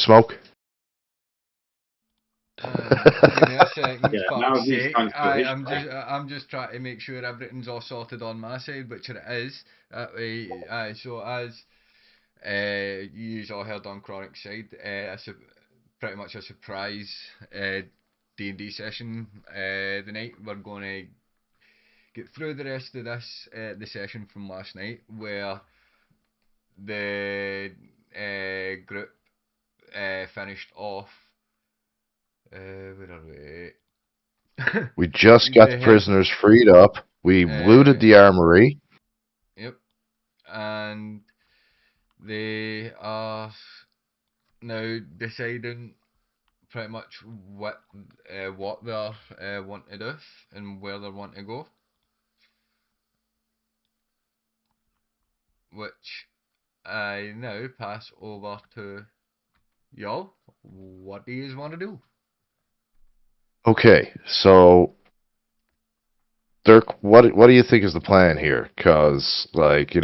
smoke? Give me a second, Yeah, now fuck's he's sake. trying to put his I'm just trying to make sure everything's all sorted on my side, which it is. That way, so as you all heard on Chronic side, pretty much a surprise D&D session the night. We're going to get through the rest of this the session from last night, where the group finished off. Where are we? We just got They the had prisoners freed up. We looted uh, the armory. yep, and they are now deciding pretty much what they want to do and where they want to go, which I now pass over to y'all. What do you want to do? Okay, so Dirk, what do you think is the plan here? Cause like,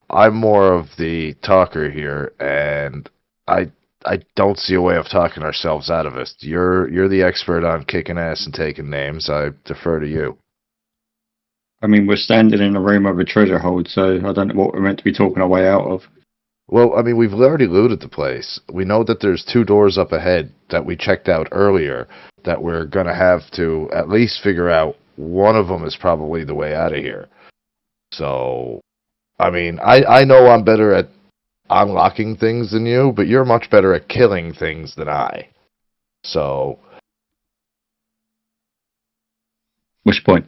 I'm more of the talker here, and I I don't see a way of talking ourselves out of it. You're the expert on kicking ass and taking names. I defer to you. I mean, we're standing in a room of a treasure hold, so I don't know what we're meant to be talking our way out of. Well, I mean, we've already looted the place. We know that there's two doors up ahead that we checked out earlier that we're gonna have to at least figure out. One of them is probably the way out of here. So, I mean, I know I'm better at unlocking things than you, but you're much better at killing things than I. So, Which point?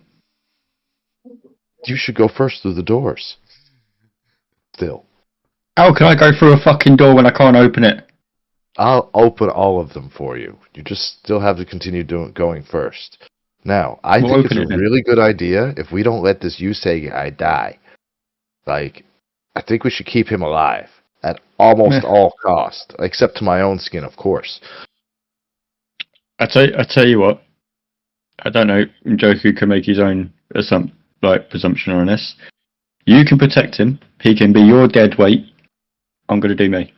you should go first through the doors. Still. How can I go through a fucking door when I can't open it? I'll open all of them for you. You just still have to continue going first. Now, I We'll think it's open a it then. really good idea if we don't let this Yusei guy die. Like, I think we should keep him alive at almost Meh. all cost, except to my own skin, of course. I tell you what. I don't know. Joku can make his own presumption on this. You can protect him. He can be your dead weight. I'm gonna do me.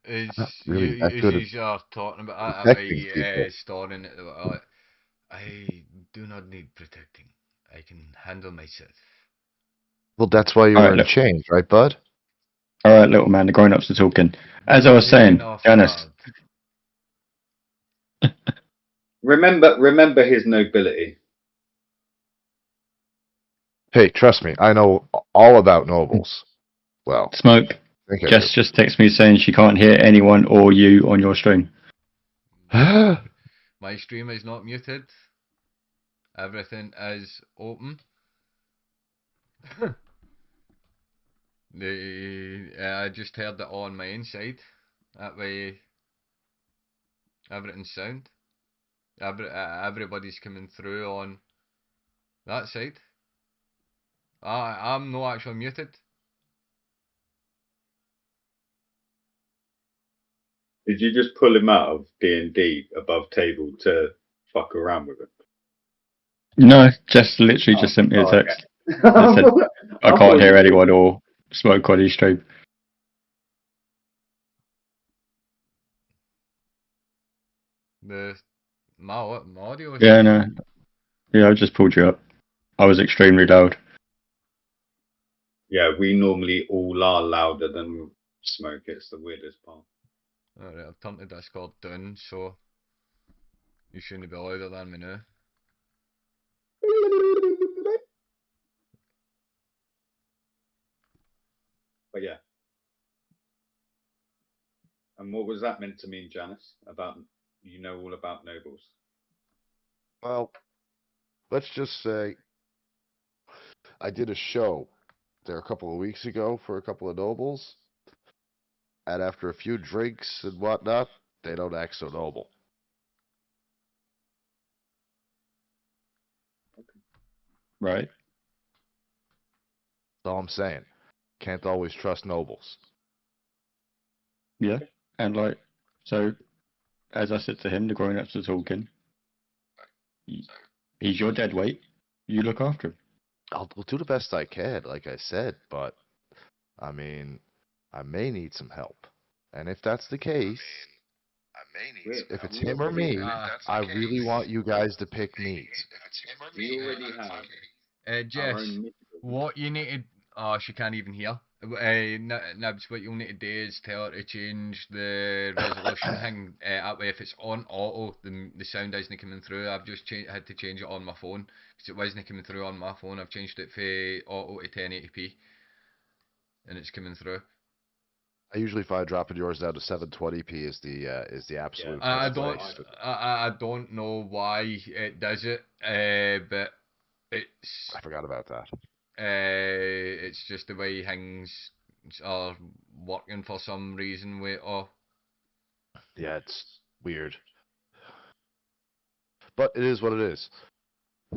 Is I'm not really that good at you are talking about protecting people. storing it? I do not need protecting. I can handle myself. Well, that's why you All were right, in look. chains, right, bud? All right, little man. The grown-ups are talking. As I was Big saying, enough, Janice. lad. Remember his nobility. Hey, trust me, I know all about nobles. Well, Smoke. I think I Jess just texted me saying she can't hear anyone or you on your stream. do. My stream is not muted. Everything is open. I just heard it on my inside. That way, everything's sound. Everybody's coming through on that side. I'm not actually muted. Did you just pull him out of D&D above table to fuck around with him? No, Jess literally just sent me a okay. text. It said, I can't hear anyone or Smoke on his stream. My audio is Yeah, fine. no. Yeah, I just pulled you up. I was extremely loud. Yeah, we normally all are louder than Smoke. It's the weirdest part. Alright, I've turned the Discord down, so you shouldn't be louder than me now. But yeah. And what was that meant to mean, Janice? About you know all about nobles? Well, let's just say I did a show there a couple of weeks ago for a couple of nobles, and after a few drinks and whatnot, they don't act so noble. Right. That's all I'm saying. Can't always trust nobles. Yeah. And so as I said to him, the grown ups are talking. He's your dead weight. You look after him. I'll do the best I can, like I said, but I mean, I may need some help. And if that's the case, if it's him or me, I really want you guys to pick me. We already have our Jess, own mythical. what you need to... Oh, she can't even hear. Nibs, what you'll need to do is tell her to change the resolution thing. That way, if it's on auto, the sound isn't coming through. I've just had to change it on my phone because it wasn't coming through on my phone. I've changed it for auto to 1080p, and it's coming through. I usually find dropping yours down to 720p is the absolute I best don't place. I don't know why it does it, but it's I forgot about that. it's just the way things are working for some reason. Yeah, it's weird. But it is what it is.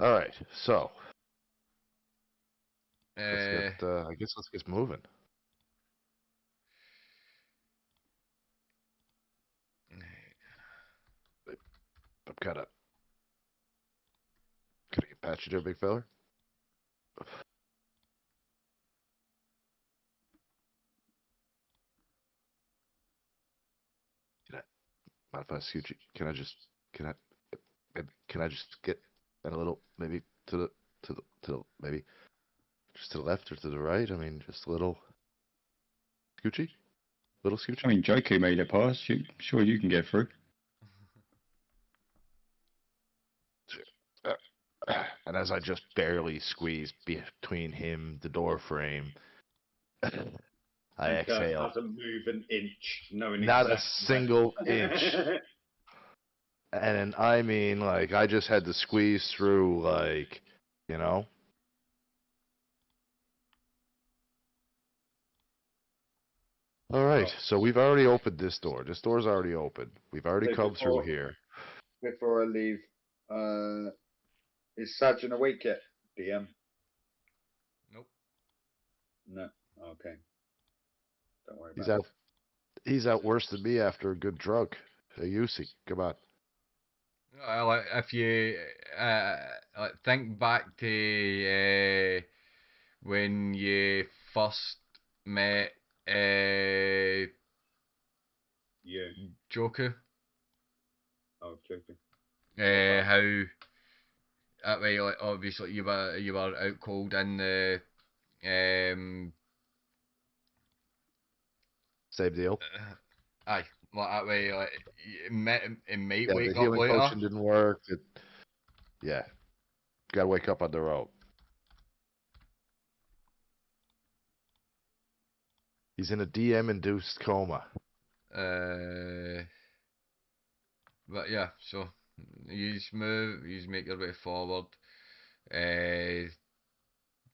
All right, so let's get. I guess let's get moving. I'm kind of get past you there, big feller. Mind if I scoot you? Can I just get a little maybe to the maybe just to the left or to the right? I mean, just a little scoochy, little scoochy. I mean, Joku made it past. Sure, you can get through. And as I just barely squeeze between him, the door frame, I exhale. Doesn't move an inch, knowing Not a exactly single inch. And I mean, like, I just had to squeeze through, like, you know? Alright, so we've already opened this door. This door's already open. We've already come through here. Before I leave, is Sergeant awake yet, DM? Nope. No. Okay. Don't worry about it. He's out worse than me after a good drug. Hey, Yusi, come on. Like if you like think back to when you first met Yeah. Joker, Oh, joking. how that way, like obviously you were out cold in the Same deal. aye, like that way, like it might Yeah, wake the up healing later. potion didn't work. Yeah. Gotta wake up on their own. He's in a DM-induced coma. But yeah, so you make your way forward. The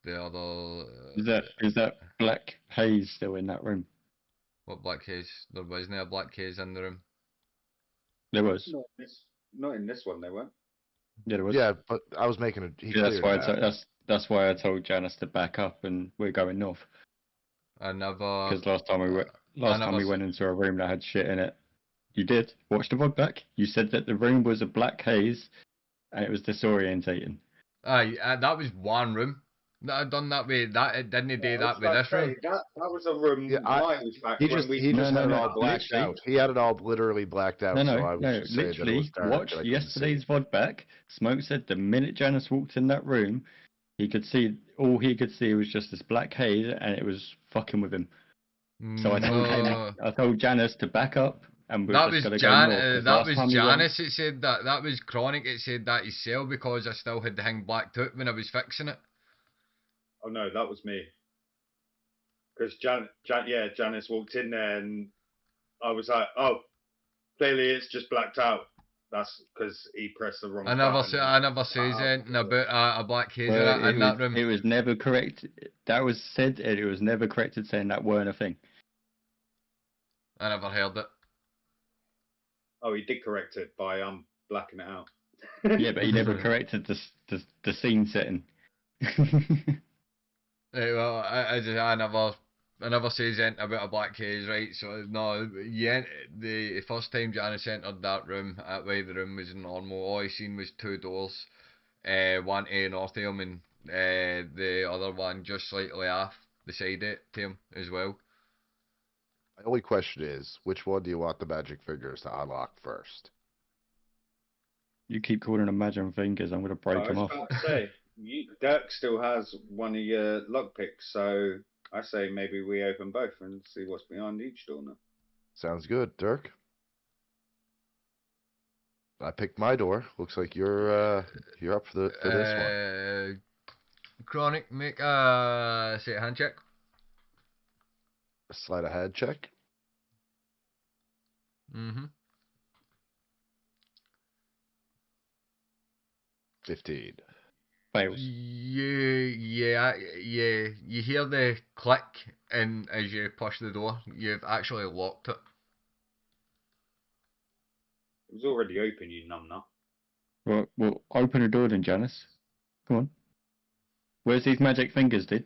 other Is that black haze still in that room? what black haze? There wasn't a black haze in the room. There was. Not in this one, they weren't. Yeah, there was. Yeah, but I was making a. He Yeah, that's cleared why. that. That's why I told Janice to back up, and we're going north. I never. Because last time we went into a room that had shit in it. You did. Watch the VOD back. You said that the room was a black haze, and it was disorientating. Aye, that was one room. That I done that way. That it didn't do that with this room. That was a room Yeah, miles back He when just we. had it all blacked literally. out. He had it all literally blacked out. So I was just saying that it literally. was dark. Watch and I couldn't yesterday's see. VOD back. Smoke said the minute Janice walked in that room, he could see all he could see was just this black haze, and it was fucking with him. So I told him, I told Janice to back up, and we're That just was gonna go north. that was Janice. It said that. That was Chronic. It said that himself because I still had the thing blacked out when I was fixing it. Oh no, that was me. Because Janice walked in there, and I was like, "Oh, clearly it's just blacked out." That's because he pressed the wrong. I never says anything about a black haze in that room. It was never correct. That was said, and it was never corrected saying that weren't a thing. I never heard it. Oh, he did correct it by blacking it out. Yeah, but he never corrected the scene setting. Well, I never says anything about a black haze, right? So no, yeah, the first time Janice entered that room, that way the room was normal. All I seen was two doors, one to north of him and the other one just slightly off the side it to him as well. My only question is, which one do you want the magic fingers to unlock first? You keep calling them magic fingers, I'm gonna break I them was off. about to say, Dirk still has one of your lockpicks, so I say maybe we open both and see what's behind each door now. Sounds good, Dirk. I picked my door. Looks like you're up for this one. Chronic, make say a hand check. A sleight of hand check. Mm-hmm. 15. Fails. Yeah. You hear the click, and as you push the door, you've actually locked it. It was already open, you numbnut. Well, open the door then, Janice. Come on. Where's these magic fingers, dude?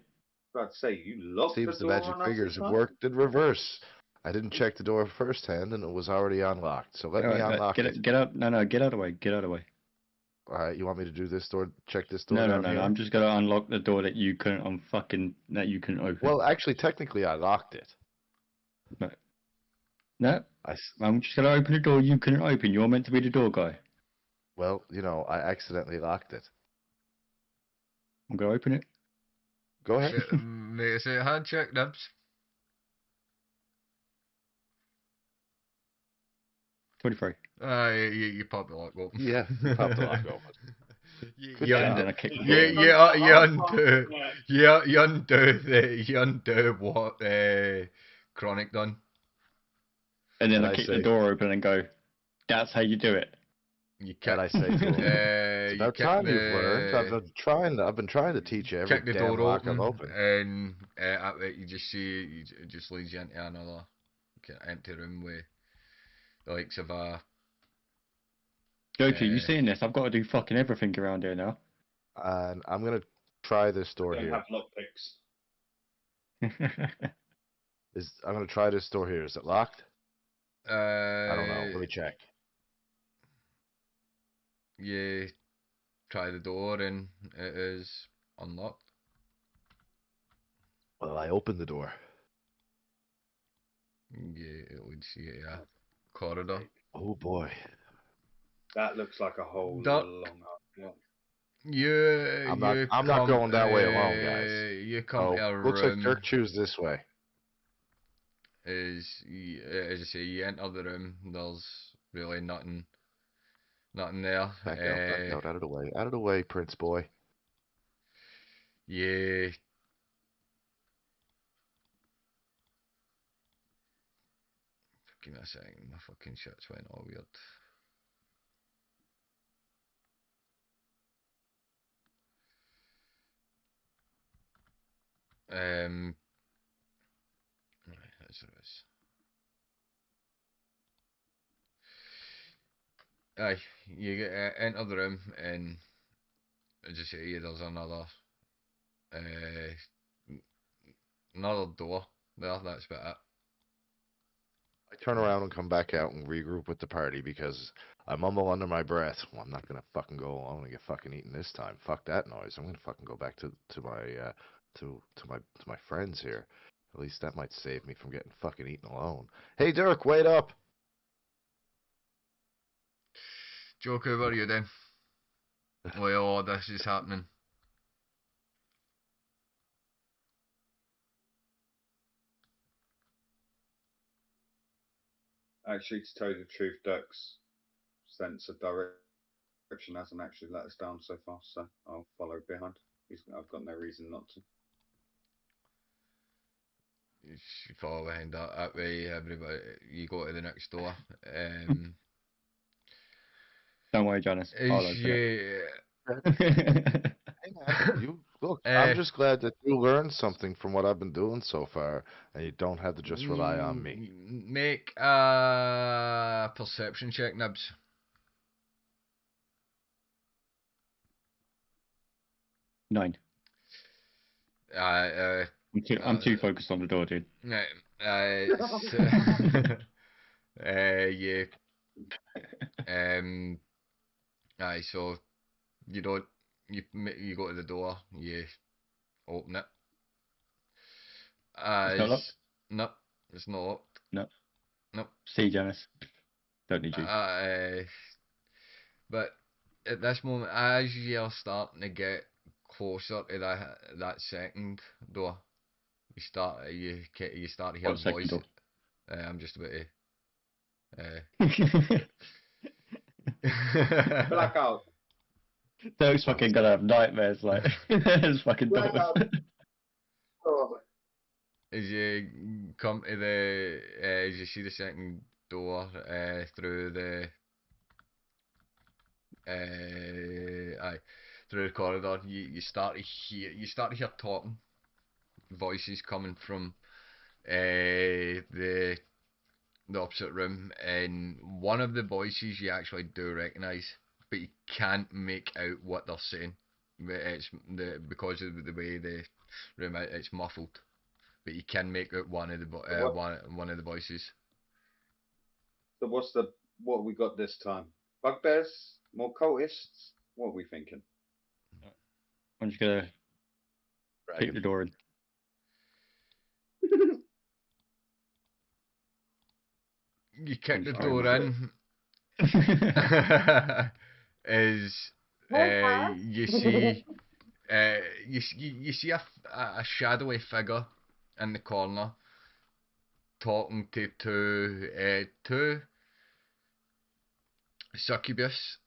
About to say, you locked Seems the the door magic on us fingers this have time? worked in reverse. I didn't check the door firsthand, and it was already unlocked. So let me Alright, unlock it. get out. No, get out of the way. Get out of the way. All right, you want me to do this door? Check this door No, down no. here? I'm just gonna unlock the door that you couldn't that you couldn't open. Well, actually, technically, I locked it. No, I'm just gonna open the door you couldn't open. You're meant to be the door guy. Well, I accidentally locked it. I'm gonna open it. Go ahead. Make a hand check, Nibs. 23. You pop the lock open. Yeah, pop the lock open. You And undo. then I kick the door. You undo what Chronic done. And then Can I I kick say- the door open and go, that's how you do it. You kick. Can I say to him? It's you about kick time the, you've learned. I've been trying to teach you every kick the damn door lock open, I've opened. and you just see it just leads you into another kind of empty room with the likes of a. Joker, you seeing this? I've got to do fucking everything around here now. And I'm gonna try this door Don't here. have lockpicks. I'm gonna try this door here. Is it locked? I don't know. Let me check. You try the door and it is unlocked. Well, I opened the door. Yeah, it leads you to a corridor. Oh boy. That looks like a whole Duck. long block. I'm not going that way alone, guys. You come to a room. Looks like Dirk choose this way. As I say, you enter the room. There's really nothing there. Back out of the way, Prince boy. Yeah. Give me a second. My fucking shit's went all weird. Right, that's what it is. Aye, you get enter the room and as I say, there's another door there. That's about it. I turn around and come back out and regroup with the party because I mumble under my breath. Well, I'm not gonna fucking go alone and get fucking eaten this time. Fuck that noise. I'm gonna fucking go back to my friends here. At least that might save me from getting fucking eaten alone. Hey Dirk, wait up. Joker, where are you then? Well, all this is happening. Actually, to tell you the truth, Dirk's sense of direction hasn't actually let us down so far, so I'll follow behind. I've got no reason not to. You should follow behind that way. Everybody, you go to the next door. Don't worry, Janice. I'll open it. Hey man, you look. I'm just glad that you learned something from what I've been doing so far, and you don't have to just rely on me. Make a perception check, Nibs. Nine. I'm too focused on the door, dude. Yeah. Aye, so you don't you go to the door, you open it. It's not locked? No, it's not locked. No. Nope. See, Janice. Don't need you. But at this moment, as you're starting to get closer to that second door, you start to hear What second voices. door? I'm just about to. Blackout. Doug's fucking gonna have nightmares, like, his fucking doors. Blackout. Oh. As you come to as you see the second door through the through the corridor, you start to hear talking voices coming from the opposite room, and one of the voices you actually do recognise, but you can't make out what they're saying. It's because of the way the room it's muffled, but you can make out one of the one of the voices. So what we got this time? Bugbears? More cultists? What are we thinking? I'm just gonna kick the door in. You kick the door in. As you see you see a shadowy figure in the corner talking to two succubus,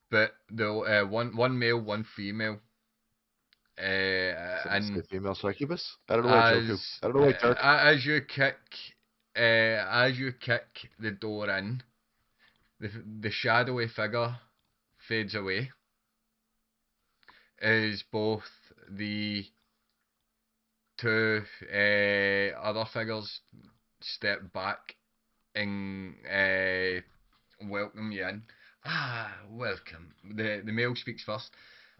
but the one male, one female. And female succubus. I don't know why Joku. I don't know why Dirk. As you kick the door in, the shadowy figure fades away. As both the two other figures step back and welcome you in. Welcome. The male speaks first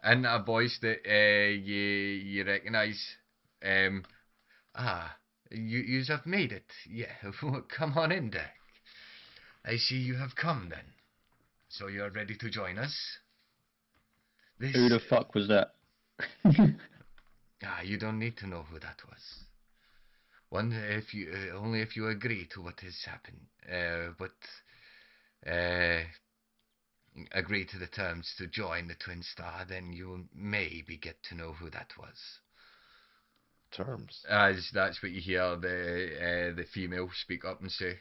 in a voice that you recognise. You have made it. Yeah, come on in, Dick. I see you have come then. So you're ready to join us? Who the fuck was that? You don't need to know who that was. Only if you agree to what has happened. Agree to the terms to join the Twinstar, then you maybe get to know who that was. Terms. As that's what you hear the female speak up and say.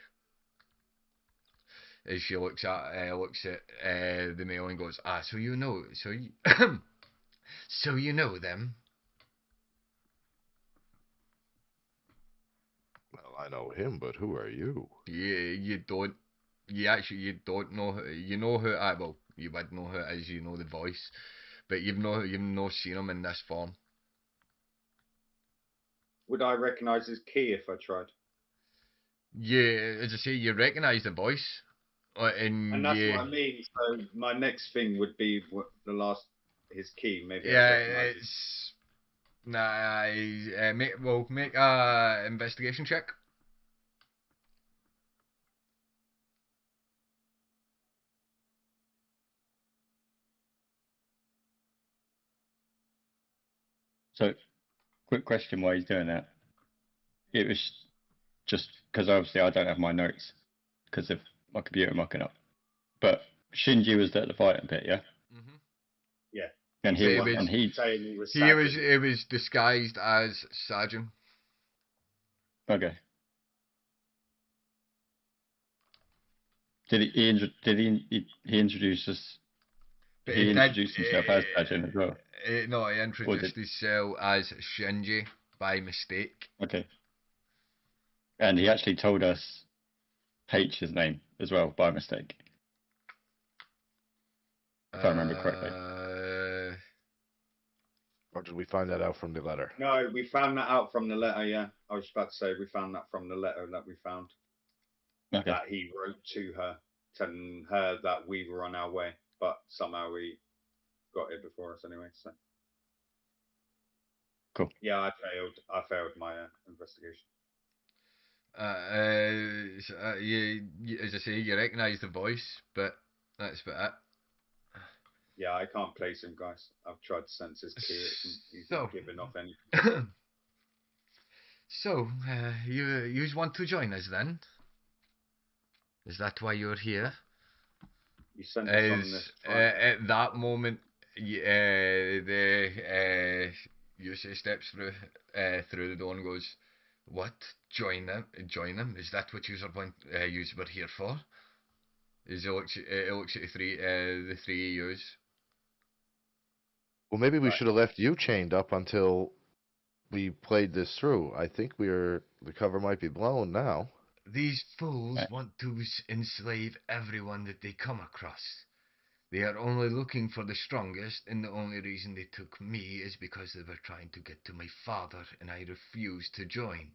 As she looks at the male and goes, so you know, so you know them. Well, I know him, but who are you? You don't. You don't know. You know who. Well, you would know who it is. You know the voice, but you've not seen him in this form. Would I recognise his key if I tried? Yeah, as I say, you recognise the voice. And that's what I mean. So my next thing would be his key. Maybe. Yeah, it's make a investigation check. So, quick question while he's doing that. It was just because obviously I don't have my notes because of my computer mucking up. But Shinji was at the fighting pit, yeah? Mm-hmm. Yeah. And he was disguised as Sergeant. Okay. Did he introduce us? He introduced himself as Sergeant as well. No, he introduced himself as Shinji by mistake. Okay. And he actually told us H's name as well by mistake. If I remember correctly. Or did we find that out from the letter? No, we found that out from the letter, yeah. I was about to say we found that from the letter that we found. Okay. That he wrote to her, telling her that we were on our way. But somehow we got it before us anyway, so. Cool. Yeah, I failed my investigation. As I say, you recognise the voice, but that's about it. Yeah, I can't place him, guys. I've tried to sense his key. He's not giving off anything. So, you want to join us then? Is that why you're here? You sent us on Is this trial. at that moment, the Yusei steps through the door and goes, "What? Join them? Join them? Is that what you were here for?" It looks at the three yous. Well, maybe we Right. should have left you chained up until we played this through. I think the cover might be blown now. These fools Uh, want to enslave everyone that they come across. They are only looking for the strongest, and the only reason they took me is because they were trying to get to my father, and I refused to join.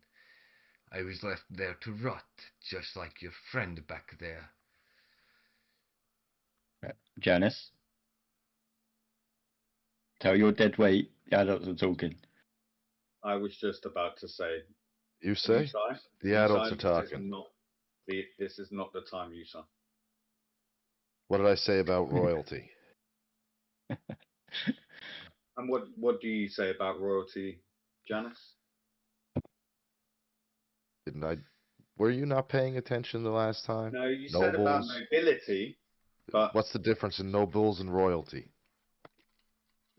I was left there to rot, just like your friend back there. Janice, tell your dead weight. The adults are talking. I was just about to say, You say? Usai, The adults are Usai, talking. this is not the time, Usai. What did I say about royalty? And what do you say about royalty, Janice? Didn't I? Were you not paying attention the last time? No, you said about Nobles. nobility, but What's the difference in nobles and royalty?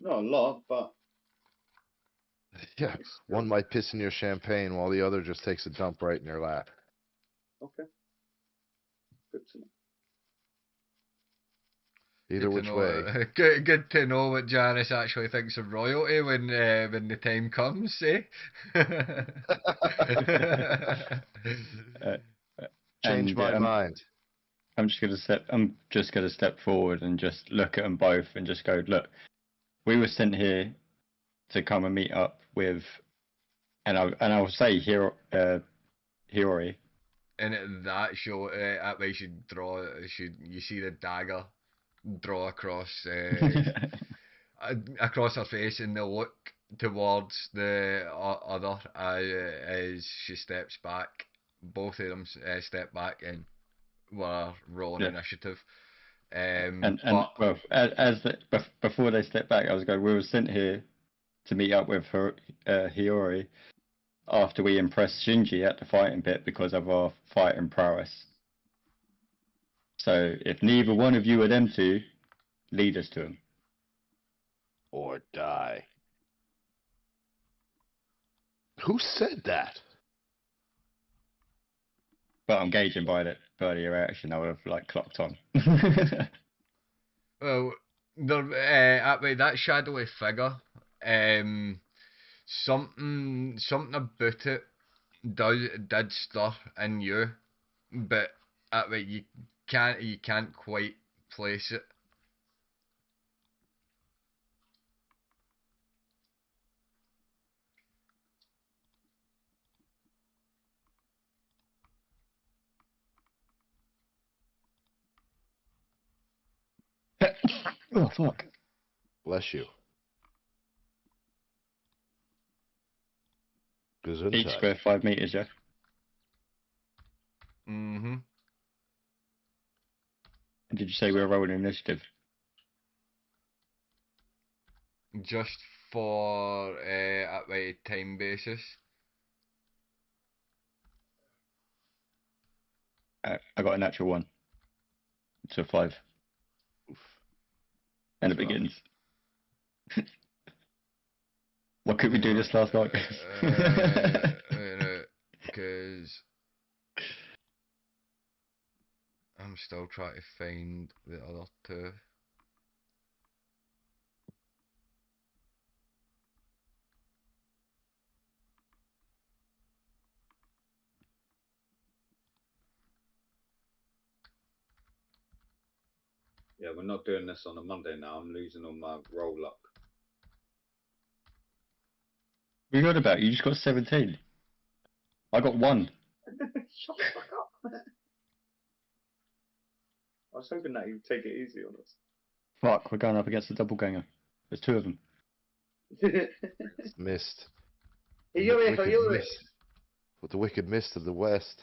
not a lot, but Yeah, it's one still might piss in your champagne while the other just takes a dump right in your lap. okay. Good to know. Either which way. Good to know what Janice actually thinks of royalty when the time comes, eh? Uh, Change and my mind. I'm just gonna step forward and just look at them both and just go, look, we were sent here to come and meet up with, and I'll say Hiyori. And at that show, at way you see the dagger draw across her face, and the look towards the other as she steps back. Both of them step back and were rolling Yeah. initiative. And But well, before they step back, I was going, we were sent here to meet up with her, Hiyori after we impressed Shinji at the fighting pit because of our fighting prowess. So if neither one of you are them two, lead us to him. Or die. Who said that? But I'm gauging by your reaction, I would have like clocked on. well, that shadowy figure, something about it did stir in you, but you can't quite place it. Oh fuck! Bless you. Each Gesundheit. square 5 meters, yeah. Mm-hmm. Did you say we were rolling initiative? Just for at a time basis. I got a natural 1. It's a 5. Oof. And it That's rough. begins. What could we do this last night? Because I'm still trying to find the other two. Yeah, we're not doing this on a Monday now. I'm losing all my roll luck. We heard about you. Just got 17. I got 1. Shut the fuck up. I was hoping that you'd take it easy on us. Fuck, we're going up against the doppelganger. There's 2 of them. Mist. Hiyori, Wicked Hiyori. mist. With the wicked mist of the west.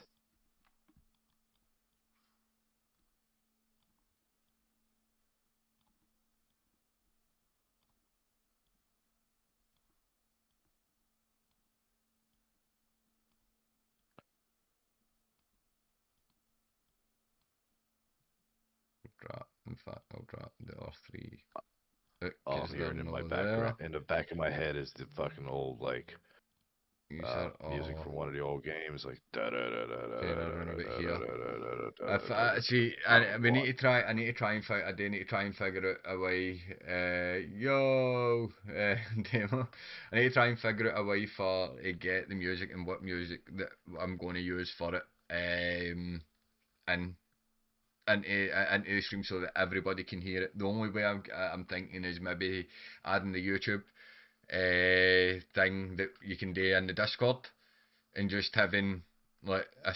fact, I'll drop the R3. All I'm Because they're hearing in my no there. background, in the back of my head, is the fucking old like User music or from one of the old games, like da da da da da okay, da I'll run a bit da here. da If da. see, we need to try. I need to try and find. I do need to try and figure out a way. Demo. I need to try and figure out a way for to get the music and what music that I'm going to use for it. And into the stream so that everybody can hear it. The only way I'm thinking is maybe adding the YouTube thing that you can do in the Discord and just having like a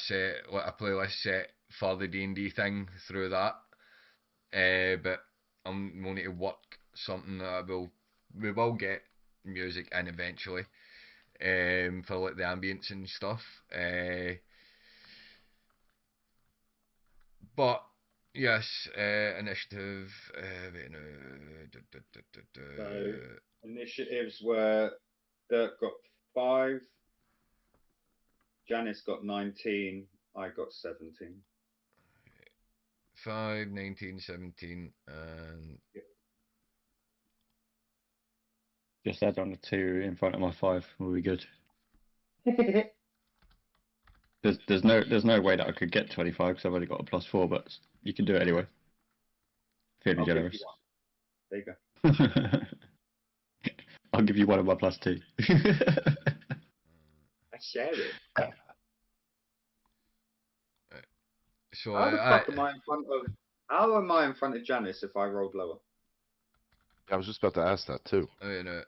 playlist set for the D&D thing through that. But I'm going to work something that we will get music in eventually. For like the ambience and stuff. But yes, initiative. Wait, no. So initiatives were Dirk got 5, Janice got 19, I got 17. 5, 19, 17, and Just add on the 2 in front of my 5. Will be good. There's no way that I could get 25 because I've only got a +4, but you can do it anyway. Feeling I'll give generous. you one. There you go. I'll give you one of my +2. I share it. so How the fuck am I in front of? How am I in front of Janice if I rolled lower? I was just about to ask that too. you know,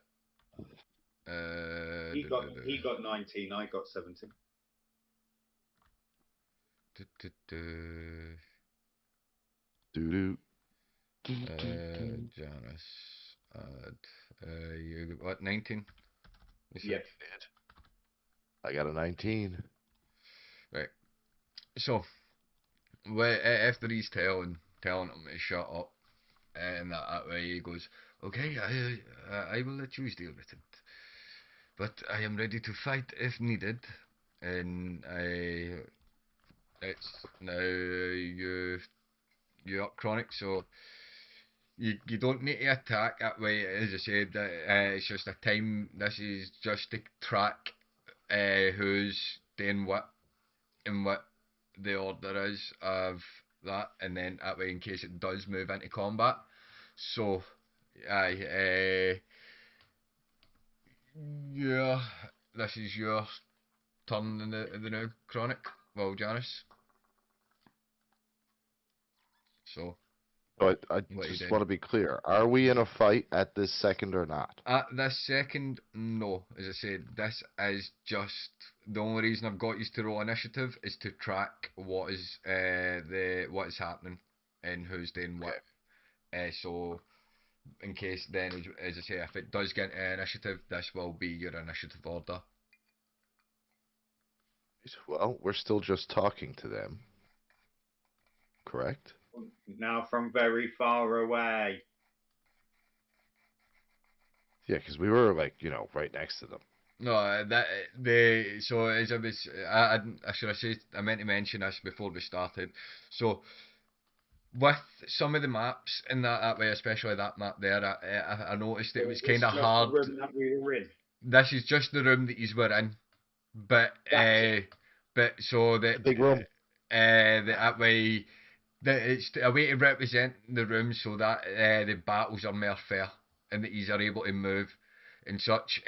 He got 19, I got 17. Doo Janice, you got what, 19? You said? Yeah. I got a 19. Right. So, after he's telling him to shut up, and that way he goes, okay, I will let you deal with it, but I am ready to fight if needed, and it's now you up Chronic, so you don't need to attack that way. As I said, it's just a time. This is just to track who's doing what and what the order is of that, and then that way in case it does move into combat. So, yeah, this is your turn in the new Chronic. Well, Janice. So, But I what you just doing? want to be clear. Are we in a fight at this second or not? At this second, no. As I said, this is just the only reason I've got you to roll initiative is to track what is what is happening and who's doing what. So in case then, as I say, if it does get into initiative, this will be your initiative order. Well, we're still just talking to them. Correct? Now from very far away. Yeah, because we were like, right next to them. No, so as I was, I should have said, I meant to mention this before we started. So with some of the maps in that way, especially that map there, I noticed that it was kind of hard. The room that we were in. This is just the room that you were in, but so that Big room. that way. It's a way to represent the room so that the battles are more fair and that you are able to move and such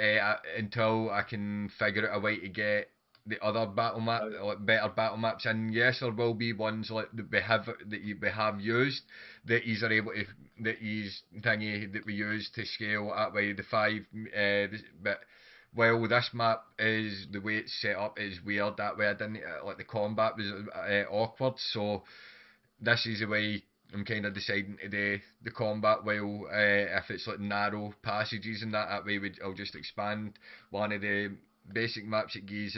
until I can figure out a way to get the other battle map, like better battle maps. And yes, there will be ones like that we have used that you are able to that we use to scale that way the 5. But well, this map is the way it's set up is weird that way. I didn't like the combat was awkward, so. This is the way I'm kind of deciding to do the combat. While if it's like narrow passages and that way, I'll just expand one of the basic maps it gives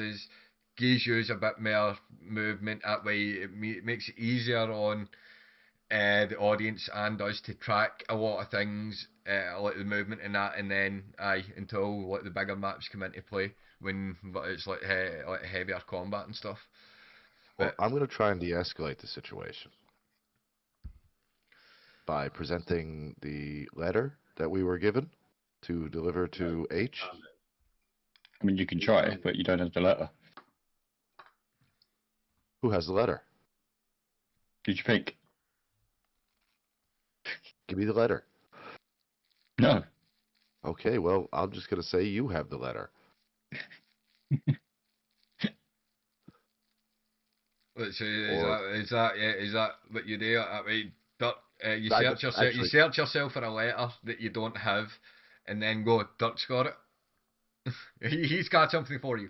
you a bit more movement. That way, it makes it easier on the audience and us to track a lot of things like the movement and that. And then until like the bigger maps come into play when it's like heavier combat and stuff. Well, I'm going to try and de-escalate the situation by presenting the letter that we were given to deliver to H? I mean, you can try, but you don't have the letter. Who has the letter? Did you think? Give me the letter. No. Okay, well, I'm just going to say you have the letter. So is that what you do? I mean, you I search yourself. actually- You search yourself for a letter that you don't have, and then go. Dirk's got it. He's got something for you.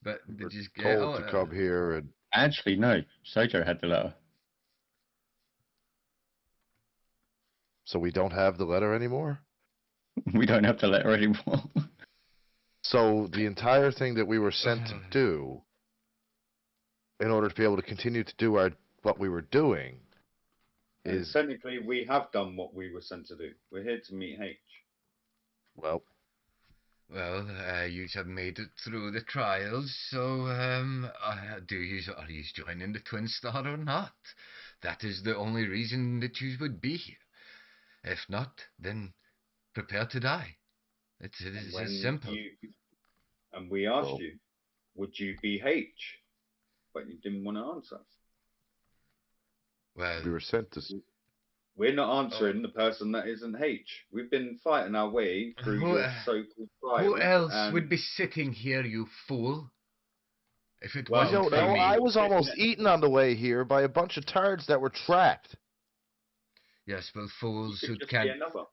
But did you get Told to come here and Actually, no. Sojo had the letter. so we don't have the letter anymore? We don't have the letter anymore. So the entire thing that we were sent to do, in order to be able to continue to do what we were doing, is technically we have done what we were sent to do. We're here to meet H. well, you have made it through the trials. So are you joining the Twinstar or not? That is the only reason that you would be here. If not, then prepare to die. It is as simple. And we asked you, would you be H? But you didn't want to answer. Well, we were sent to. We're not answering the person that isn't H. We've been fighting our way through your so-called trials. Who else would be sitting here, you fool? If it I wasn't don't for know. me. I was almost eaten on the way here by a bunch of turds that were trapped. Yes, well, fools You who could just be another.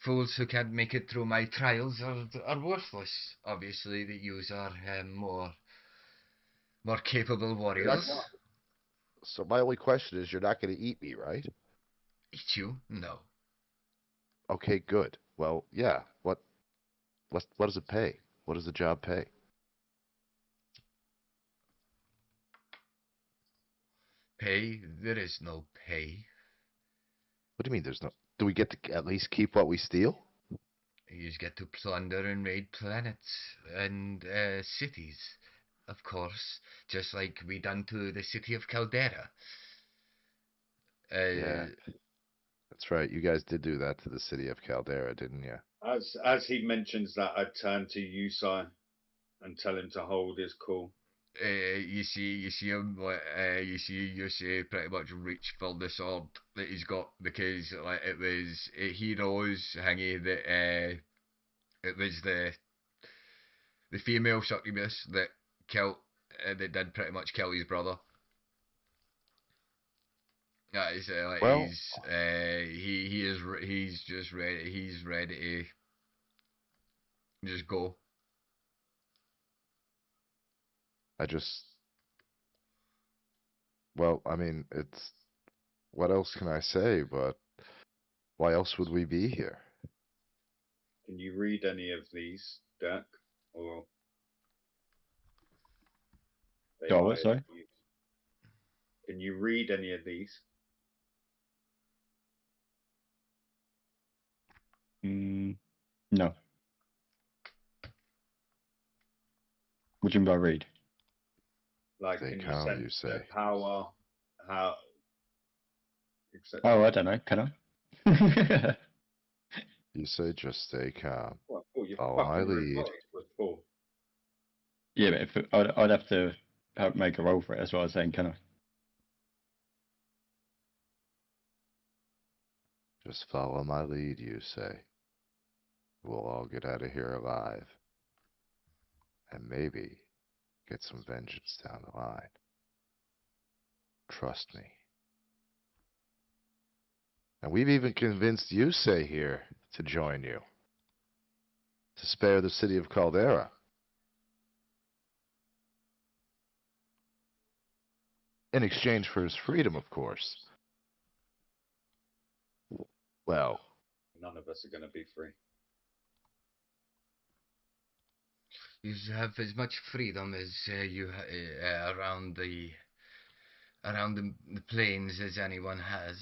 Fools who can't make it through my trials are worthless. Obviously, the yous are more capable warriors. So my only question is, you're not going to eat me, right? Eat you? No. Okay, good. Well, yeah. What does it pay? What does the job pay? Pay? There is no pay. What do you mean there's no? Do we get to at least keep what we steal? You just get to plunder and raid planets and cities, of course, just like we done to the city of Caldera. Yeah, that's right. You guys did do that to the city of Caldera, didn't you? As he mentions that, I turn to Yusai and tell him to hold his cool. You see him. You see pretty much reach for the sword that he's got because like he knows, Hangy, that it was the female succubus that killed that did pretty much kill his brother. Yeah, he's like Well, he's just ready. He's ready to just go. Well, I mean, it's, what else can I say, but why else would we be here? Can you read any of these, Dirk? Or What, sorry? Can you read any of these? No. What do you mean by read? Like, They can you count, sense you say. their power? How? Etc. Oh, I don't know. Can I? You say just stay calm. Well, cool, you Follow my fucking lead. robotic was full. Yeah, but if I'd have to make a roll for it. That's what I was saying. Can I? Just follow my lead, you say. We'll all get out of here alive. And maybe get some vengeance down the line. Trust me. And we've even convinced Yusei here to join you. To spare the city of Caldera. In exchange for his freedom, of course. Well, None of us are going to be free. You have as much freedom as you around the plains as anyone has.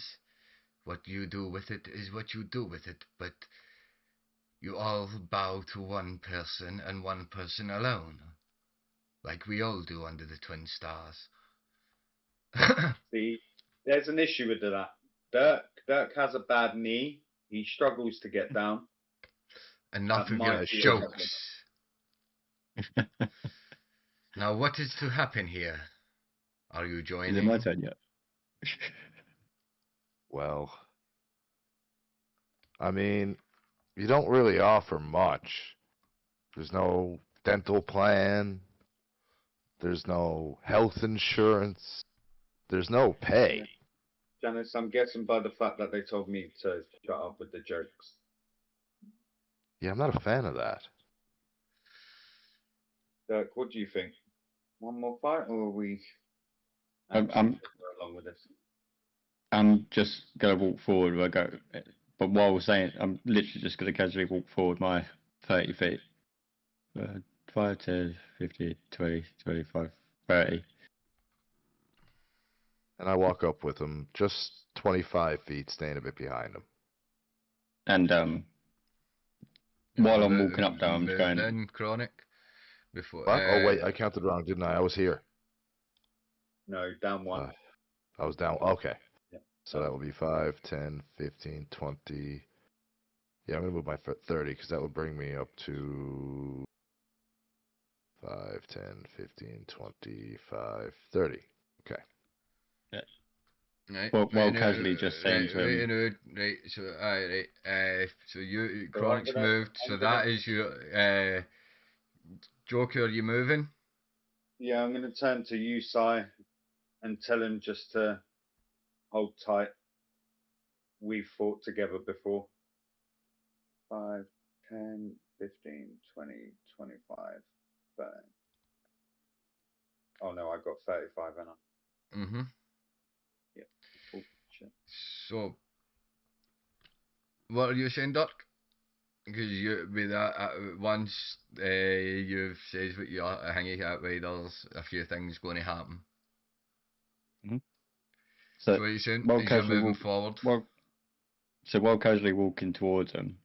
What you do with it is what you do with it, but you all bow to one person and one person alone, like we all do under the Twin Stars. See, there's an issue with that. Dirk has a bad knee. He struggles to get down. Enough That of your might be a problem. jokes. Now, what is to happen here? Are you Is joining? it my turn yet? Well, I mean, you don't really offer much. There's no dental plan. There's no health insurance. There's no pay. Janice, I'm guessing by the fact that they told me to shut up with the jokes. Yeah, I'm not a fan of that. Dirk, what do you think? One more fight, or are we I'm along with this? I'm just gonna walk forward. But while saying, I'm literally just gonna casually walk forward my 30 feet. 5, 10, 15, 20, 25, 30. And I walk up with him, just 25 feet, staying a bit behind him. And while I'm walking up there, I'm moved going. in, Chronic. Before. What? Oh, wait, I counted wrong, didn't I? I was here. No, down one. I was down. Okay. Yeah. So that would be 5, 10, 15, 20. Yeah, I'm going to move my 30 because that would bring me up to 5, 10, 15, 25, 30. Okay. Right. Well, right casually just saying to him. Right. So, right. So you, So Chronic's I'm gonna- moved. So that is your. Joker, are you moving? Yeah, I'm going to turn to you, Sai, and tell him just to hold tight. We've fought together before. 5, 10, 15, 20, 25, 30. Oh no, I got 35, and Mm-hmm. Yeah. Oh, shit. So, what are you saying, Dirk? Because you with that once you've said what you are hanging that way, there's a few things going to happen. So what are you saying? while Is you're casually moving forward. while casually walking towards him,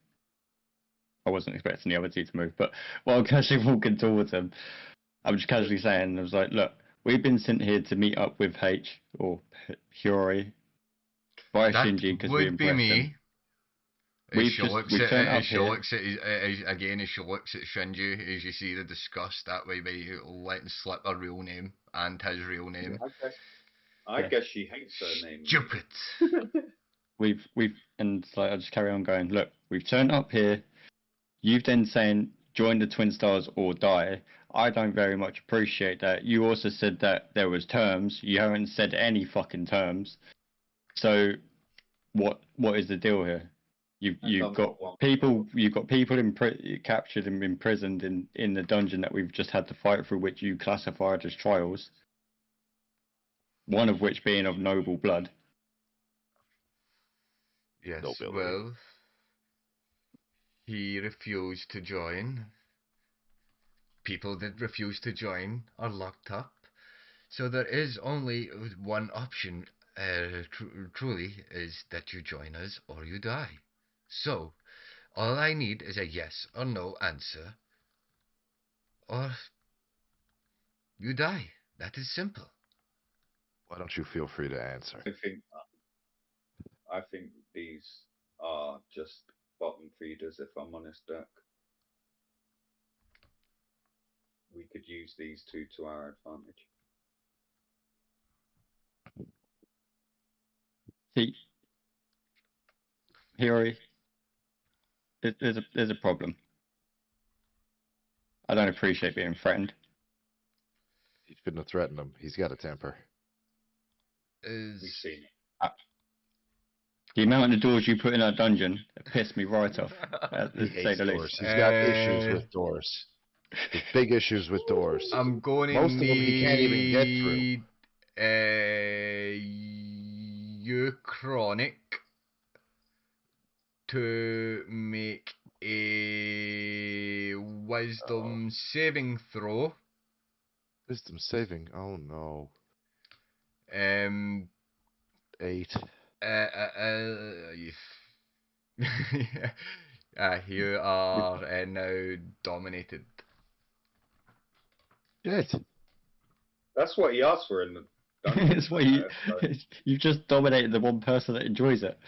I wasn't expecting the other two to move, but while casually walking towards him, I'm just casually saying, I was like, look, we've been sent here to meet up with H or Hyori by That Shinji because we would be impressed me. him. As she looks we've at turned up as she here. looks at as she looks at Shinji, as you see the disgust that way by letting slip her real name and his real name. I guess she hates her name. Stupid. We've and it's like I just carry on going. Look, we've turned up here. You've then saying join the Twin Stars or die. I don't very much appreciate that. You also said that there was terms. You haven't said any fucking terms. So what is the deal here? You've got people captured and imprisoned in the dungeon that we've just had to fight through, which you classified as trials. One of which being of noble blood. Yes, Nobility. well, he refused to join. People that refuse to join are locked up. So there is only one option, truly, is that you join us or you die. So, all I need is a yes or no answer, or you die. That is simple. Why don't you feel free to answer? I think these are just bottom feeders, if I'm honest, Dirk. We could use these two to our advantage. See, Hiri, there's a problem. I don't appreciate being threatened. You shouldn't have threatened him. He's got a temper. We've seen it. The amount of doors you put in that dungeon pissed me right off. He To say hates the doors. least. He's got issues with doors. There's big issues with doors. I'm going to Most of them he can't even get through. You, Chronic, to make a wisdom saving throw. Wisdom saving. Oh no. 8. You are now dominated. Shit. That's what he asked for in the It's what you've just dominated the one person that enjoys it.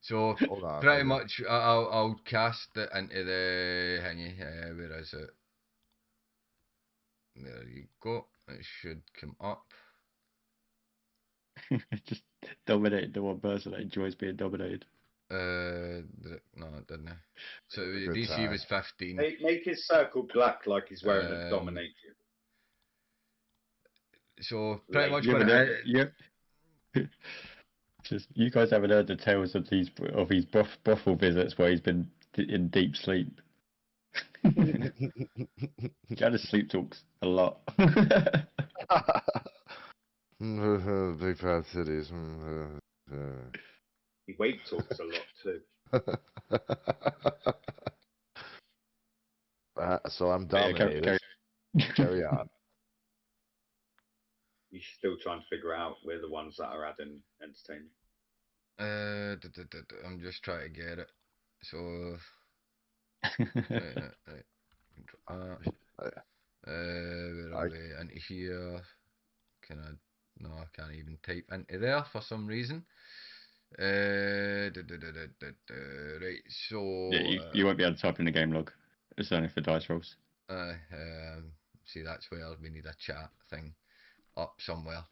So Hold on. pretty much, I'll cast it into the thingy. Where is it? There you go. It should come up. Just dominated the one person that enjoys being dominated. No, it didn't. So Good DC time. was 15. Make his circle black like he's wearing a dominator. So pretty much You what haven't heard- Just you guys haven't heard the tales of his brothel visits where he's been in deep sleep. Janice sleep talks a lot. Big fat cities. He wake talks a lot too. So I'm Yeah, dominated. Carry on. He's still trying to figure out we're the ones that are adding entertainment. I'm just trying to get it. So where are we? Into here. Can I? No, I can't even type into there for some reason. Right, so Yeah, you won't be able to type in the game log. It's only for dice rolls. see, that's where we need a chat thing up somewhere.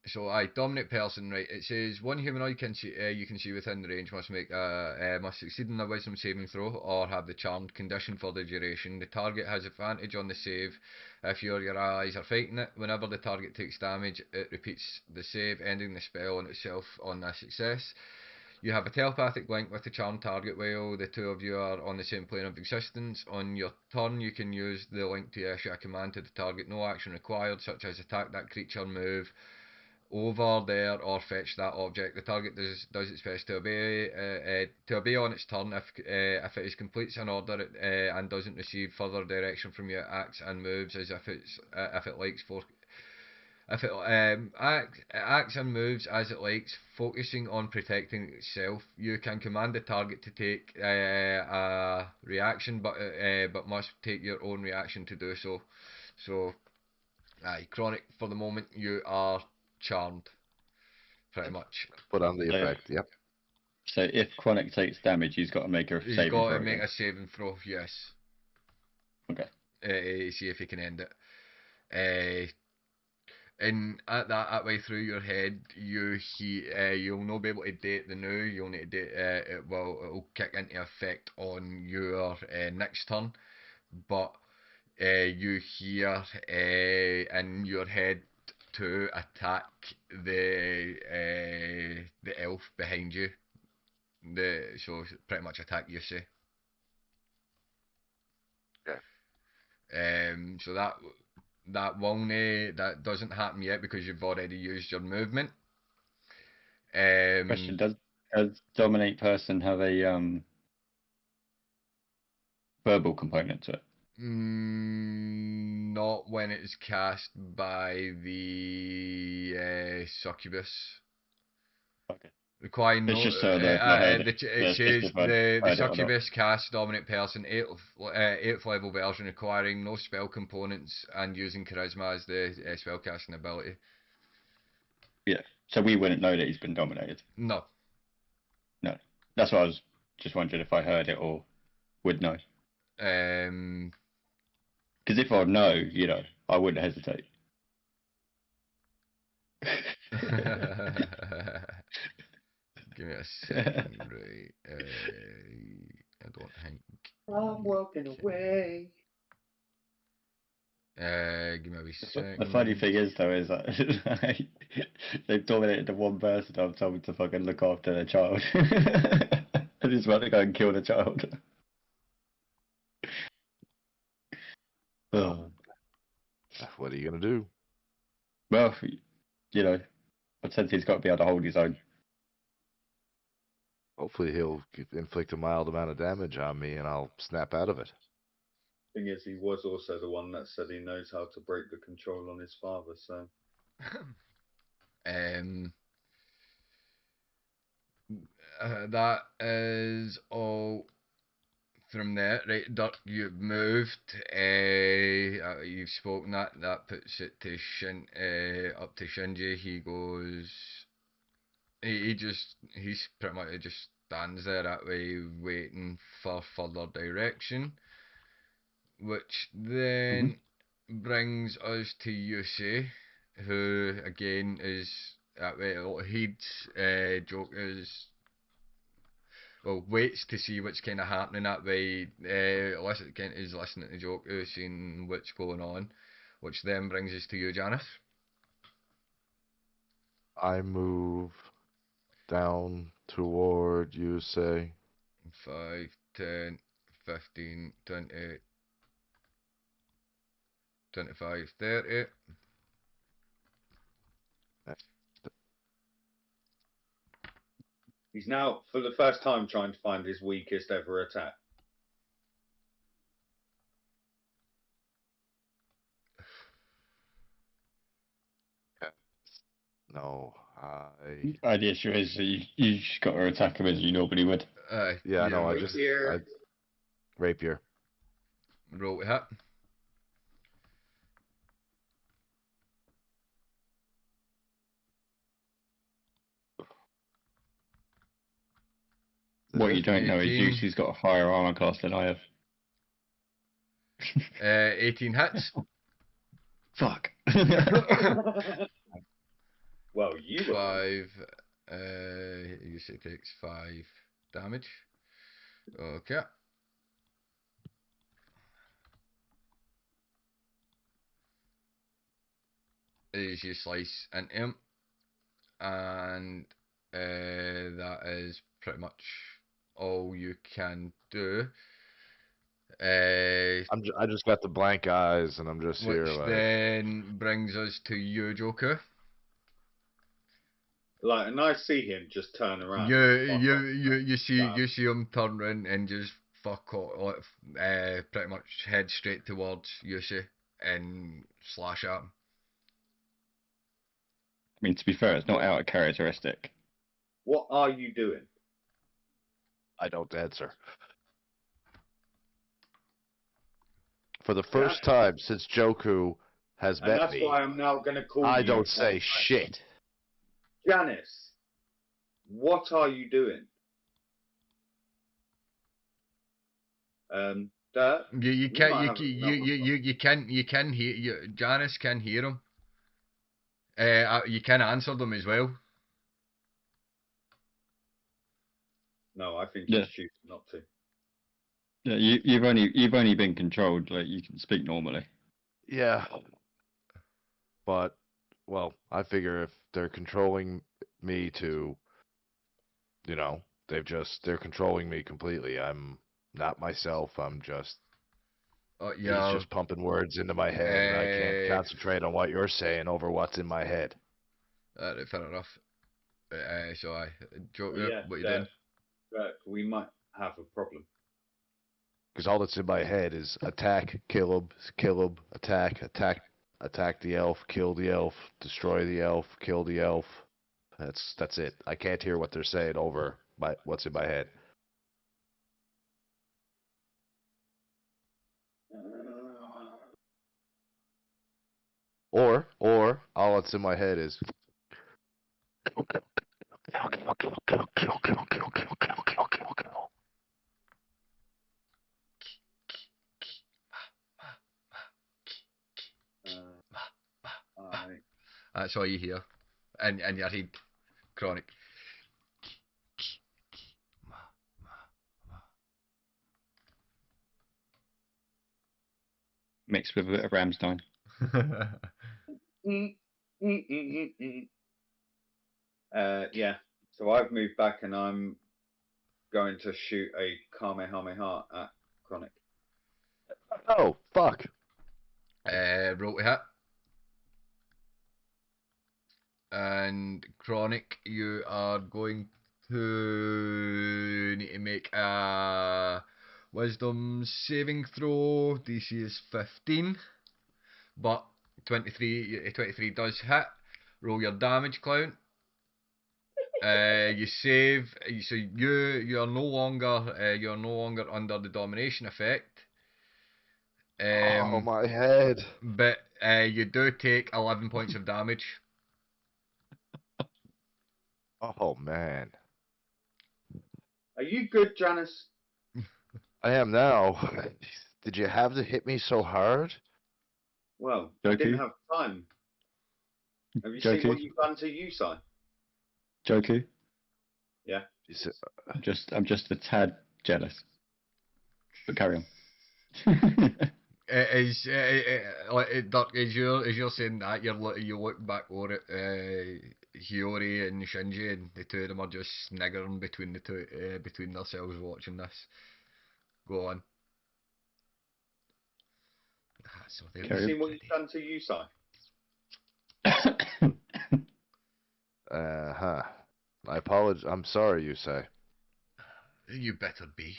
So I dominate person, right? It says one humanoid you can see within the range must must succeed in a wisdom saving throw or have the charmed condition for the duration. The target has advantage on the save if you or your allies are fighting it. Whenever the target takes damage, it repeats the save, ending the spell on itself on a success. You have a telepathic link with the charmed target while the two of you are on the same plane of existence. On your turn, you can use the link to issue a command to the target. No action required, such as attack that creature, move over there, or fetch that object. The target does its best to obey on its turn. If it completes an order and doesn't receive further direction from you, it acts and moves as if it likes for. If it acts and moves as it likes, focusing on protecting itself. You can command the target to take a reaction, but must take your own reaction to do so. So, chronic for the moment. You are charmed, pretty much. Put on the effect. Yep. So if Chronic takes damage, he's got to make a saving throw. He's got to make a saving throw. Yes. Okay. See if he can end it. And at that way through your head, you'll not be able to date the new. You'll need to date it'll kick into effect on your next turn, but you hear in your head to attack the elf behind you. So pretty much attack you, say. Okay. So that doesn't happen yet because you've already used your movement. Question: Does dominate person have a verbal component to it? Not when it is cast by the succubus. Okay. Requiring It's just so that it says the succubus cast dominant person 8th level version requiring no spell components and using charisma as the spell casting ability. Yeah, so we wouldn't know that he's been dominated. No. That's what I was just wondering if I heard it or would know. Because if I know, I wouldn't hesitate. Give me a second, right? I don't think. I'm walking away. Give me a wee second. The funny thing is, though, is that they've dominated the one person I'm told to fucking look after their child. I just want to go and kill the child. What are you gonna do? Well, I'd sense he's got to be able to hold his own. Hopefully he'll inflict a mild amount of damage on me and I'll snap out of it. Thing is, he was also the one that said he knows how to break the control on his father, so. That is all from there, right, Dirk, you've moved. You've spoken that. That puts it to up to Shinji. He goes. He's pretty much, he just stands there that way, waiting for further direction, which then brings us to Yusei, who again is that way. He's joke is well, waits to see what's kind of happening that way. Is listening to Joku, seeing what's going on, which then brings us to you, Janice. I move down toward you, say. 5, 10, 15, 20, 25, 30. He's now, for the first time, trying to find his weakest ever attack. No, The issue is you just got to attack him as you normally would. Yeah, no, I Rapier. rapier. Roll with hit. What you don't know is 18. Juicy's got a higher armor class than I have. 18 hits. Fuck. Well, you were. 5. You say takes 5 damage. Okay. As you slice into him, and that is pretty much all you can do. I just got the blank eyes, and I'm just Which here like. then brings us to you, Joker. Like, and I see him just turn around. You see him turn around and just fuck off, pretty much head straight towards Yushi and slash at him. I mean, to be fair, it's not out of characteristic. What are you doing? I don't answer. For the first time since Joku has And met that's me, why I'm now going to call you. I don't say shit. Janice, what are you doing? Dirk? You can hear Janice can hear him. You can answer them as well. No, I think he's choosing not to. Yeah, you've only been controlled. Like, you can speak normally. Yeah. But, well, I figure if they're controlling me to, they're controlling me completely. I'm not myself. I'm just, he's just pumping words into my head, and I can't concentrate on what you're saying over what's in my head. Fair enough. So what you doing? We might have a problem. Because all that's in my head is attack, kill him, attack the elf, kill the elf, destroy the elf, kill the elf. That's it. I can't hear what they're saying over what's in my head. Or all that's in my head is That's all you hear, and you read Chronic. Mixed with a bit of Ramstein. Yeah. So I've moved back, and I'm going to shoot a Kamehameha at Chronic. oh fuck. Roll to hit. And Chronic, you are going to need to make a Wisdom saving throw. DC is 15, but 23 does hit. Roll your damage, clown. You save. So you're no longer under the domination effect. Oh, my head. But you do take 11 points of damage. Oh, man. Are you good, Janice? I am now. Did you have to hit me so hard? Well, I didn't have time. Have you seen Joku? what you've done to Yusai? Joku? Yeah. I'm just a tad jealous. But carry on. Dirk, as you're saying that, you look back over at Hiyori and Shinji, and the two of them are just sniggering between themselves watching this. Go on. So Have you seen what you've done to Yusai? Uh-huh. I apologize. I'm sorry, you say. You better be.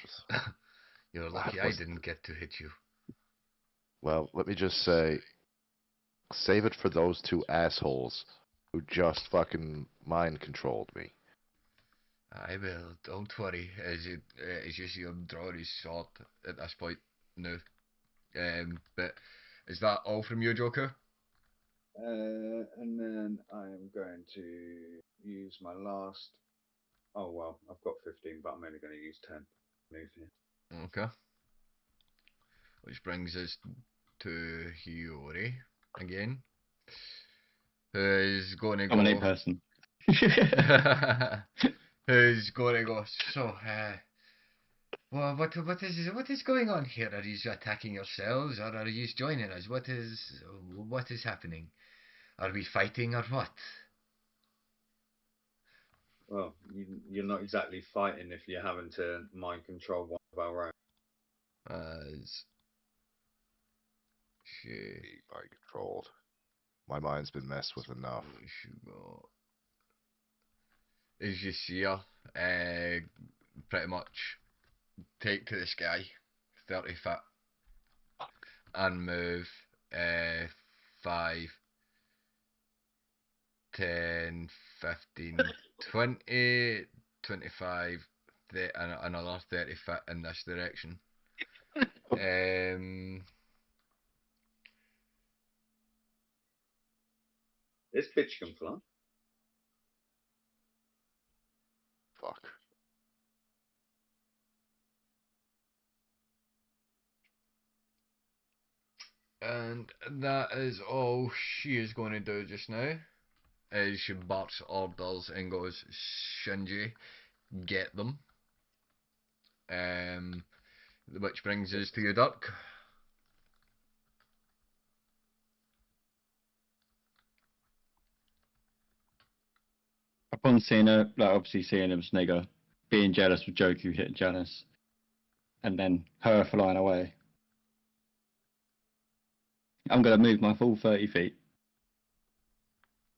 You're lucky I didn't get to hit you. Well, let me just say, save it for those two assholes who just fucking mind controlled me. I will. Don't worry. As you see him draw his sword at this point. No. But is that all from you, Joker? And then I am going to use my last. Oh well, I've got 15, but I'm only going to use 10. Move here. Okay. Which brings us to Hiyori again. Who's going to go. I'm an 8 person. Who's going to go. So, well, what is going on here? Are you attacking yourselves, or are you joining us? What is happening? Are we fighting or what? Well, you're not exactly fighting if you're having to mind control one of our own. As she Mind controlled. My mind's been messed with enough. As you see her, pretty much take to the sky, 30 foot, and move 5, 10, 15, 20, 25, and another 30 foot in this direction. This bitch can fly. Fuck. And that is all she is going to do just now. As she barks orders and goes, Shinji, get them. Which brings us to you, Dirk. Upon seeing her, like obviously seeing him snigger, being jealous with Joku hitting Janice, and then her flying away, I'm going to move my full 30 feet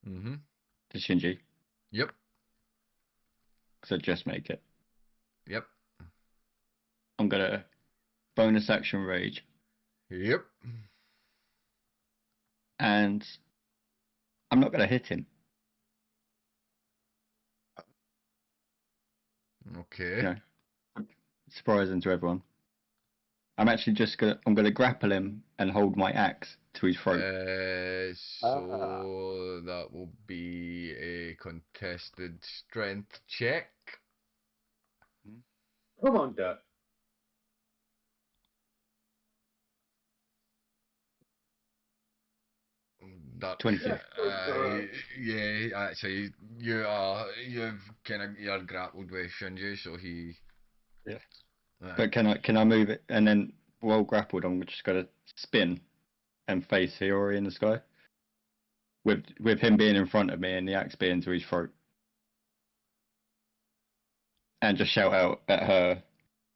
to Shinji. Yep. So just make it. Yep. I'm going to bonus action rage. Yep. And I'm not going to hit him. Okay. You know, surprising to everyone. I'm actually just I'm gonna grapple him and hold my axe to his throat. So that will be a contested strength check. Come on, Dirk. That 26. yeah, actually, you're grappled with Shinji, so he. Yeah. But can I move it and then while grappled, I'm just gonna spin and face Hiyori in the sky, with him being in front of me and the axe being to his throat, and just shout out at her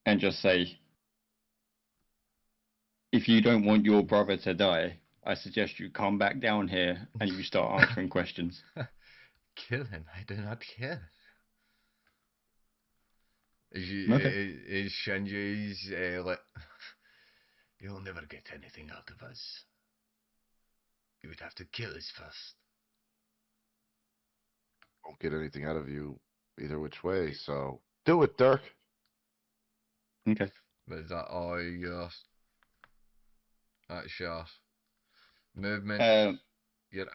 and just say, if you don't want your brother to die, I suggest you come back down here and you start answering questions. Kill him, I do not care. Is Shinji's like, you'll never get anything out of us. You would have to kill us first. Won't get anything out of you either which way. So do it, Dirk. Okay. But is that all your? That's your movement, Um, your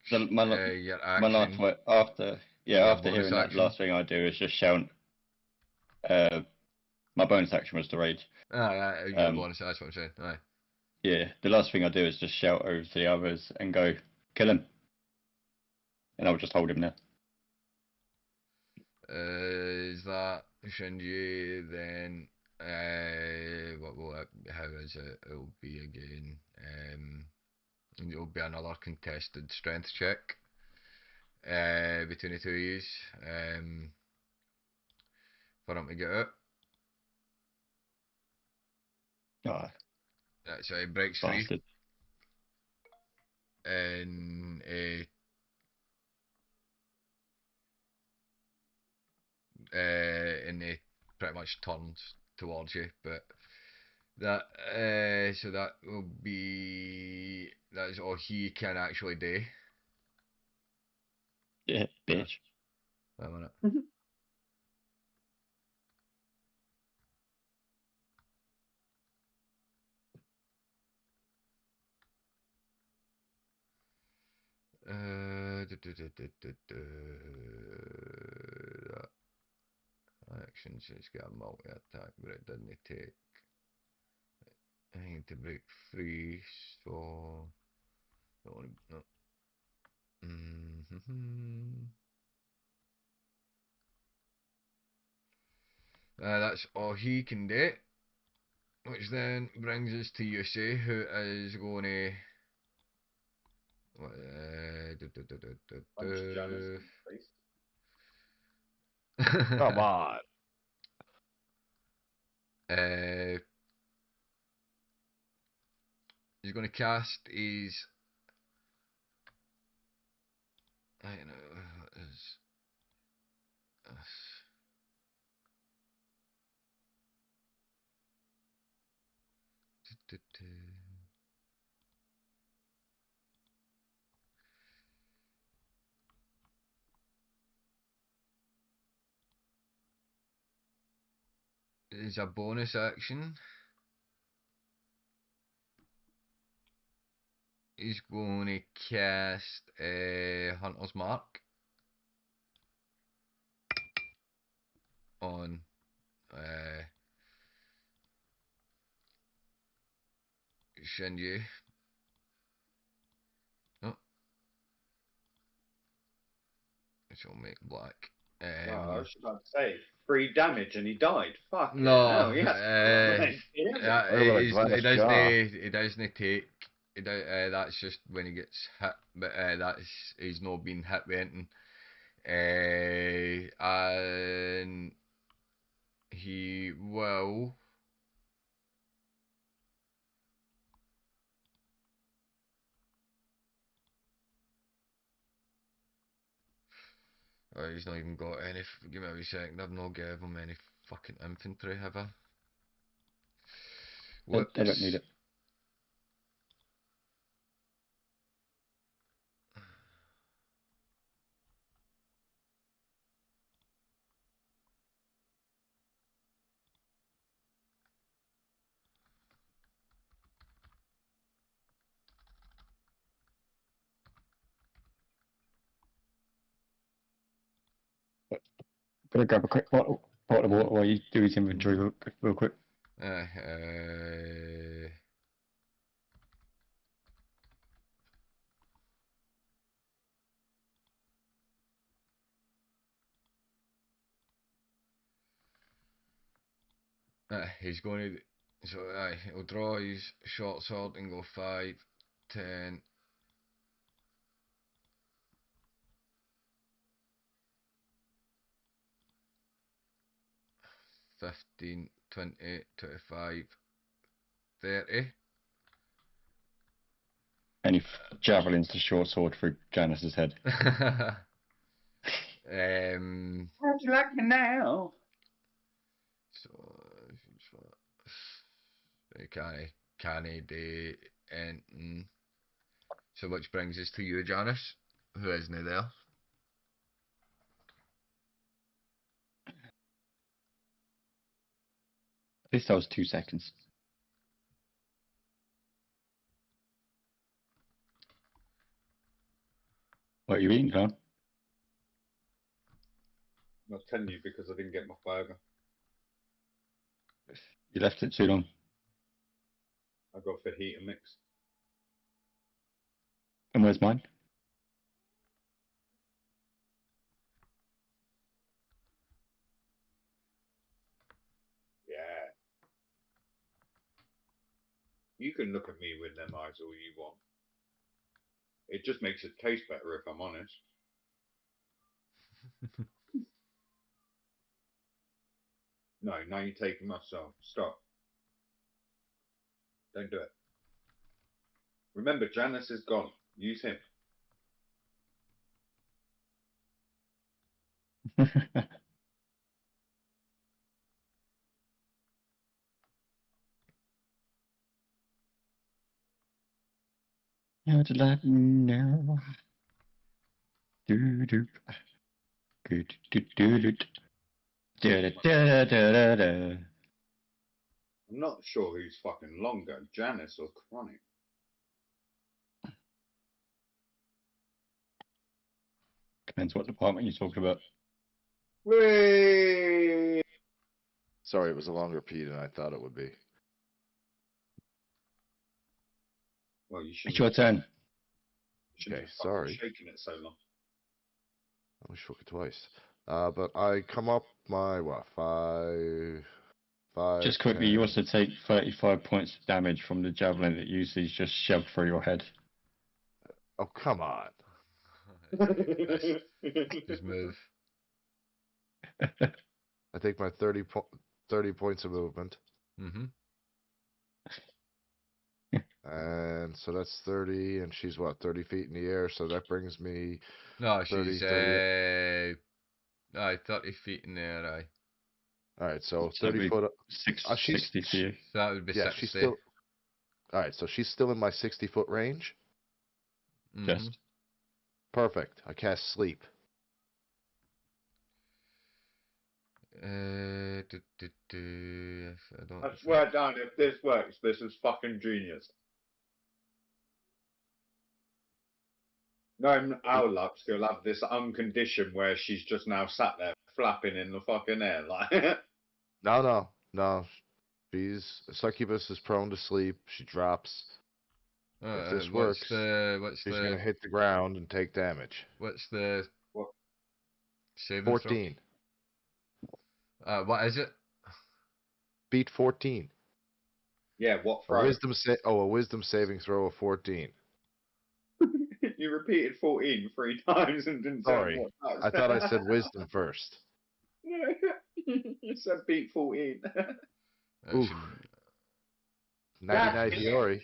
your my last action, word after your after bonus hearing that, the action. last thing I do is just shout. My bonus action was to rage. Your bonus. That's what I'm saying. Aye. Yeah, the last thing I do is just shout over to the others and go, kill him. And I'll just hold him there. Is that Shinji? Then what will it? How is it? It'll be again. It'll be another contested strength check. Between the two of yous. For him to get out. Ah, So he breaks free. bastard. And he pretty much turns towards you, but that so that will be that is all he can actually do. Yeah, bitch. Wait a minute. That actions it's got a multi attack, but it doesn't take. I need to break free, so no. That's all he can do, which then brings us to Yusei, who is going to. Punch Janice in the face. Come on. He's going to cast his. I don't know. His, is a bonus action. He's going to cast Hunter's Mark on Shinji. Oh, which will make black. Wow, I was about to say 3 damage and he died. Fuck No, yeah, he doesn't take. That's just when he gets hit, but he's not been hit with anything. And he will. Oh, he's not even got any. Give me a wee second. I've not given him any fucking infantry, have I? They don't need it. Gonna grab a quick bottle of water while you do his inventory real quick. He's going to. So, he'll draw his short sword and go 5, 10. 15, 20, 25, 30. And he javelins the short sword through Janice's head. How'd you like me now? So, can he do anything? So, which brings us to you, Janice, who isn't there. At least that was 2 seconds. What are you eating, Carl? I'm not telling you because I didn't get my burger. You left it too long. I got fajita mix. And where's mine? Yeah. You can look at me with them eyes all you want. It just makes it taste better if I'm honest. No, now you're taking my song. Stop. Don't do it. Remember, Janice is gone. Use him. How to let me know. Do do. Good do do do. Da da da da da. I'm not sure who's fucking longer, Janice or Chronic. Depends what department you're talking about. Whee! Sorry, it was a longer P than I thought it would be. Well, you shouldn't. It's your turn. Shouldn't Okay, have fucking sorry. shaken it so long. I shook it twice. But I come up my, what, 5... Just quickly, 10. you also take 35 points of damage from the javelin that usually is just shoved through your head. Oh, come on. Just move. I take my 30 points of movement. Mm-hmm. And so that's 30, and she's, what, 30 feet in the air, so that brings me... No, 30, she's 30. aye, 30 feet in the air, aye. Alright, so So 30 foot... she's, 60 for you. So that would be yeah, 60. she's still... Alright, so she's still in my 60-foot range? Mhm. Just. Perfect. I cast Sleep. I don't I swear down, if this works, this is fucking genius. No, in our luck, she'll have this unconditioned where she's just now sat there flapping in the fucking air, like. No. She's... Succubus is prone to sleep. She drops. If this works, she's going to hit the ground and take damage. what's the What? saving 14. throw? What is it? Beat 14. Yeah, what A throw? wisdom saving throw of 14. You repeated 14 3 times and didn't say Sorry. what. I thought I said wisdom first. You said beat 14. That Oof. should- 99 Hiyori.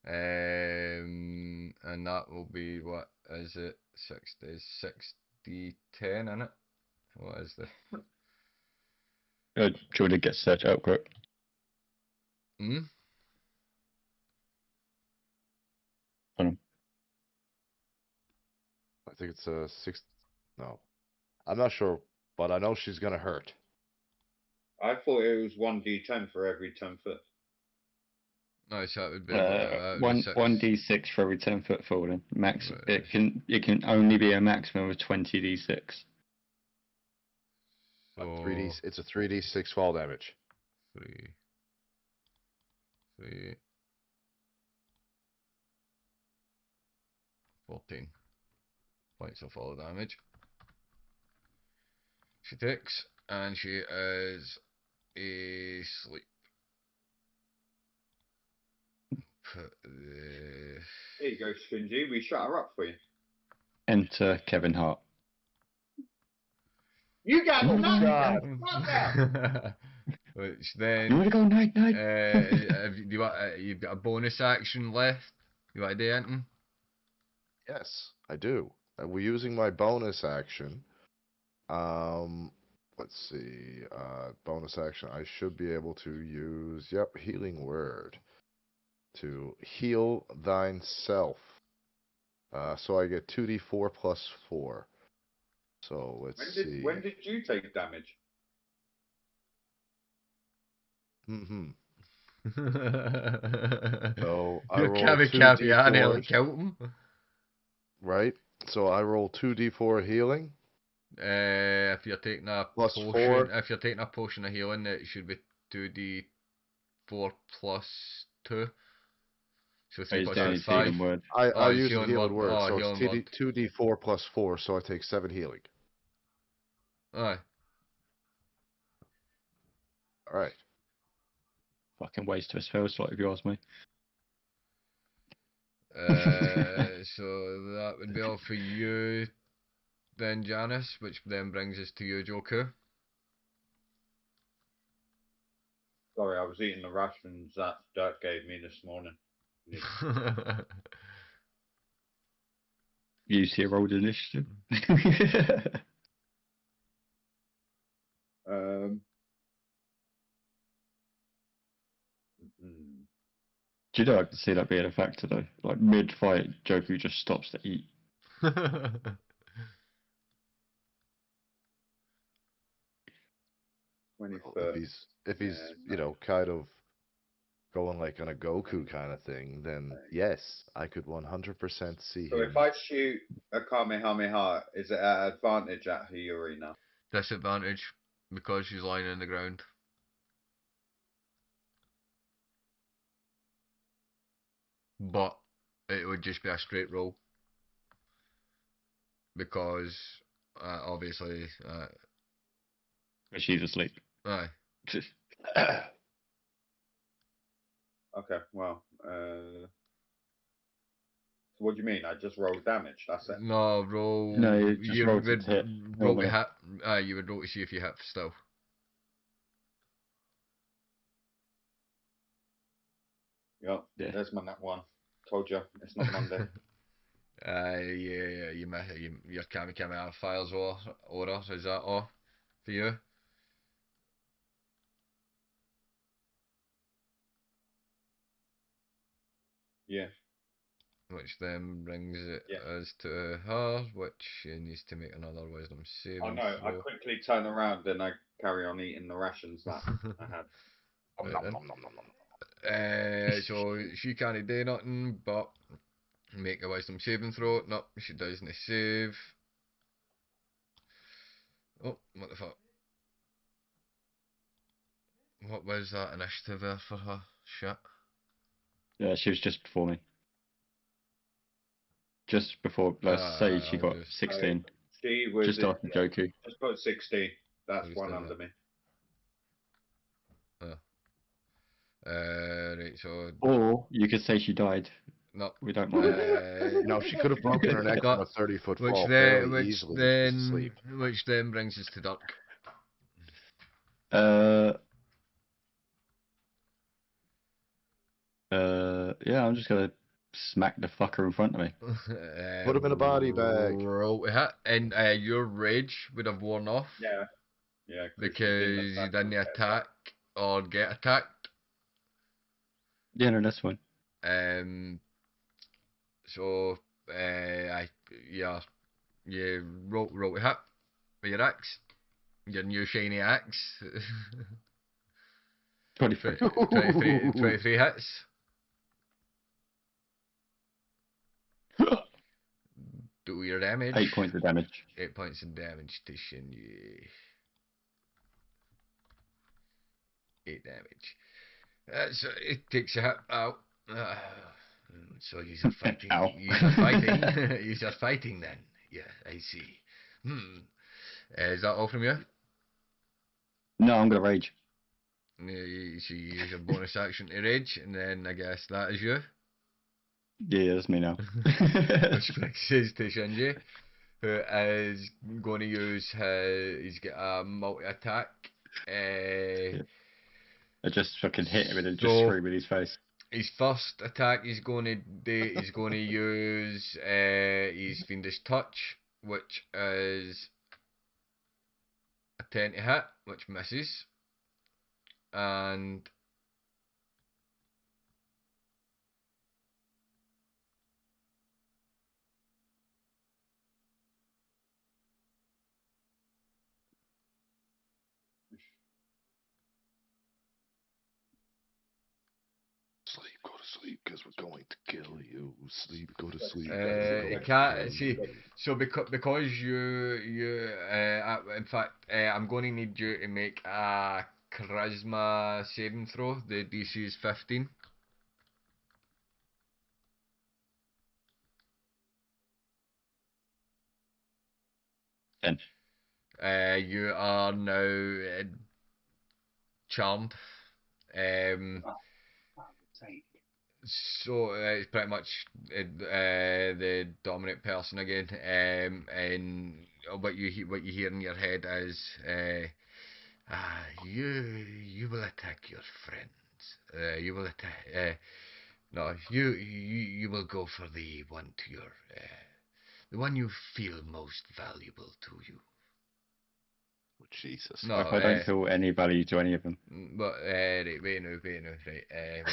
and that will be, what is it? 60, 10, innit? What is the... Jordan gets search out quick. Hmm? I think it's a 6. No. I'm not sure, but I know she's going to hurt. I thought it was 1d10 for every 10 foot. No, so it would be One six. 1d6 for every 10-foot falling. Max. Right. It can only be a maximum of 20d6. So It's a 3d6 fall damage. 3, 14 points of fall damage. She takes, and she is asleep. Put the... There you go, Shinji. We shut her up for you. Enter Kevin Hart. You got Oh, nothing. God. Fuck that. Which You then, want to go night night? you've got a bonus action left. You want to do anything? Yes, I do. We're using my bonus action. Let's see. Bonus action. I should be able to use, healing word. To heal thine self. So I get 2d4 plus 4. So let's see. When did you take damage? Mm-hmm. So So I your roll cabby two cabby, I nearly d4s, killed him. right? So I roll 2d4 healing If you're taking a plus potion, 4. if you're taking a potion of healing, it should be 2d4 plus 2. So 3 He's plus down 6, his 5. healing word. Oh, I it's use a healing healing word. word, Oh, so it's healing word. 2d4 plus 4, so I take 7 healing. Aye. Alright. Fucking waste of a spell slot if you ask me. So that would be all for you then, Janice, which then brings us to you, Joku. Sorry, I was eating the rations that Dirk gave me this morning. You see a rolled initiative. Um, Do you know I can see that being a factor though? Like mid-fight, Joku just stops to eat. 21st. If he's you know, kind of going like on a Goku kind of thing, then yes, I could 100% see So him. if I shoot a Kamehameha, is it at advantage at Hiyori now? Disadvantage because she's lying on the ground. But it would just be a straight roll because obviously, She's asleep. aye. Okay, well, so what do you mean? I just rolled damage, that's it. No, roll. No, you just roll to would hit. roll to normally. hit. You would roll to see if you hit still. Yep, Yeah. there's my net one. Told you, it's not Monday. Yeah, your Kami files order, is that all for you? Yeah. Which then brings it Yeah. us to her, which she needs to make another wisdom saving I know, I throw. quickly turn around and I carry on eating the rations that I had. Right then. So she can't do nothing but make a wisdom saving throw. No, she doesn't save. Oh, what the fuck? What was that initiative there for her? Shit. Yeah, she was just before me. Just before, let's say she I'll got just 16. She was Just after Joku. just put 16. That's Who's one done under that? me. Right, so Or you could say she died. no. We don't mind. No, she could have broken her neck from a 30-foot Which fall then, fairly easily when she's asleep. which then brings us to Dirk. Yeah, I'm just gonna smack the fucker in front of me. Put him in a body bag. Roll to hit, and your rage would have worn off. Yeah. Yeah. Because you didn't attack or get attacked. Yeah, no, that's fine. So you roll to hit with your axe, your new shiny axe. 23. 23 hits. Do your damage. 8 points of damage. 8 points of damage to Shinji. 8 damage. So it takes a hit out. So you're fighting. Ow. You're fighting. You're fighting then. Yeah, I see. Is that all from you? No, I'm gonna rage. So you use your bonus action to rage, and then I guess that is you. Yeah, that's me now. Which brings us to Shinji, who is going to use he's got a multi attack. I just fucking hit him and then just So- scream in his face. His first attack he's going to do, he's going to use his Fiendish Touch, which is a 10 to hit, which misses. And sleep, because we're going to kill you. Sleep, go to sleep. You can't see. So because in fact, I'm going to need you to make a charisma saving throw. The DC is 15. Ten. You are now charmed. So it's pretty much the dominant person again, and what you hear in your head is, you will attack your friends. You will attack. No, you will go for the one to your the one you feel most valuable to you. Oh, Jesus. No, If I don't feel any value to any of them. But right, wait now, right.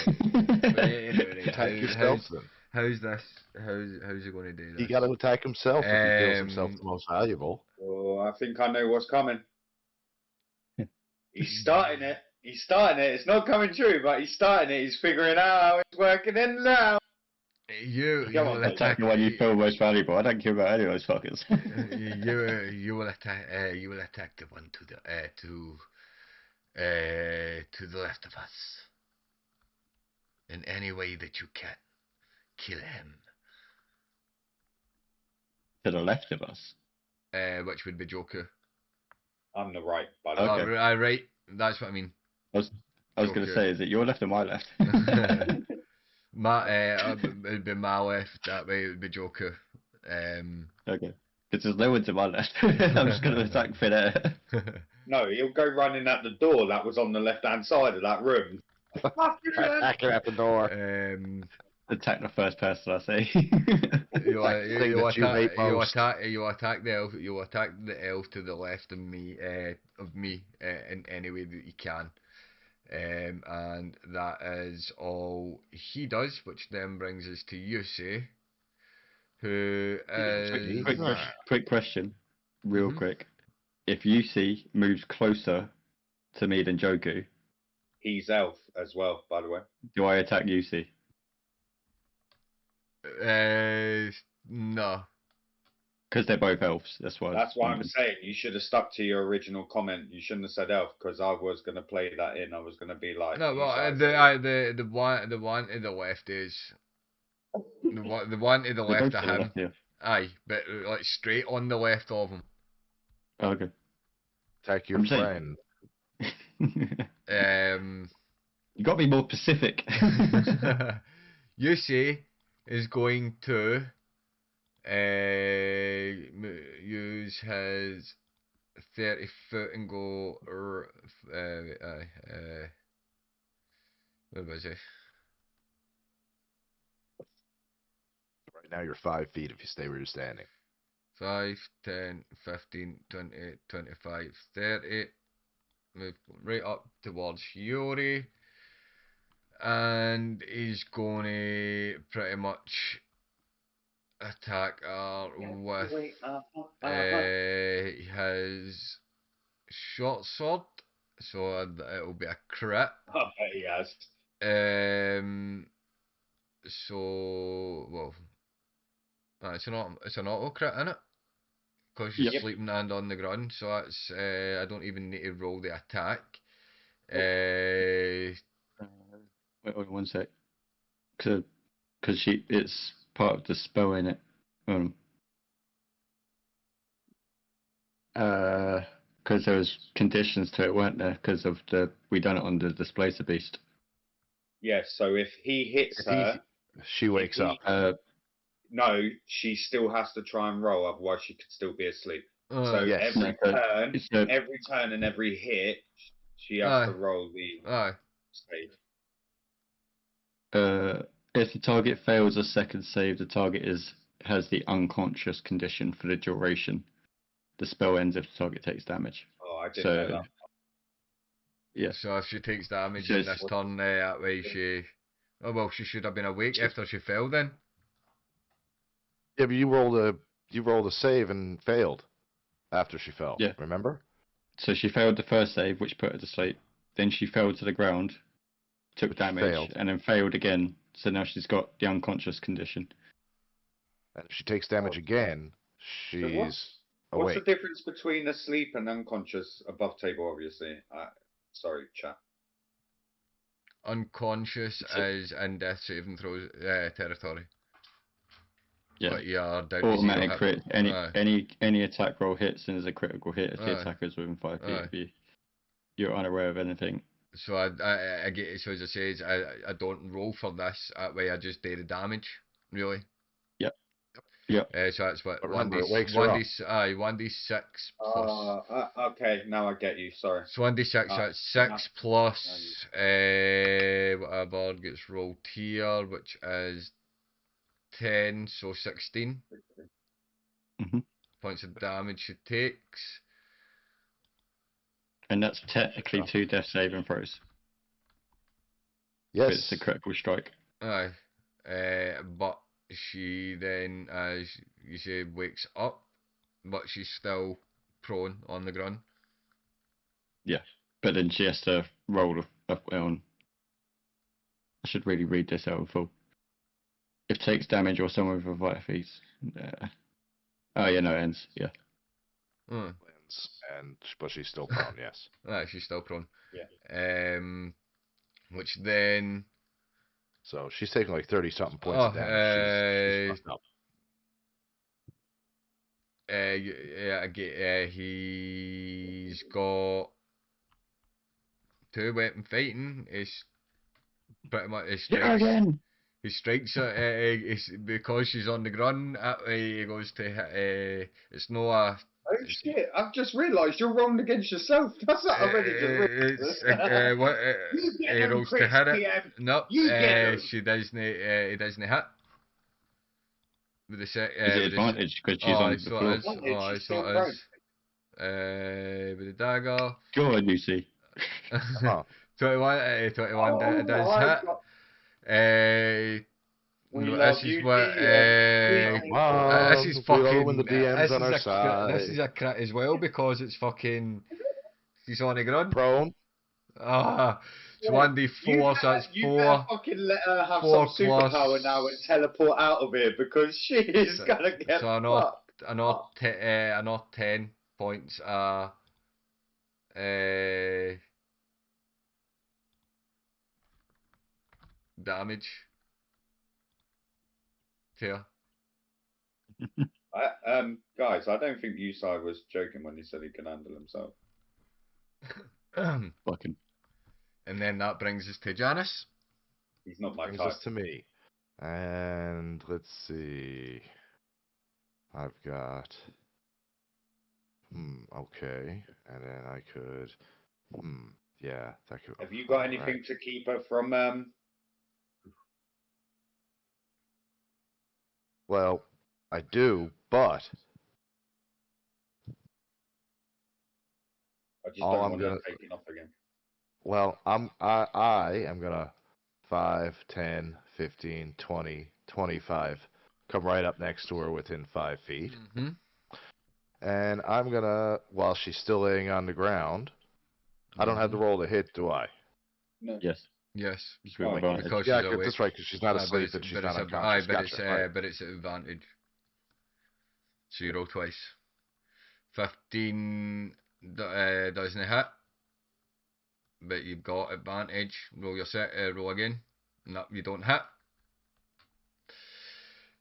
Attack yourself then. How's this? How's he going to do this? He got to attack himself if he feels himself the most valuable. Oh, I think I know what's coming. He's starting it. He's starting it. It's not coming true, but he's starting it. He's figuring out how it's working in now. You will Attack the one you feel most valuable. I don't care about any of those fuckers. you will attack the one to the left of us. In any way that you can, kill him. To the left of us. Which would be Joker. I'm the right, by the way. Okay. Right. That's what I mean. I was going to say, is it your left or my left? It would be my left. That way it would be Joker. Okay. Because there's no one to my left. I'm just going to attack Finn. No, he'll go running at the door that was on the left-hand side of that room. Attack her at the door. Attack the first person I say. You you attack the elf. You attack the elf to the left of me. In any way that you can. And that is all he does, which then brings us to Yusei, who is... Quick question, real Mhm. quick. If Yusi moves closer to me than Joku, He's elf as well, by the way. do I attack Yusi? No. Because they're both elves, that's why. That's what I'm saying. You should have stuck to your original comment. You shouldn't have said elf, because I was going to play that in. I was going to be like... No, well, the one to the left is... The one to the They're left both of to the him. left, yeah. Aye, but like straight on the left of him. Okay. Attack your I'm saying- friend. You got to be more specific. Yusei is going to use his 30 foot and go. Where was he? Right now you're 5 feet if you stay where you're standing. 5, 10, 15, 20, 25, 30. Move right up towards Yuri. And he's going to pretty much attack her with his short sword. So it'll be a crit. I bet he has. Well, it's an auto crit, innit? Because she's Yep. sleeping and on the ground, so that's I don't even need to roll the attack. Wait 1 sec. Because it's part of the spell, in it. Because there was conditions to it, weren't there? Because of we done it on the Displacer Beast. Yes, so if he hits her... She wakes up. No, she still has to try and roll, otherwise she could still be asleep. So yes. every turn and every hit, she has to roll the save. If the target fails a second save, the target has the unconscious condition for the duration. The spell ends if the target takes damage. Oh, I didn't know that. Yeah. So if she takes damage in this turn, that way she... Oh well, she should have been awake after she fell then. Yeah, but you rolled a save and failed after she fell. Yeah. Remember? So she failed the first save, which put her to sleep. Then she fell to the ground, took damage, Failed. and then failed again so now she's got the unconscious condition. And if she takes damage again, So she's what's the awake. difference between asleep and unconscious above table? Obviously, sorry, chat. Unconscious is in death saving throws territory. Yeah. But you are down to Automatic 0 crit. Aye. Any attack roll hits and is a critical hit if the Aye. attacker is within 5 feet Aye. of you. You're unaware of anything. So I get it. So as I says, I don't roll for this. That way I just do the damage. Really. Yep. So that's what But one remember, d it wakes her up. 1d6 plus. Okay, now I get you. Sorry. So 1d6, that's 6 plus whatever gets rolled here, which is 10, so 16 Mhm. points of damage she takes. And that's technically 2 death saving throws. Yes. But it's a critical strike. Aye. But she then, as you say, wakes up, but she's still prone on the ground. But then she has to roll on. I should really read this out in full. If takes damage or someone with a vital feast. Oh yeah, no, it ends. Yeah. But she's still prone, yes. Aye, she's still prone. Yeah. Which then. So she's taking like 30 something points of damage. She's fucked up. He's got 2 weapon fighting. He's pretty much he strikes her. Because she's on the ground. He goes to hit. It's no a. Oh shit! I've just realised you're rolling against yourself. That's what I already just realised. He rolls to hit it. PM. No, You get him. she doesn't. He doesn't hit. With the set. Is it advantage because she's on the floor? Advantage, she's So still it is. With the dagger. Go on, Lucy. Oh. 21 does hit. This is what. This is fucking. When the DM's on our side. This is a crit as well because it's fucking. She's on the ground. Prone. It's 1d4, so it's 4. You better fucking let her have 4 some superpower now and teleport out of here because she is gonna get so fucked. Another 10 points. Damage. Here. Guys, I don't think Yusai was joking when he said he can handle himself. Fucking. And then that brings us to Janice. He's not my Brings type. us to me. And let's see. I've got. Okay. And then I could. Yeah, that could. Have you got anything to keep her from? Well, I do, but I just don't want her taking off again. well, I am gonna 5, 10, 15, 20, 25 come right up next to her within 5 feet. Mm-hmm. And I'm gonna, while she's still laying on the ground, I don't have to roll to hit, do I? No. Yes. Yes. Oh, Because Yeah, she's awake. that's right, because she's not asleep and she's not unconscious. Gotcha. But it's at advantage. So you roll twice. 15 doesn't hit. But you've got advantage. Roll roll again. No, you don't hit.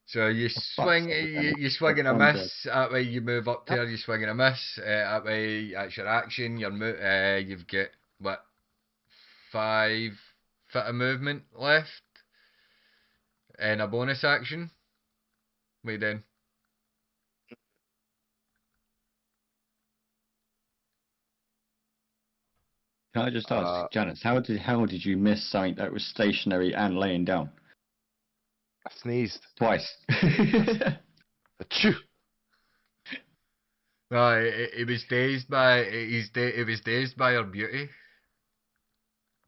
So you swing and a miss. That way you move up there. You swing and a miss. That way that's your action. You've got what 5 foot of movement left, and a bonus action. Wait then. Can I just ask, Janice, how did you miss something that was stationary and laying down? I sneezed. Twice. Achoo! No, it was dazed by it was dazed by her beauty.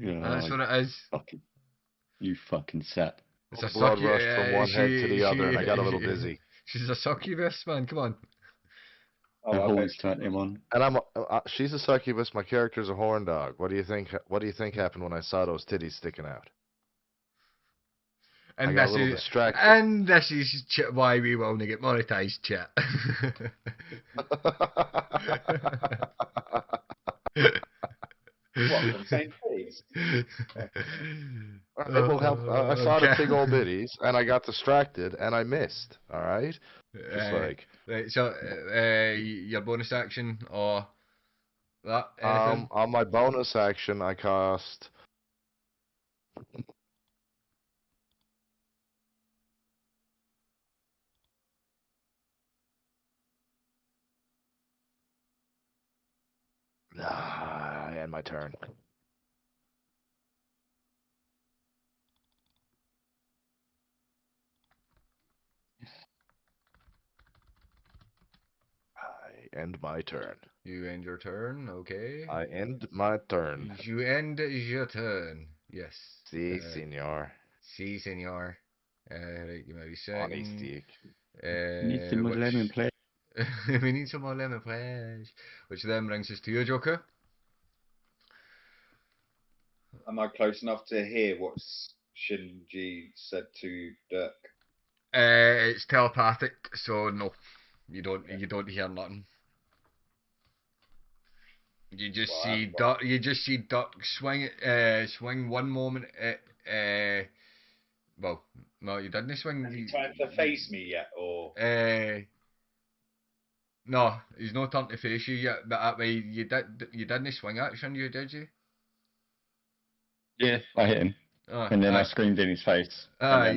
Yeah, That's what it is. You fucking set. It's a Blood sucky, rushed from one head to the other, and I got a little dizzy. She's a succubus, man. Come on. The horns turned him on. And she's a succubus. My character's a horn dog. What do you think? What do you think happened when I saw those titties sticking out? I got a little distracted. And this is why we will not get monetized, chat. What, for the same please? All right, well, help. I saw the Okay. big old bitties, and I got distracted, and I missed. All right, just like Right, so your bonus action or that anything? on my bonus action, I cost. I end my turn. I end my turn. You end your turn, okay. I end my turn. You end your turn. Yes. Si, senor. Si, senor. Right, give me a second. Honesty. Need some more lemon, please. We need some more lemon, please. Which then brings us to your Joker. Am I close enough to hear what Shinji said to Dirk? It's telepathic, so no, you don't hear nothing. You just see Duck. You just see Duck swing one moment. Well, no, you didn't swing. Has he tried to face me yet, or? No, he's not turned to face you yet. But that way, you didn't swing action, did you? Yeah, I hit him. And then I screamed in his face. Then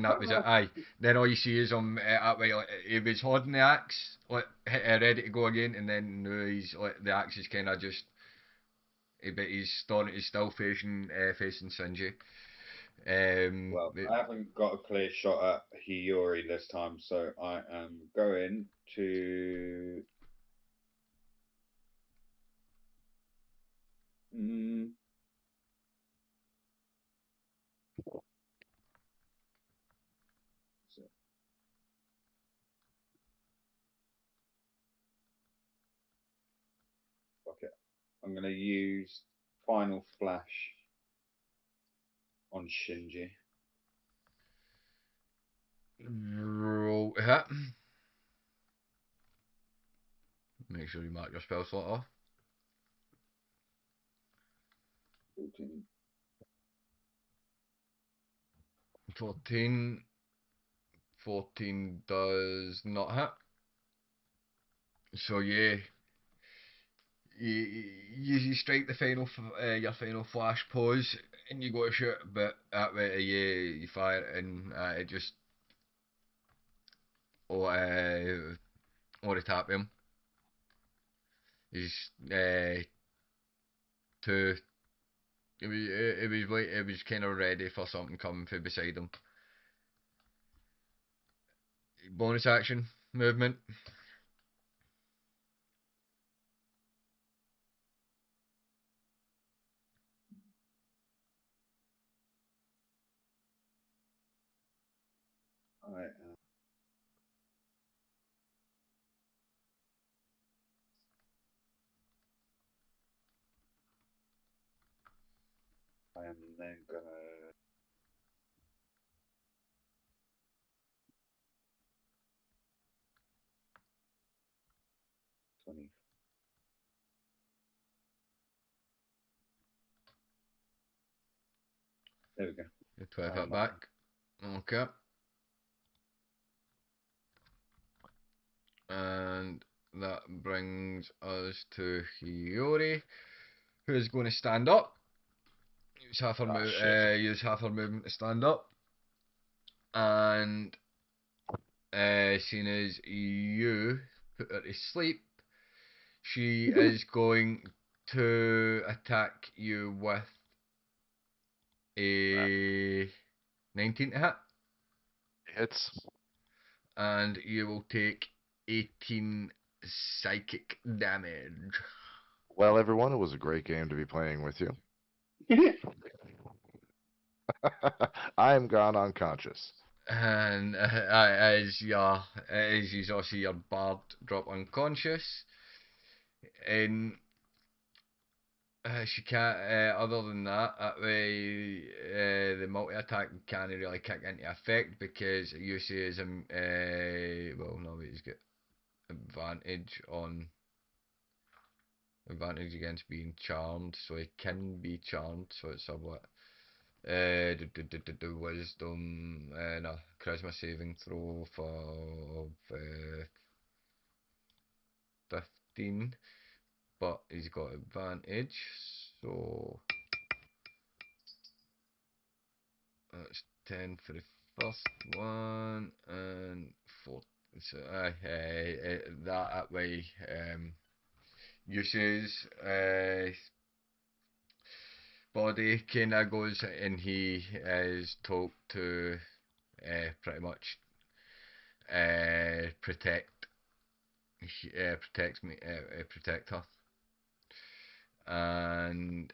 that was it. Then all you see is him that way. Like, he was holding the axe, like ready to go again, and then now he's like the axe is kind of just. But he's still facing Shinji. Well, I haven't got a clear shot at Hiyori this time, so I am going to. Okay, I'm going to use Final Flash on Shinji. Roll hit. Make sure you mark your spell slot off. 14. 14. 14 does not hit. So yeah, you strike the final your final flash pose and you go to shoot, but that way you fire it and it just or tap him. He's to it was kind of ready for something coming from beside him. Bonus action movement. I am then gonna. There we go. 12 hit back. Okay. And that brings us to Hiyori, who is going to stand up. Use half her movement to stand up. And seeing as you put her to sleep, she is going to attack you with a 19 to hit. Hits. And you will take 18 psychic damage. Well, everyone, it was a great game to be playing with you. I am gone unconscious. And as you also see your bard drop unconscious, and She can't. Other than that, that way the multi attack can't really kick into effect because Yusei is well, no, he's got advantage on advantage against being charmed, so he can be charmed. So it's somewhat. Wisdom, no, charisma saving throw for 15, but he's got advantage, so that's 10 for the first one and 4. So that way, uses body kinda goes and he is told to pretty much protect protects me protect her, and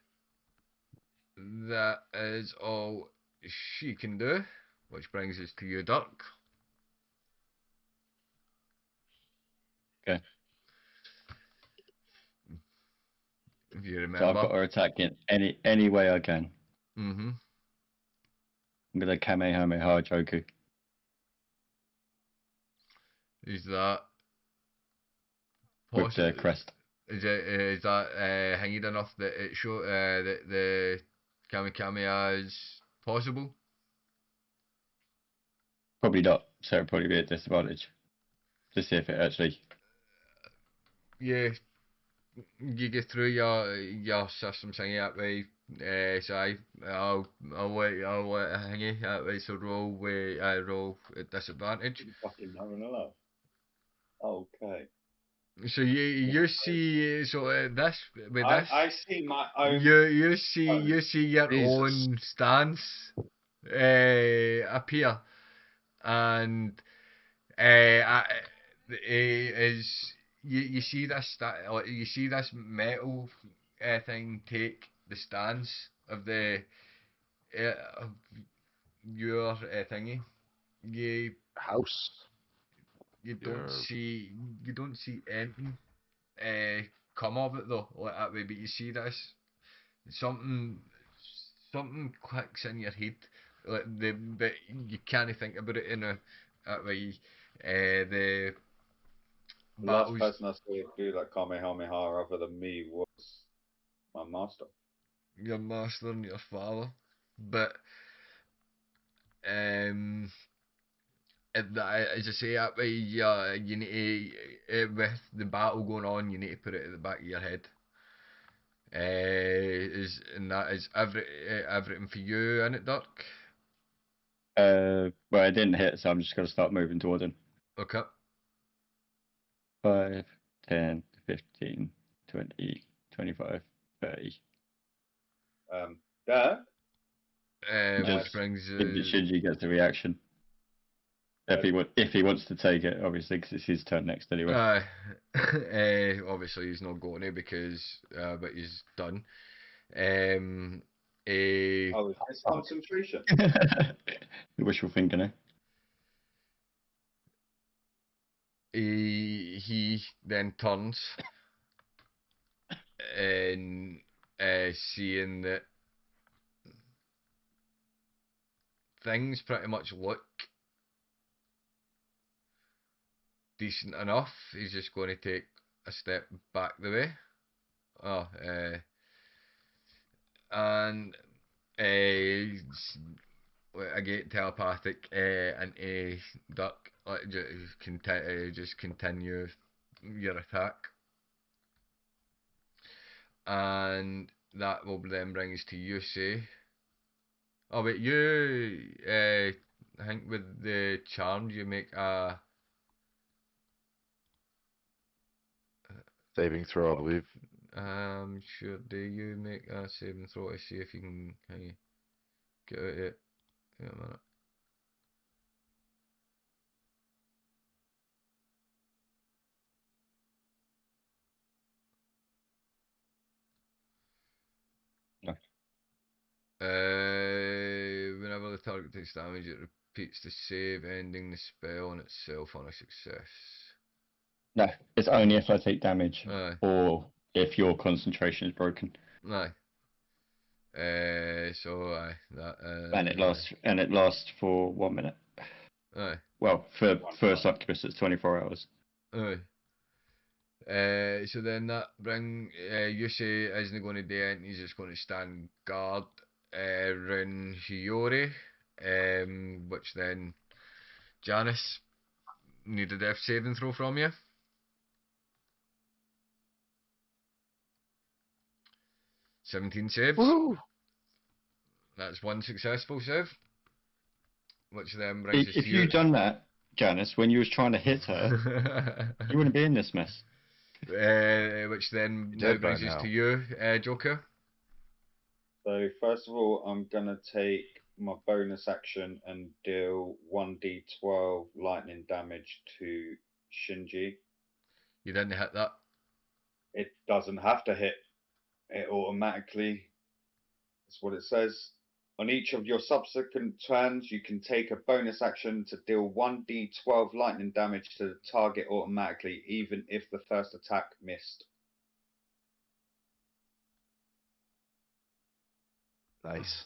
that is all she can do, which brings us to you, Dirk. Okay. If you So I've remember. got to attack in any way I can. Mm-hmm. I'm gonna Kamehameha Joku. Is that With the crest. Is that hanging enough that it show that the Kamehameha is possible? Probably not. So it'll probably be a disadvantage. To see if it actually. Yeah, you get through your system thingy that way. So I'll let it hangy that way. So roll at disadvantage. You fucking having a laugh. Okay. So you see this with this. I see my own. You see your Jesus. own stance appear, and is you see this you see this metal thing take the stance of the of your thingy. You House. you Your don't see anything come of it though like that way, but you see this something clicks in your head like but you can't think about it in a that way. The The last battles, person I saw do that Kamehameha other than me was my master. your master and your father, but um as I say that way, you need to with the battle going on, you need to put it at the back of your head. And that is everything for you, innit, Dirk? Well, I didn't hit, so I'm just gonna start moving toward him. Okay. 5, 10, 15, 20, 25, 30. There. Which brings Shinji gets the reaction. If he wants to take it, obviously, because it's his turn next anyway. obviously he's not going to because but he's done. Um, Oh, it's concentration. The wishful thinking, eh? he then turns and seeing that things pretty much look decent enough, he's just going to take a step back the way. And again telepathic into Duck, just continue your attack, and that will then bring us to you, say. Oh wait, you I think with the charm you make a saving throw, I believe. sure, do you make a saving throw to see if you can get out of it? Yeah, a minute. No. Whenever the target takes damage, it repeats the save, ending the spell on itself on a success. No, it's only if I take damage Aye. or if your concentration is broken. Aye. So aye, that. And it lasts for 1 minute. Aye. Well, for succubus, it's 24 hours. Aye. So then that bring you say isn't going to do anything. He's just going to stand guard round Hiyori, which then Janice need a death saving throw from you. 17 saves. Woo! That's one successful save. Which then brings us If to you'd done that, Janice, when you was trying to hit her, you wouldn't be in this mess. Which then now Dead by brings us now. to you, Joker. So first of all, I'm gonna take my bonus action and deal 1d12 lightning damage to Shinji. You didn't hit that. It doesn't have to hit. It automatically. That's what it says. On each of your subsequent turns, you can take a bonus action to deal 1d12 lightning damage to the target automatically, even if the first attack missed. Nice.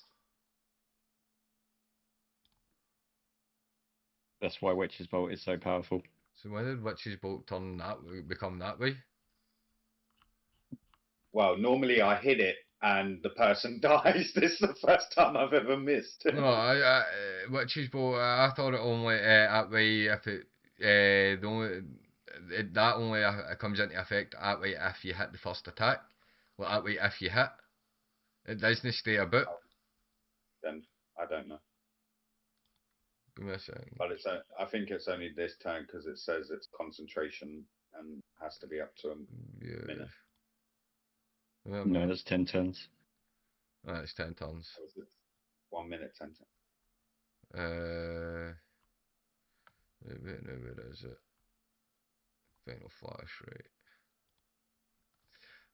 That's why Witch's Bolt is so powerful. So when did Witch's Bolt turn that become that way? Well, normally I hit it and the person dies. This is the first time I've ever missed. No, Witch's Bolt. I thought it only that way if it the only that only comes into effect that way if you hit the first attack. Well, that way if you hit, it doesn't stay about. Then I don't know. Give me a second. But I think it's only this turn because it says it's concentration and has to be up to a minute. No, that's 10 turns. It's 10 turns. 1 minute, 10 turns. Where is it? Final flash rate.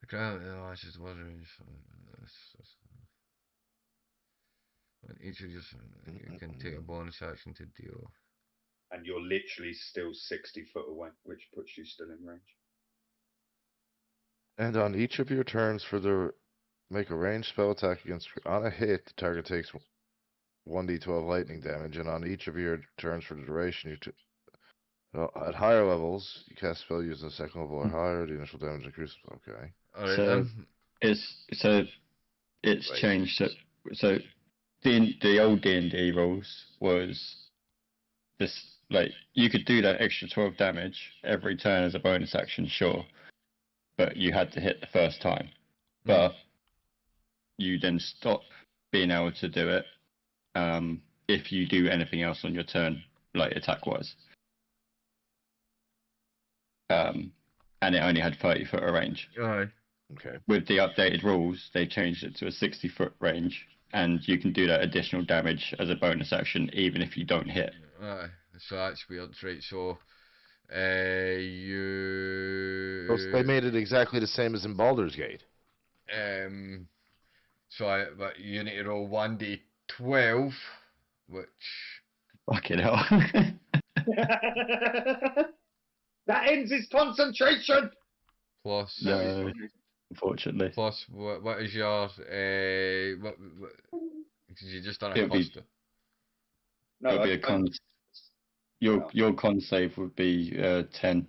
The ground just wondering. Each of you can take a bonus action to deal. And you're literally still 60 foot away, which puts you still in range. And on each of your turns make a ranged spell attack against on a hit, the target takes 1d12 lightning damage, and on each of your turns for the duration, at higher levels, you cast a spell using a second level or higher. The initial damage increases. Okay. Alright So it's Right. changed. So the old D&D rules was this, like, you could do that extra 12 damage every turn as a bonus action, sure, but you had to hit the first time. But you then stop being able to do it if you do anything else on your turn, like attack wise. And it only had 30 foot of range. Aye. Okay. With the updated rules, they changed it to a 60 foot range, and you can do that additional damage as a bonus action even if you don't hit. Aye. So that's weird, right? So you They made it exactly the same as in Baldur's Gate. but you need to roll 1d12, which Fucking hell. That ends his concentration! plus No, unfortunately. plus what is your what because you just done a It'll be- cost. No, It'll be a con. Your con save would be 10.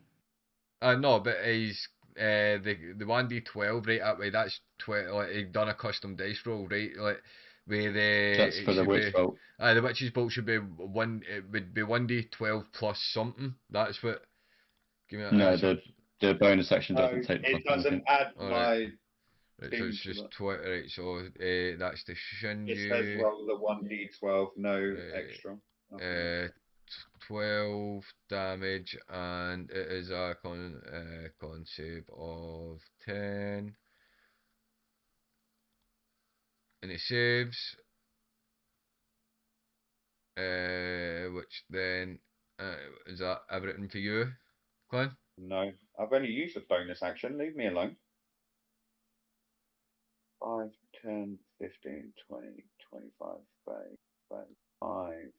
No, but he's the 1d12 right that way. That's 20. Like he done a custom dice roll, right? Like where That's for the Witch Bolt. The Witch's Bolt should be one. It would be 1d12 plus something. That's what. Give me that. No, the bonus action No, doesn't take. it doesn't add All my. right. Right, so thing it's to just that. 20. Right, so that's the It says Shinju. roll the 1d12, no extra. nothing. 12 damage, and it is a con save of 10. And it saves, which then is that everything for you, Glenn? No, I've only used a bonus action. Leave me alone. 5, 10, 15, 20, 25, 30, 35.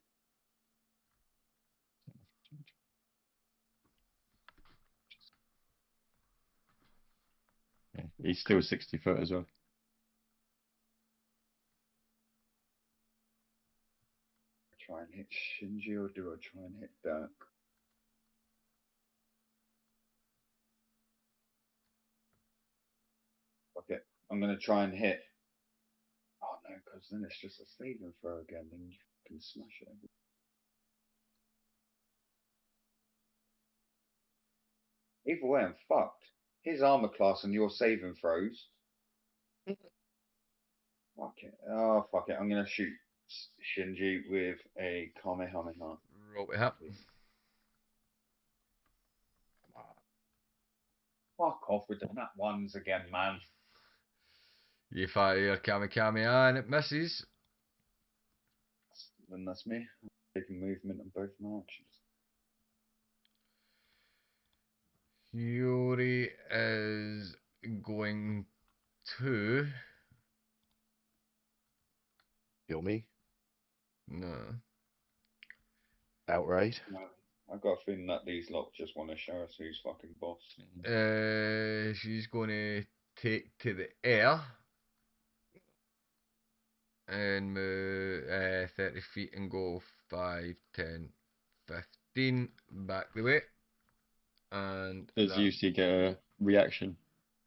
Yeah, he's still 60 foot as well. and hit Shinji or do I try and hit Dirk? Okay, I'm gonna try and hit. Oh no, because then it's just a saving throw again, and you can smash it. Either way, I'm fucked. His armor class and your saving throws. Fuck it. Oh fuck it. I'm gonna shoot Shinji with a Kamehameha. Roll it up. Fuck off with the nat ones again, man. You fire your Kamehameha and it misses. Then that's me. Taking movement on both my actions. Yuri is going to. Kill me No. outright. No, I've got a feeling that these lot just want to show us who's fucking boss. She's going to take to the air and move 30 feet and go 5, 10, 15 back the way. And Does usually get a reaction?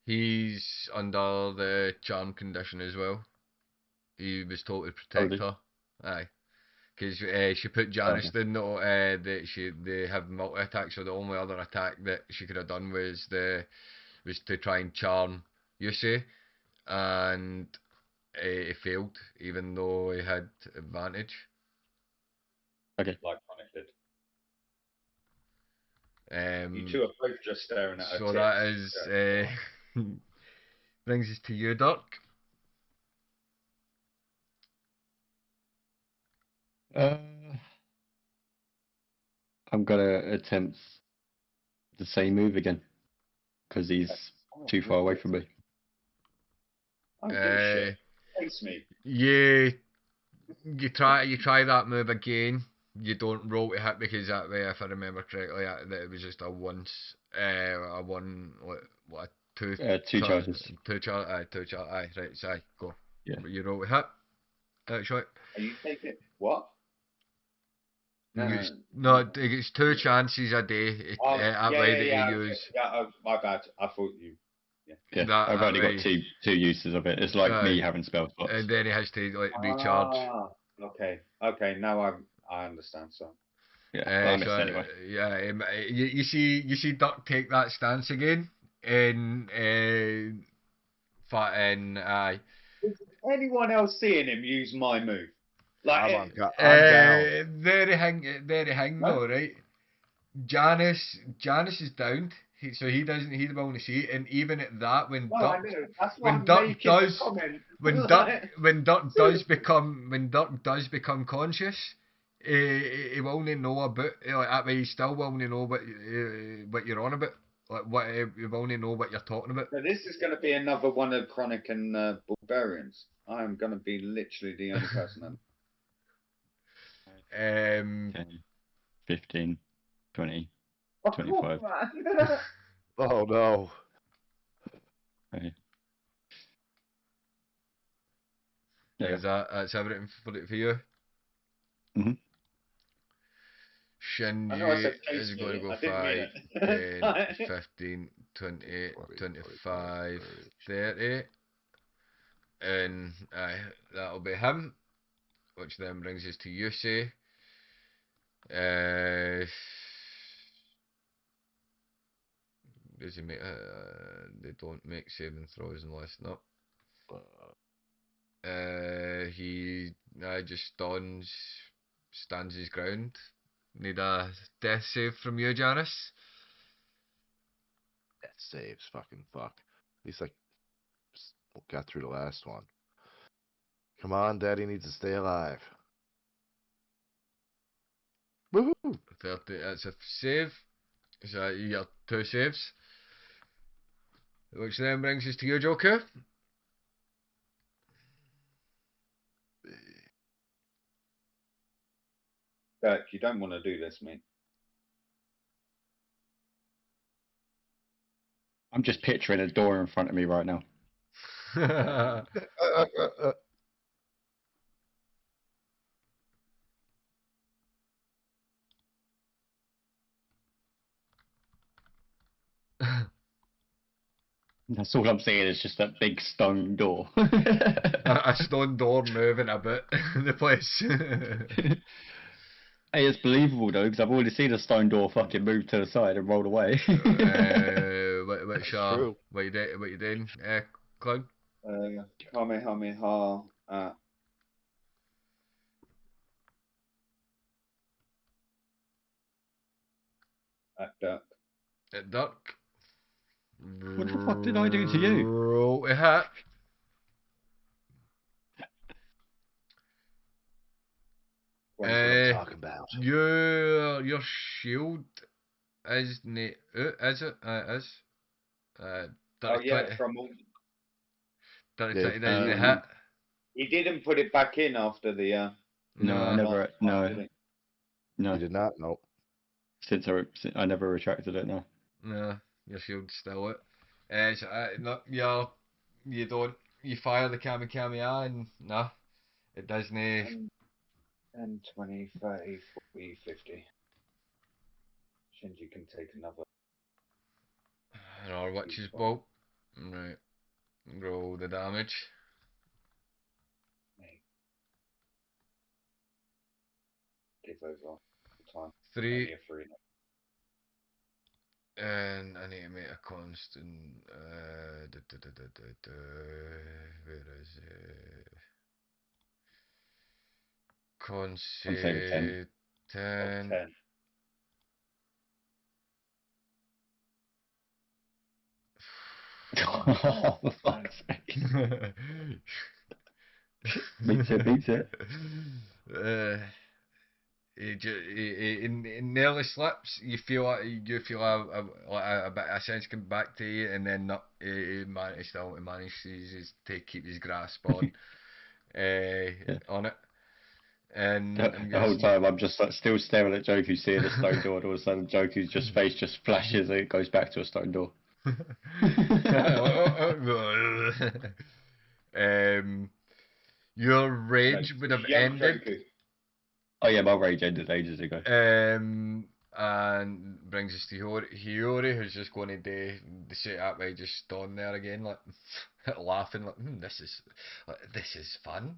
he's under the charm condition as well. He was told to protect her. Aye. Because she put Janice Okay. in note that they have multi attacks, so the only other attack that she could have done was to try and charm Yusei, and he failed, even though he had advantage. Okay. Like Connor did. You Um, two are both just staring at her so tits. that is brings us to you, Dirk. I'm gonna attempt the same move again because he's too far away from me. I don't give a shit. Face me. You try that move again. You don't roll to hit because that way, if I remember correctly, that it was just a once, a one, what, two Charges. Two charges. Aye, right, so aye, go. Yeah. You roll to hit. That's right. Are you taking what? No, it's 2 chances a day. Yeah, You use. Yeah, my bad. I thought you. Yeah, That- I've only that got two uses of it. It's like me having spell slots. And then he has to recharge. Okay. Now I understand. So Yeah, I missed So, anyway. yeah, you see Duck take that stance again, and aye. is anyone else seeing him use my move? Like, I'm down. There he hang No? though, right? Janice is down, so he doesn't. He won't see it, and even at that, when well, I Duck know. That's why when I'm Duck making the does comment. when Duck does become conscious, he won't know about that way. He still won't know what you're on about. Like what he won't know what you're talking about. So this is going to be another one of Chronic and Barbarians. I am going to be literally the only person. 10, 15, 20, Oh, 25. man. Oh no. Okay. Is that's everything for you? Mhm. I know I Shinji said is chase going to me, go I didn't 5, mean 10, it. 15, 20, 20, 25, 30. 30. And that'll be him, which then brings us to Yusei. Does he make? They don't make saving throws unless no. He just stands his ground. Need a death save from you, Janice. Death saves, fucking fuck. At least got through the last one. Come on, Daddy needs to stay alive. Woohoo! 30. That's a save. So you got 2 saves. Which then brings us to your Joker. Dirk, you don't want to do this, mate. I'm just picturing a door in front of me right now. That's all I'm saying is just that big stone door. A stone door moving a bit in the place. Hey, it's believable though, because I've already seen a stone door fucking move to the side and roll away. True. What you doing, Clown? Kamehameha at duck. At duck. What the fuck did I do to you? Roll a hat. What I'm talking about. Your shield is is it? Is. Oh yeah, from all. 30, Yeah, 20 days to um, hit. He didn't put it back in after the. No, I never. last No, one, did he? no. You did not? Nope. Since I never retracted it. No. No, your shield's still it. So, no, you don't. You fire the Kamehameha and no, it doesn't. 10, 20, 30, 40, 50. Shinji can take another. Or witch's bolt. Right. Roll the damage. Give over time. 3. Only a 3. And I need to make a constant. Where is it? I'm saying 10. 10. 10. Oh, for fuck's sake. Beats it. It nearly slips. You feel a bit of sense come back to you, and then not. He manages to keep his grasp on on it. And The whole time I'm just like still staring at Joku, seeing a stone door, and all of a sudden Joku's face just flashes and it goes back to a stone door. Your rage would have ended. Joku. Oh yeah, my rage ended ages ago. And brings us to Hiyori, who's just going to do the setup by just standing there again, like laughing, like this is fun.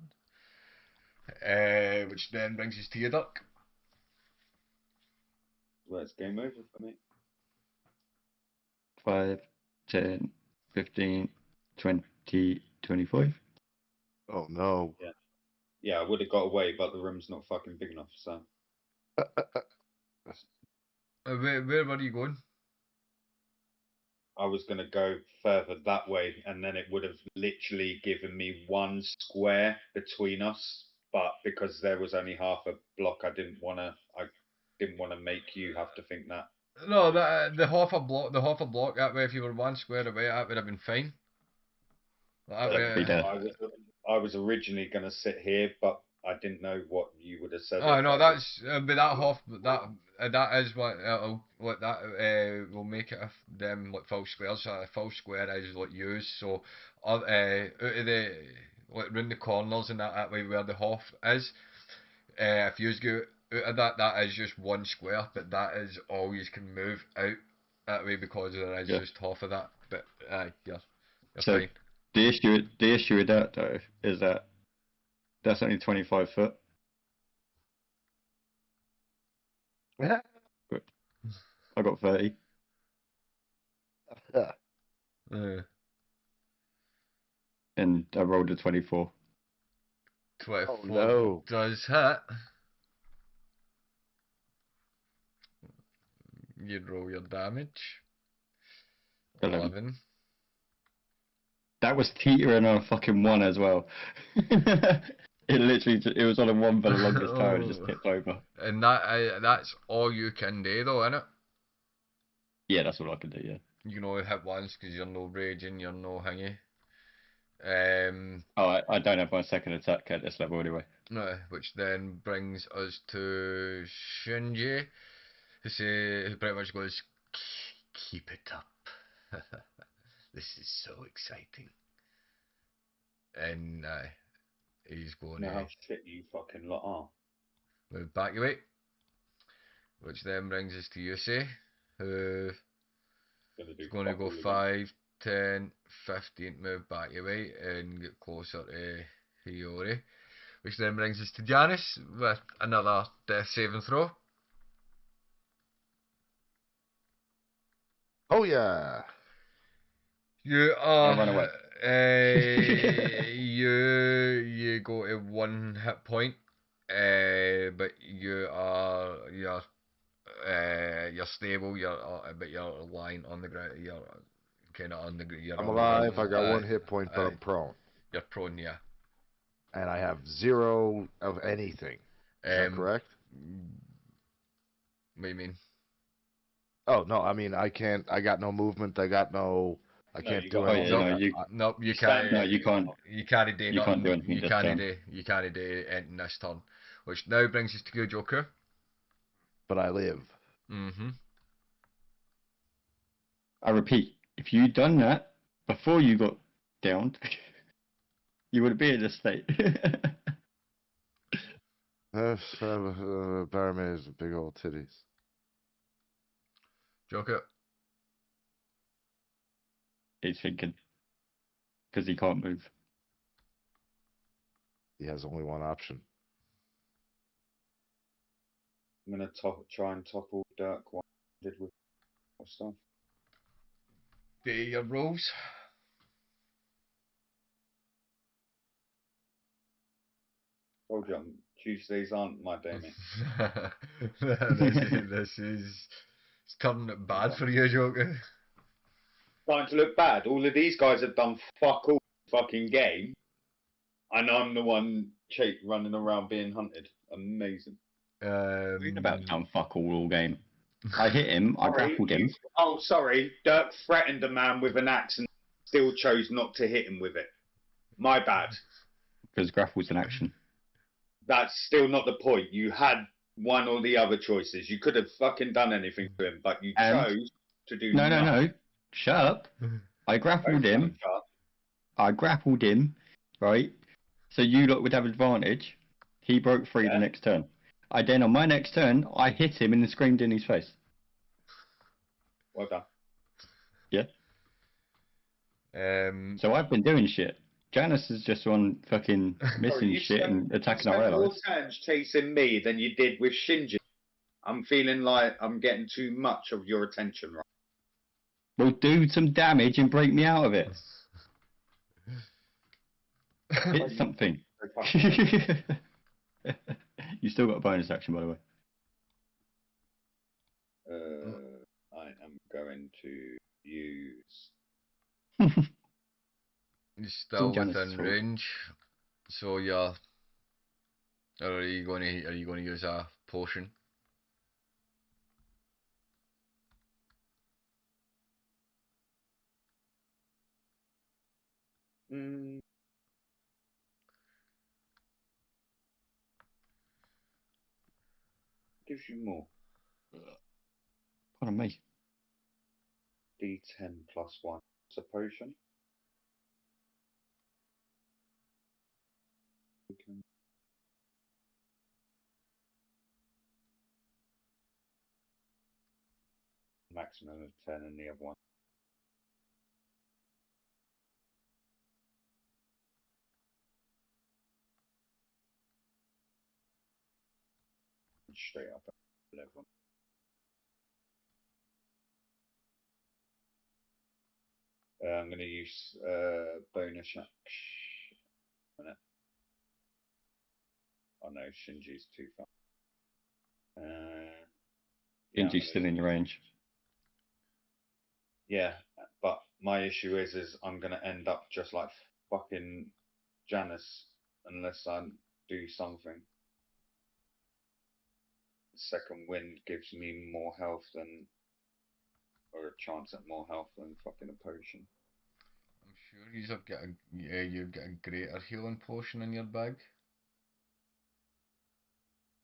Which then brings us to your duck. Well, it's game over for me. 5, 10, 15, 20, 25. Oh no. Yeah, I would have got away, but the room's not fucking big enough, so. Where were you going? I was going to go further that way, and then it would have literally given me one square between us. But because there was only half a block, I didn't want to make you have to think that. No, the half a block that way. If you were one square away, that would have been fine. That way, I was originally going to sit here, but I didn't know what you would have said. Oh no, that's but that half that is what that will make it them like full squares. So a full square is like used. So out of the like round the corners and that way where the half is, if you go out of that is just one square, but that is all you can move out that way because there is just half of that. But you're so fine. The issue with that though is that that's only 25 foot. Yeah. But I got 30. And I rolled a 24. 24 no. does hit. You roll your damage. 11. That was teetering on a fucking 1 as well. It was on a 1 for the longest time and it just tipped over. And that's all you can do though, innit? Yeah, that's all I can do, yeah. You can only hit once because you're no raging, you're no hingy. I don't have my second attack at this level anyway. No, which then brings us to Shinji, who pretty much goes, keep it up. This is so exciting. And he's going to how shit you fucking lot are. Move back away. Which then brings us to Yusei, who is going to go 5, 10, 15 move back away and get closer to Hiyori. Which then brings us to Janice with another death saving throw. Oh yeah. You are run away. you go to 1 hit point, but you're stable. But you're lying on the ground. You're kind of on the ground. I'm alive. I got 1 hit point, but I'm prone. You're prone, yeah. And I have 0 of anything. Is that correct? What do you mean? Oh no, I mean I can't. I got no movement. I can't do anything. Nope, you can't. No, you can't. You can't do You nothing. can't do anything. You can't do anything this turn. Which now brings us to you, Joker. But I live. Mm-hmm. I repeat, if you'd done that before you got downed, you would be in this state. Barmaid has big old titties. Joker. He's thinking. Because he can't move. He has only one option. I'm gonna try and topple Dirk. What I did with stuff. Do your rolls. Told you, Tuesdays aren't my day, mate. this is it's turning it bad for you, Joker. Trying to look bad. All of these guys have done fuck all fucking game, and I'm the one running around being hunted. Amazing. Reading about done fuck all game. I hit him. I grappled him. Oh, sorry. Dirk threatened a man with an axe and still chose not to hit him with it. My bad. Because grapple's an action. That's still not the point. You had one or the other choices. You could have fucking done anything to him, but you chose to do nothing. No. Shut up. I grappled him. I grappled him, right? So you lot would have advantage. He broke free the next turn. Then on my next turn, I hit him and screamed in his face. Well done. Yeah. So I've been doing shit. Janice is just on fucking missing shit and attacking our allies. You spent more turns chasing me than you did with Shinji. I'm feeling like I'm getting too much of your attention right. Well, do some damage and break me out of it. Hit something. You still got a bonus action, by the way. I am going to use. You're still within range, so you're. Are you going to use a potion? Gives you more. Pardon me. D10 plus 1. It's a potion. Maximum of 10 and the other one. Straight up at 11. I'm going to use bonus action. Oh no, Shinji's too far. Shinji's still in your range. Yeah, but my issue is I'm going to end up just like fucking Janice unless I do something. Second wind gives me more health than, or a chance at more health than fucking a potion. I'm sure you've got a greater healing potion in your bag.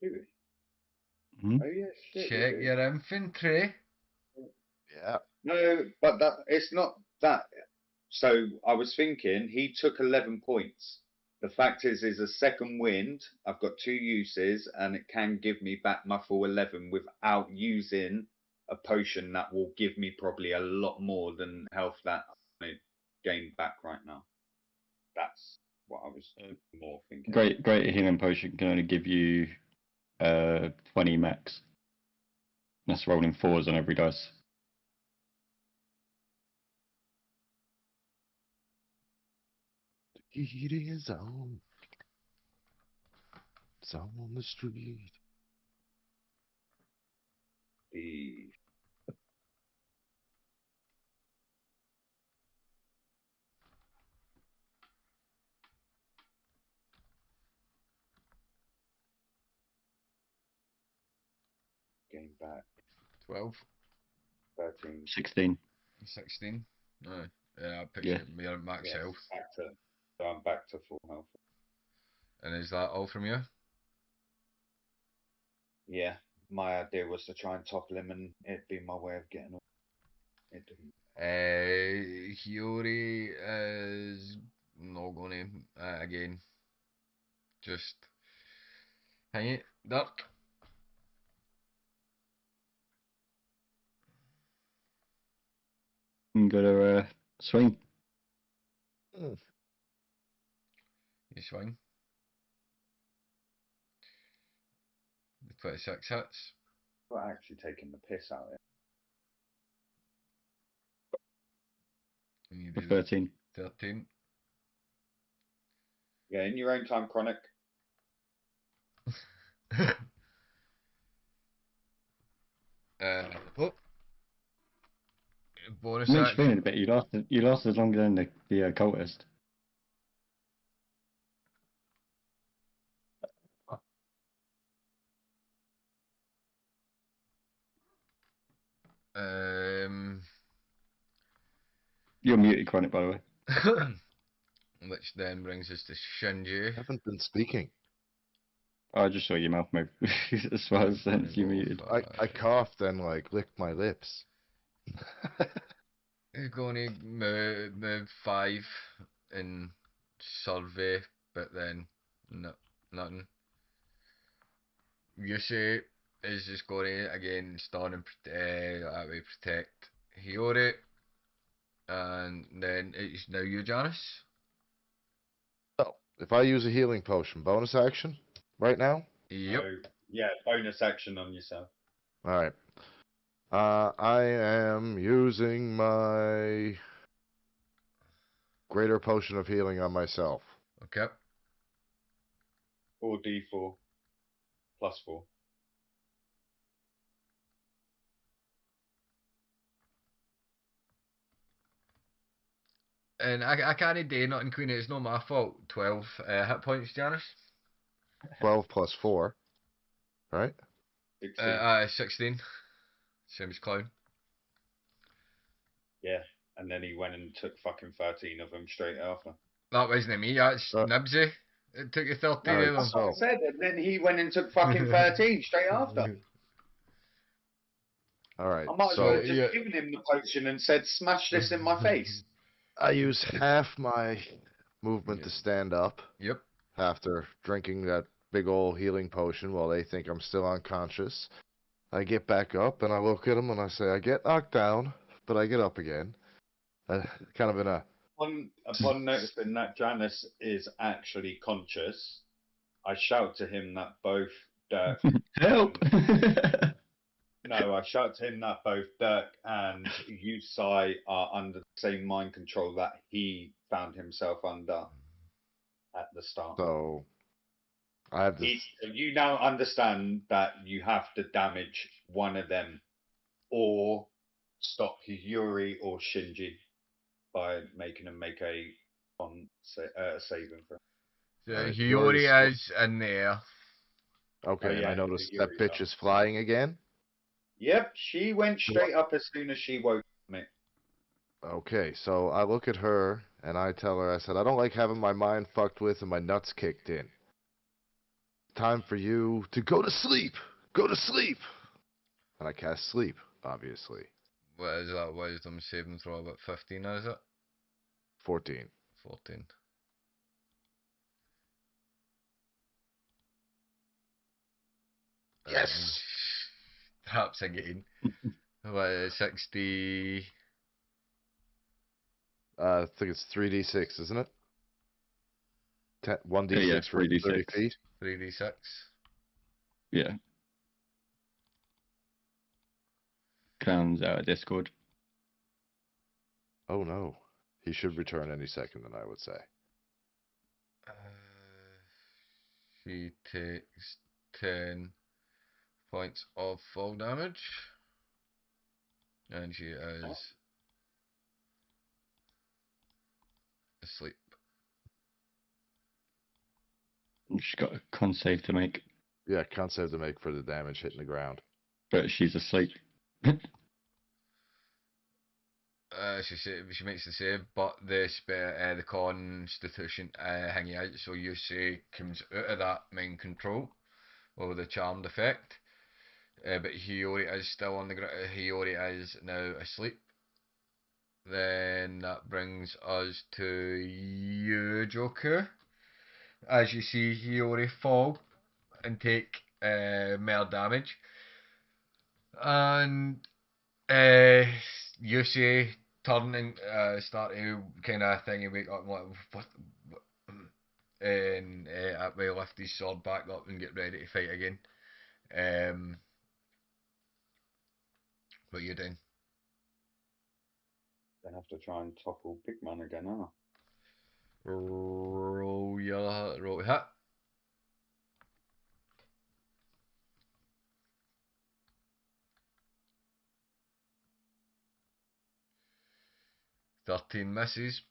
Do we? Mm-hmm. Oh yeah, shit. Check your infantry. Yeah. No, but it's not that. So I was thinking he took 11 points. The fact is a second wind. I've got 2 uses, and it can give me back my full 11 without using a potion that will give me probably a lot more than health that I wanted gain back right now. That's what I was more thinking. Greater healing potion can only give you 20 max. That's rolling 4s on every dice. The heat is on. It's on the street. The gain back 12, 13. 16. 16. No. Yeah, I picked Yeah. me at max Yes, health. so I'm back to full health. And is that all from you? Yeah, my idea was to try and topple him, and it'd be my way of getting it. Hiyori is not gonna again. Just hang it, duck. I'm gonna swing. You swing. The 26 hits. We're actually taking the piss out of it. And you do 13. 13. Yeah, in your own time, Chronic. Oh. Bonus I'm action. feeling a bit. You lasted longer than the cultist. You're muted, Chronic, by the way. Which then brings us to Shinji. I haven't been speaking. I just saw your mouth move. As far as sense you muted. I coughed and like licked my lips. He's going to move 5 and survey, but then no, nothing. Yusei is just going to again stand and that way protect Hiyori, and then it's now you, Janice. So, if I use a healing potion, bonus action right now? Yep. So, yeah, bonus action on yourself. All right. I am using my greater potion of healing on myself. Okay. 4d4 plus 4. And I can't do nothing, Queen. It's not my fault. 12 hit points, Janice. 12 plus 4. Right? 16. 16. Same as Clown. Yeah, and then he went and took fucking 13 of them straight after. That wasn't me, that's Nibsy. It took you 13 of them. That's what I said, and then he went and took fucking 13 straight after. All right. I might as So well have just given him the potion and said, smash this in my face. I use half my movement to stand up Yep. after drinking that big old healing potion while they think I'm still unconscious. I get back up and I look at them and I say, I get knocked down, but I get up again. Kind of in a... Upon noticing that Janice is actually conscious, I shout to him that both Dirk... Help! No, I shout to him that both Dirk and Yusai are under the same mind control that he found himself under at the start. So I have this... You now understand that you have to damage one of them or stop Yuri or Shinji by making them make a saving throw. So Alright, Hiyori is in there. Okay, Oh, yeah, and I noticed Yuri's that bitch up. is flying again. Yep, she went straight up as soon as she woke me. Okay, so I look at her and I tell her, I said, I don't like having my mind fucked with and my nuts kicked in. Time for you to go to sleep. Go to sleep. And I cast sleep, obviously. What is that wisdom saving throw? About 15, is it? 14. 14. Yes. Perhaps again. What, 60... I think it's 3d6, isn't it? 1d6 Yeah, for 30 3d6. feet. 3d6. Yeah. Clown's out of Discord. Oh no. He should return any second, then I would say. She takes 10 points of fall damage. And she is asleep. She's got a con save to make, Yeah, can't save to make for the damage hitting the ground. but she's asleep. She makes the save, but the constitution hanging out, so you say comes out of that mind control or the charmed effect. But Hiyori is still on the ground. Hiyori is now asleep. Then that brings us to you, Joker. As you see Hiyori fall and take more damage, and you say turning, start to kind of thing and wake up, what, and we lift his sword back up and get ready to fight again. What are you doing? Then have to try and topple Pigman again, huh? Roll your hit. Thirteen misses.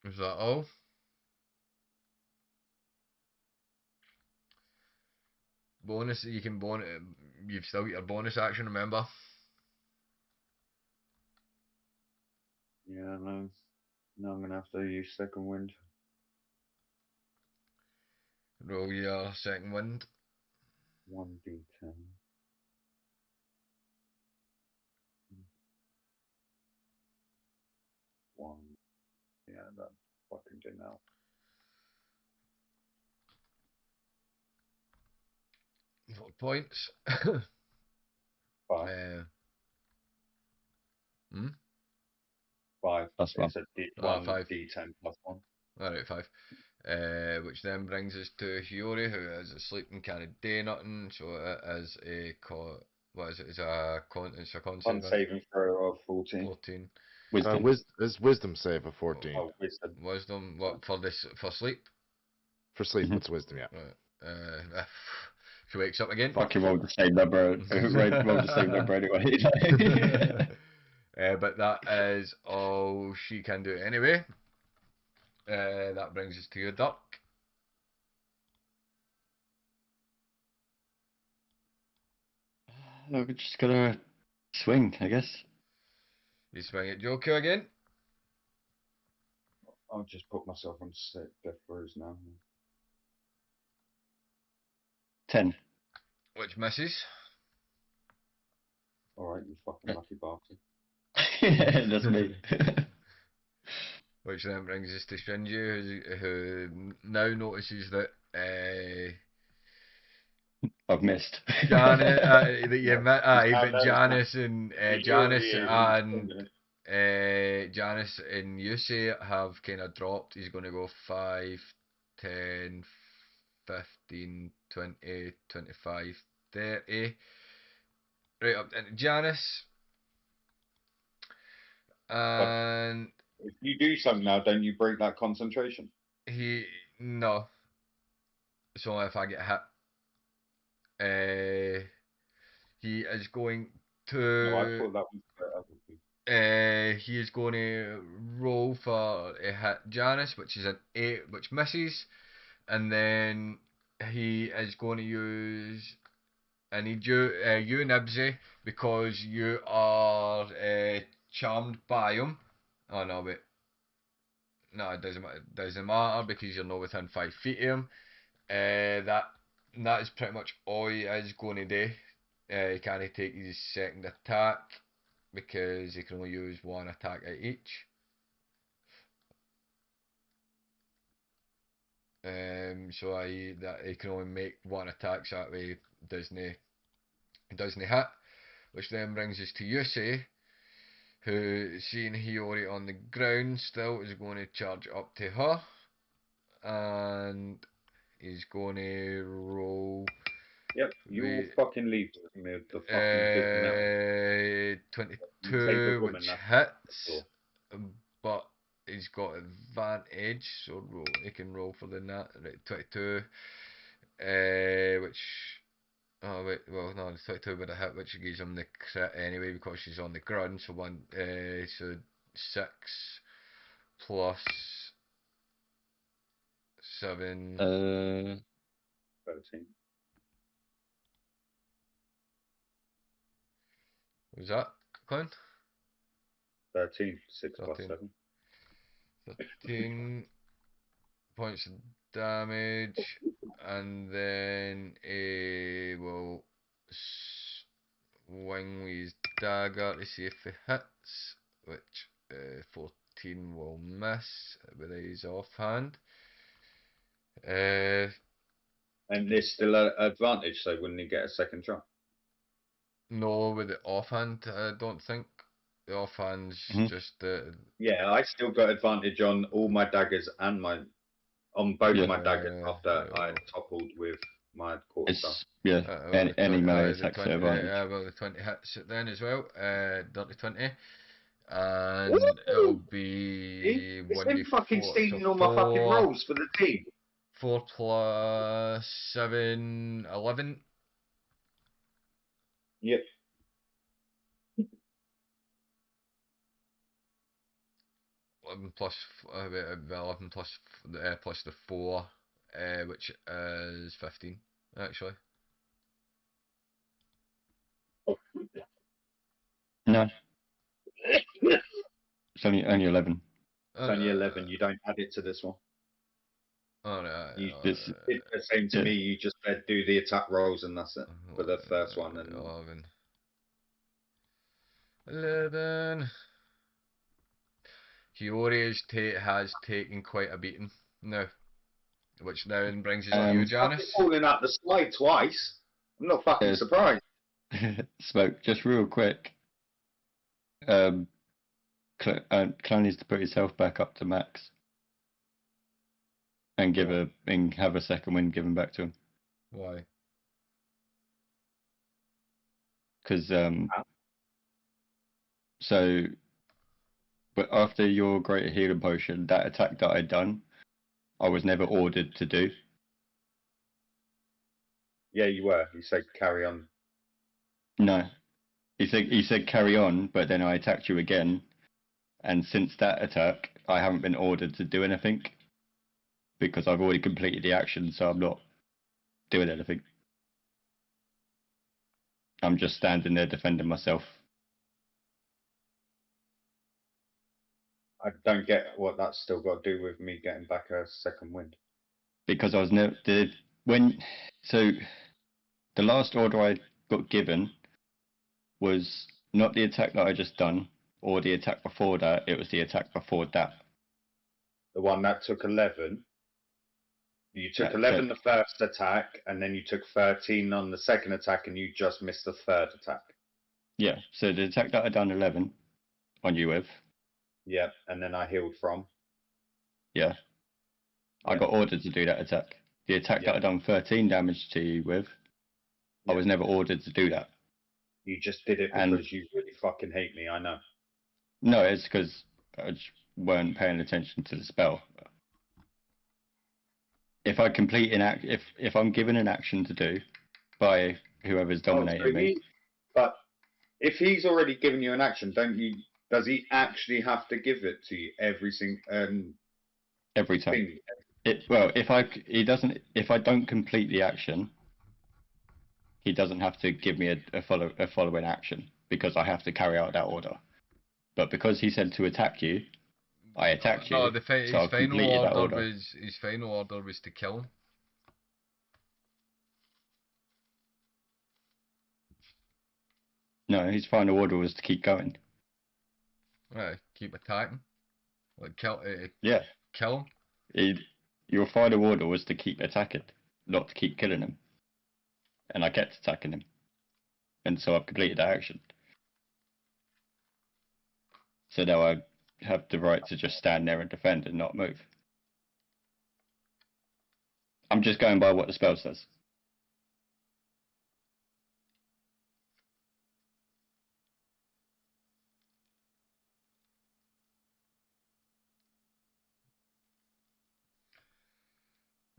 Is that all? Bonus, you can bonus. You've still got your bonus action, remember? Yeah, no. No, I'm gonna have to use second wind. Roll your second wind. 1d10. One. Yeah, that fucking do now. What points? 5. Hmm? 5. Plus one. It's a D, Ah, one 5. D10 plus 1. Alright, 5. Which then brings us to Hiyori, who is asleep and can't do nothing. So it is a what is it? It's a con save, One right? saving throw of 14. 14. Wisdom. His wisdom save of 14. Oh, wisdom. Wisdom. What for sleep? For sleep, Mhm. it's wisdom, yeah. Right. She wakes up again. Fucking rolled the same number. Rolled the same number anyway. But that is all she can do anyway. That brings us to your duck. We're just gonna swing, I guess. You swing at Joker again. I'll just put myself on sick death throws now. 10. Which misses. Alright, you fucking lucky bastard. Yeah, that's me. Which then brings us to Shinji, who now notices that I've missed. Janet, that you met, I but know. Janice and Janice and Janice and Yusei have kind of dropped. He's going to go 5, 10, 15, 20, 25, 30. Right up into Janice. And if you do something now, don't you break that concentration? no. It's only if I get hit. He is going to. No, I thought that was He is going to roll for a hit Janice, which is an 8, which misses, and then he is going to use. I need you, Nibsy, because you are charmed by him. Oh no, wait. No, it doesn't matter because you're not within 5 feet of him. That is pretty much all he is going to do. He can't take his second attack because he can only use one attack at each. So that he can only make one attack, so that way doesn't hit. Which then brings us to Yusei, who, seeing Hiyori on the ground still, is going to charge up to her, and he's going to roll. Yep, you fucking leave me with the fucking 22, which hits, but he's got advantage, so he can roll for the nat. Right, 22, which. Oh wait, well no, it's 22 with a hit, which gives him the crit anyway because she's on the ground. So so 6 plus 7. 13. Was that Clint? 13, 6 plus 13. 7. 13 points of damage, and then he will swing with his dagger to see if he hits, which 14 will miss with his offhand. And there's still an advantage, so wouldn't he get a second try? No, with the offhand, I don't think. The offhand's just Yeah, I still got advantage on all my daggers and on both my daggers after I toppled with my quarterstaff. Any melee attacks are advantage. Well, the 20 hits it then as well. Dirty 20. And it'll be It's him fucking stealing all my fucking rolls for the team. 4 plus 7, 11. Yep. 11 plus 11 plus the 4, which is 15 actually. No. It's only 11. It's only 11. You don't add it to this one. Oh no. You did the same to me. You just said do the attack rolls and that's it for the first one. And 11. Hiyori has taken quite a beating now, which now brings us to you, Janice. Falling out the slide twice. I'm not fucking surprised. Smoke, just real quick. Clown needs to put his health back up to max, and have a second wind given back to him. Why? Because but after your greater healing potion, that attack that I'd done, I was never ordered to do. Yeah, you were. You said carry on. No, he said carry on, but then I attacked you again, and since that attack, I haven't been ordered to do anything because I've already completed the action, so I'm not doing anything. I'm just standing there defending myself. I don't get what that's still got to do with me getting back a second wind. Because I was never so the last order I got given was not the attack that I just done or the attack before that. It was the attack before that. The one that took 11. You took 11 the first attack, and then you took 13 on the second attack, and you just missed the third attack. Yeah. So the attack that I done 11 on you with. Yeah, and then I healed from. Yeah. I got ordered to do that attack. The attack that I done 13 damage to you with, I was never ordered to do that. You just did it because you really fucking hate me, I know. No, it's because I just weren't paying attention to the spell. If I complete if I'm given an action to do by whoever's dominating me. But if he's already given you an action, does he actually have to give it to you every time? Thing? If I don't complete the action, he doesn't have to give me a following action because I have to carry out that order. But because he said to attack you, I attacked you. His final order was to kill him. No, his final order was to keep going. Right, keep attacking. Like kill. Yeah. Kill him. Your final order was to keep attacking, not to keep killing him. And I kept attacking him. And so I've completed that action. So now I have the right to just stand there and defend and not move. I'm just going by what the spell says.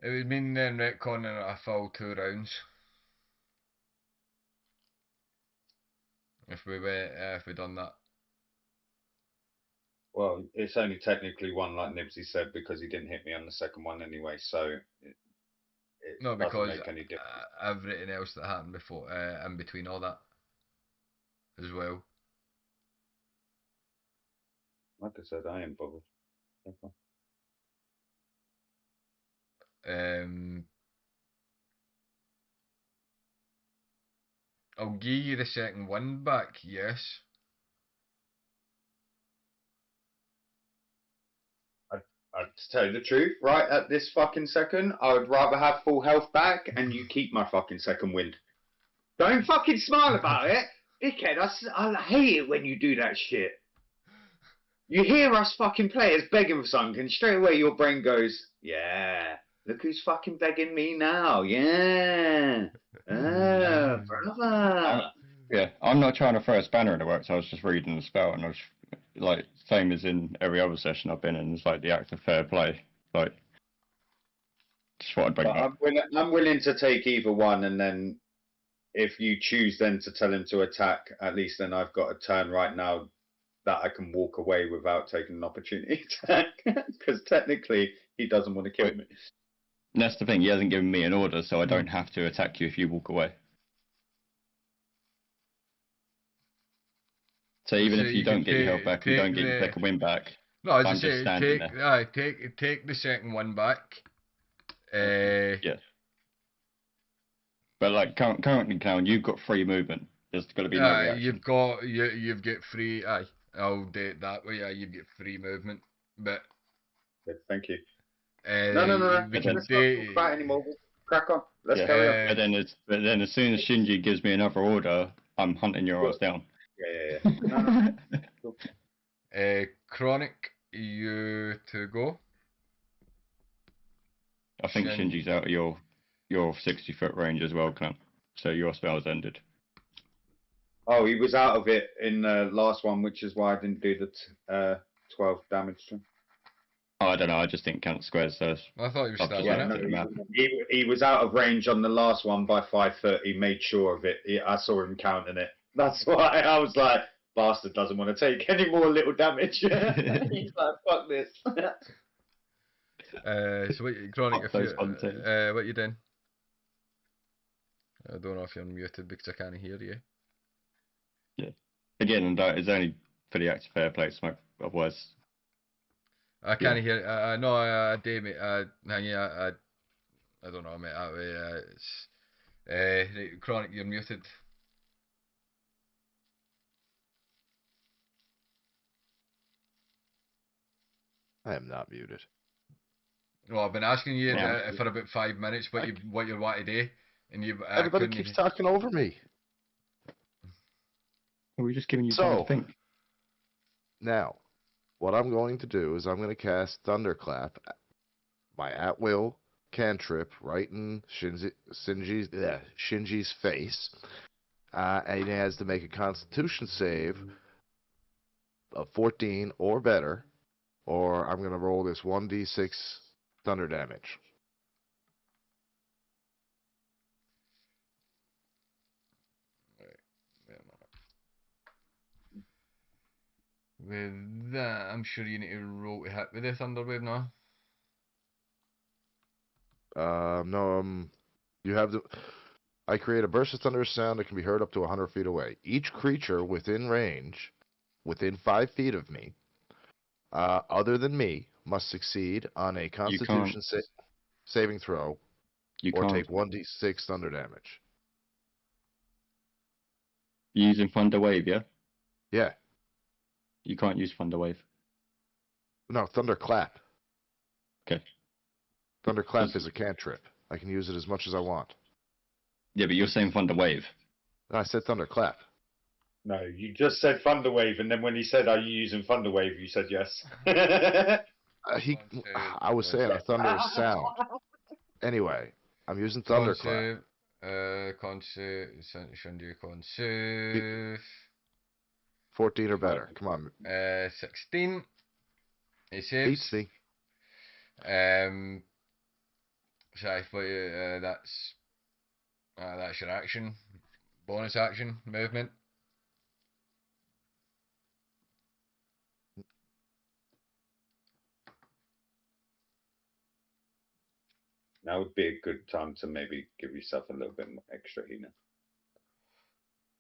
It would mean then retconning a full 2 rounds. If we done that. Well, it's only technically one, like Nibsy said, because he didn't hit me on the second one anyway, so it No, doesn't because make any difference. everything else that happened before, in between all that, as well. Like I said, I ain't bothered. Okay. I'll give you the second wind back, yes. To tell you the truth, right at this fucking second, I would rather have full health back and you keep my fucking second wind. Don't fucking smile about it, dickhead. I hate it when you do that shit. You hear us fucking players begging for something, and straight away your brain goes, yeah, look who's fucking begging me now, yeah. Brother. Yeah, I'm not trying to throw a spanner in the works. I was just reading the spell, and I was like, same as in every other session I've been in. It's like the act of fair play. Like, just what I'd bring up. I'm willing to take either one, and then if you choose then to tell him to attack, at least then I've got a turn right now that I can walk away without taking an opportunity attack, because technically he doesn't want to kill me. And that's the thing. He hasn't given me an order, so I don't have to attack you if you walk away. So even if you don't get your health back, you don't get your second win back. No, I I'm just just say standing there. take the second one back. Yeah. But like currently, Clown, you've got free movement. There's got to be no reaction. You've got free. Aye, I'll do it that way. Yeah, you get free movement. But Good, thank you. no. We can not talk about anymore. Crack on. Let's carry on. But then as soon as Shinji gives me another order, I'm hunting your ass down. Yeah. No. Cool. Chronic, you to go. I think Shinji's out of your 60-foot range as well, Clown. So your spell's ended. Oh, he was out of it in the last one, which is why I didn't do the 12 damage to him. Oh, I don't know. I just didn't count squares. So I thought he was still yeah, in no, it. He was out of range on the last one by 5 foot. He made sure of it. I saw him counting it. That's why I was like, bastard doesn't want to take any more little damage. He's like, fuck this. So what, Chronic, what you doing? I don't know if you're muted because I can't hear you. Yeah. Again, and that is only for the act of fair play, smoke. Otherwise, I can't hear. No, Damien. I don't know, mate. Right, Chronic, you're muted. I am not muted. Well, I've been asking you for about 5 minutes what you want to do, and you. Everybody keeps talking over me. we're just giving you time to think. Now, what I'm going to do is I'm going to cast Thunderclap, my at-will cantrip, right in Shinji's face, and he has to make a Constitution save of 14 or better, or I'm going to roll this 1d6 thunder damage. With that, I'm sure you need to roll to hit with the Thunderwave now. You have the. I create a burst of thunderous sound that can be heard up to 100 feet away. Each creature within range, within 5 feet of me, other than me, must succeed on a Constitution saving throw, or take 1d6 thunder damage. Using Thunder Wave, yeah? Yeah. You can't use Thunder Wave. No, Thunderclap. Okay. Thunderclap is a cantrip. I can use it as much as I want. Yeah, but you're saying Thunder Wave. I said Thunderclap. No, you just said Thunderwave, and then when he said, "Are you using Thunderwave?" you said yes. I was saying a thunderous sound. Anyway, I'm using Thunderclap. Conserve. 14 or better. Come on. 16. He saves. Beats me. So that's your action. Bonus action, movement. Now would be a good time to maybe give yourself a little bit more extra healing.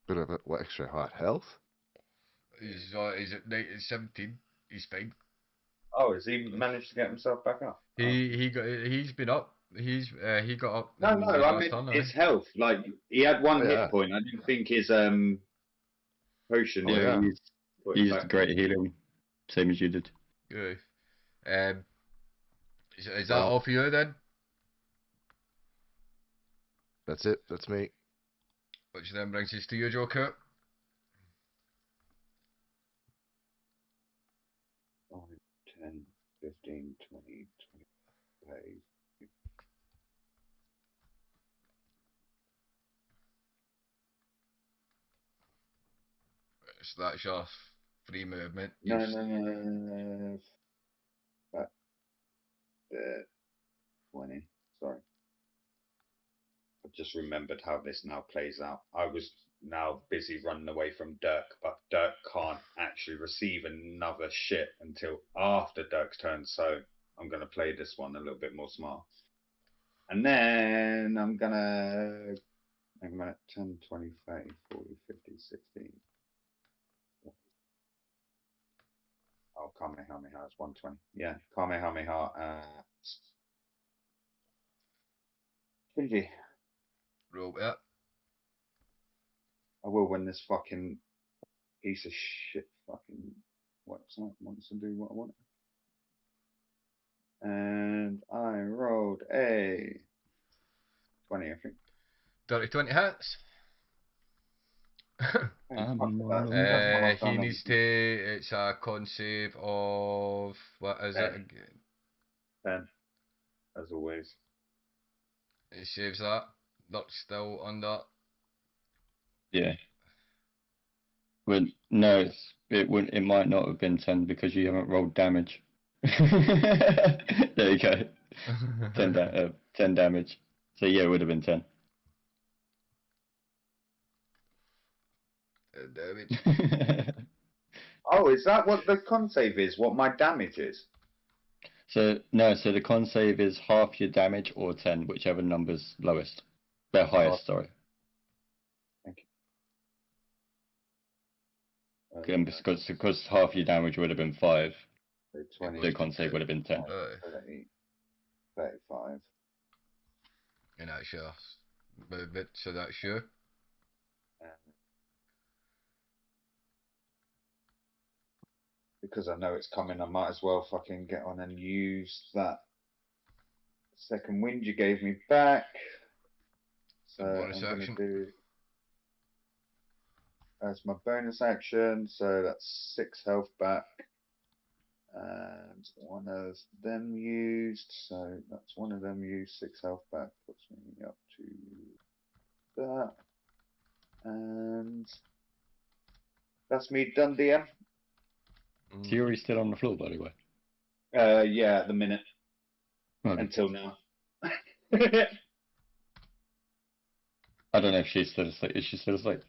Bit of what extra hot health? He's at 17. He's fine. Oh, has he managed to get himself back up? He's been up. He got up. No, I mean his health. Like he had one hit point. I didn't think his potion. Yeah, he's great healing, same as you did. Good. Is that all for you then? That's it. That's me. Which then brings us to you, Joker. 5, 10, 15, 20, 25. So that's your free movement. No. That 20. Sorry. I've just remembered how this now plays out. I was now busy running away from Dirk, but Dirk can't actually receive another shit until after Dirk's turn, so I'm going to play this one a little bit more smart. And then I'm going to 10, 20, 30, 40, 50, 60. Oh, Kamehameha is 120. Yeah, Kamehameha at 20. Roll it. I will win this fucking piece of shit fucking website wants to do what I want. And I rolled a 20, I think. Dirty 20 hits. He needs to. It's a con save of. What is 10. it again? 10, as always. He saves that. Dirk's still under. Yeah. Well, no, it might not have been 10 because you haven't rolled damage. There you go. 10 damage. So yeah, it would have been 10. Damage. Oh, is that what the con save is? What my damage is? So the con save is half your damage or 10, whichever number's lowest. They're highest, sorry. Thank And because half your damage would have been 5, so 20, the con save would have been 10. 30, 35. And that's your movement, so that's you. Because I know it's coming, I might as well fucking get on and use that second wind you gave me back. So bonus I'm action. going to do as my bonus action. So that's 6 health back. And one of them used. So that's one of them used. 6 health back puts me up to that. And that's me done, DM. Theough's still on the floor, by the way. Yeah, at the minute. Okay. Until now. I don't know if she's still asleep. Is she still asleep?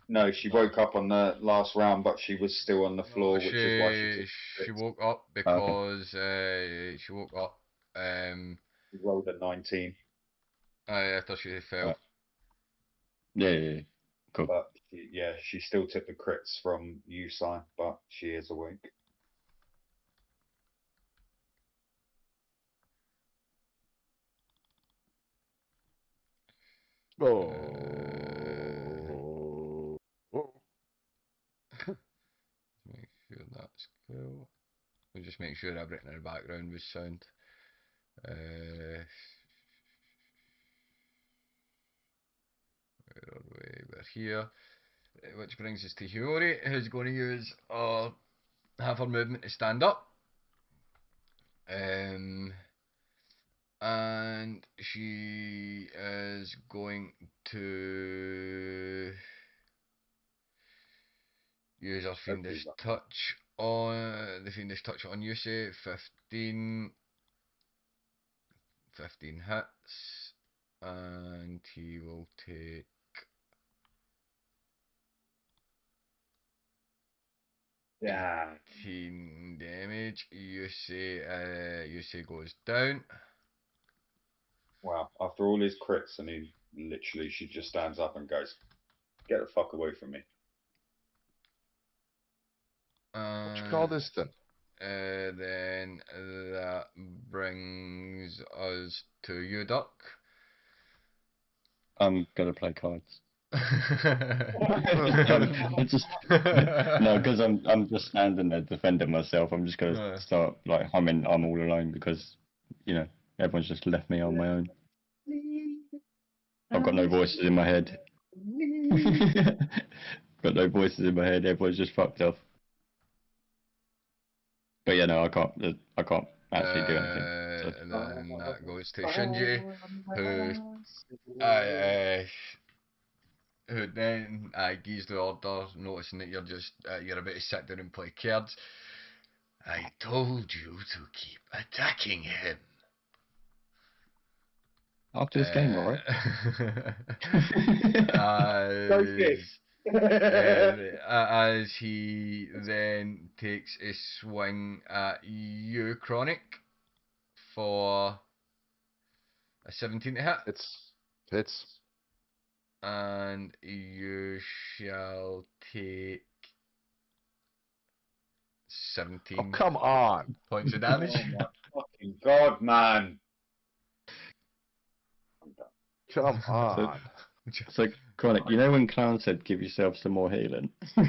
No, she woke up on the last round, but she was still on the floor, which is why she woke up because she woke up. She rolled a 19. I thought she fell. Yeah. Cool. But she still took the crits from you, Si, but she is awake. Make sure that's cool. We'll just make sure everything in the background was sound. Where are we? We're here. Which brings us to Hiyori, who's going to use half her movement to stand up. And she is going to use her fiendish touch on you, say 15 hits, and he will take 18 damage. You say goes down. Wow. After all his crits, and she just stands up and goes, "Get the fuck away from me." What you call this then? Then that brings us to you, Duck. I'm gonna play cards. No, because I'm just standing there defending myself. I'm just gonna start like humming "I'm All Alone" because everyone's just left me on my own. I've got no voices in my head. Got no voices in my head. Everyone's just fucked off. But yeah, no, I can't actually do anything. So. And then that goes to Shinji, who then gives the order, noticing that you're about to sit down and play cards. I told you to keep attacking him. After this game, alright? As he then takes a swing at you, Chronic, for a 17 to hit. Hits. And you shall take 17 Oh, come on. points of damage. Oh my fucking god, man. Come on. So, Chronic, you know when Clown said give yourself some more healing? I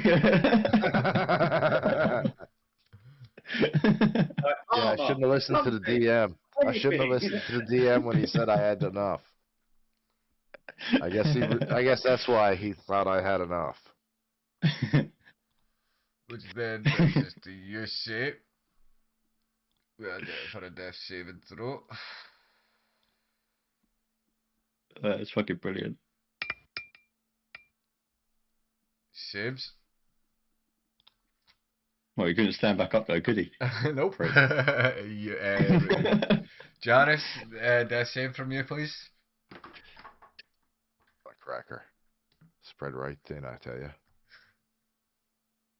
shouldn't have listened to the DM. I shouldn't have listened to the DM when he said I had enough. I guess that's why he thought I had enough. Which then brings us to you, shape. For a death saving throw. That is fucking brilliant. Saves. Well, he couldn't stand back up though, could he? Nope. Janice, death save from you, please. Cracker. Spread right thin, I tell you.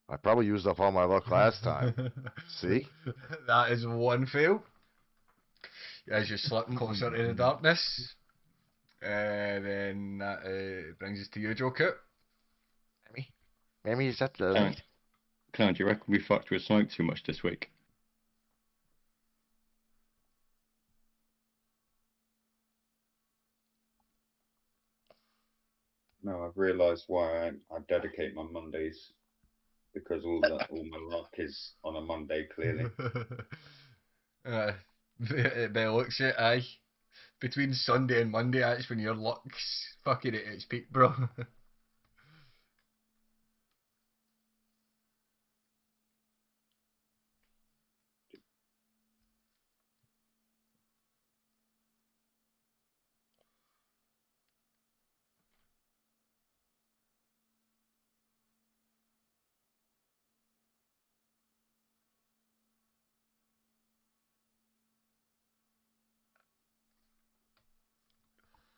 I probably used up all my luck last time. See? That is one fail. As you slip closer to the darkness. Then that brings us to you, Joker. Maybe is that the... Clown, do you reckon we fucked with smoke too much this week? No, I've realised why I dedicate my Mondays, because all my luck is on a Monday, clearly. By looks it, aye. Between Sunday and Monday, that's when your luck's fucking at its peak, bro.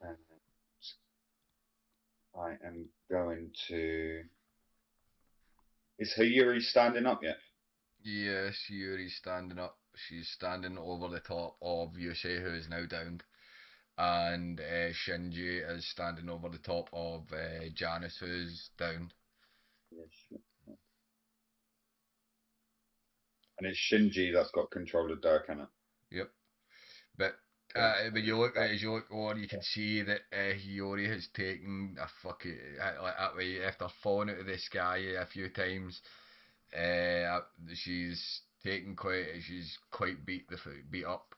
And I am going to... Is Hayuri standing up yet? Yes, Yuri's standing up. She's standing over the top of Yusei, who is now downed. And Shinji is standing over the top of Janice, who's down. Yes. And it's Shinji that's got control of Durkana. Yep. But when you look on, you can see that Hiyori has taken a fucking that way after falling out of the sky a few times. She's quite beat up.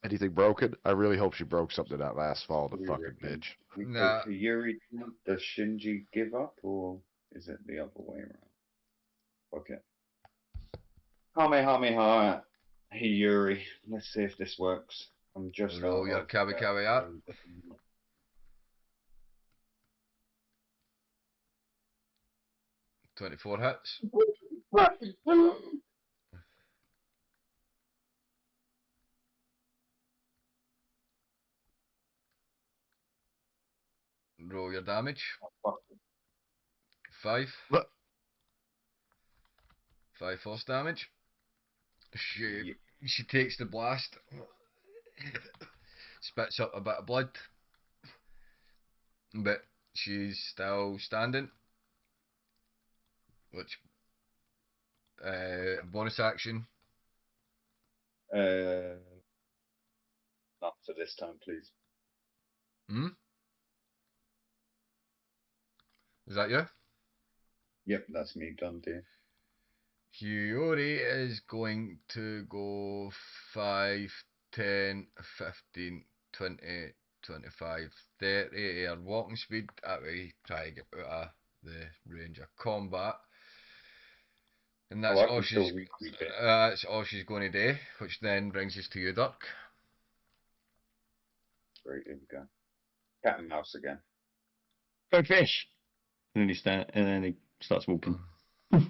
Anything broken? I really hope she broke something that last fall, the What do you fucking reckon? bitch. We go Nah. to Yuri. Does Shinji give up, or is it the other way around? Okay. Kamehameha Yuri. Let's see if this works. I'm just Roll out your of kabi out. 24 hits. Roll your damage. 5. Look. 5 force damage. She takes the blast. Spits up a bit of blood. But she's still standing. Which bonus action. Not for this time, please. Hmm? Is that you? Yep, that's me done, dear. Hiyori is going to go 5, 10, 15, 20, 25, 30 at her walking speed. That way, try to get out of the range of combat. And that's all she's. That's all she's going to do, which then brings us to you, Dirk. Great, here we go. Cat and mouse again. Go fish. And then he starts walking. 5,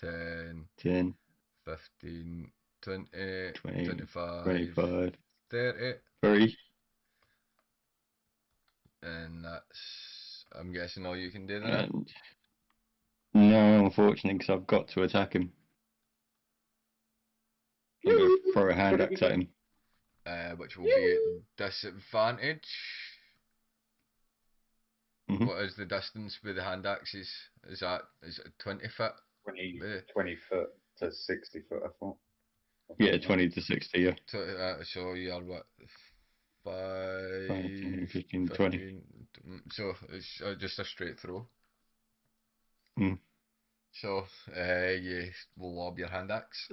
10, 10, 15, 20, 20, 25, 25, 30. 3. And that's, I'm guessing, all you can do then. And no, unfortunately, because I've got to attack him. I'm going to throw a hand axe at him. Which will be at disadvantage. Mhm. What is the distance with the hand axes? Is it 20 foot? 20 foot to 60 foot, I thought. Yeah, 20 to 60, yeah. So you're what? 5, 10, 15, 20. So it's just a straight throw. Mm. So you will lob your hand axe.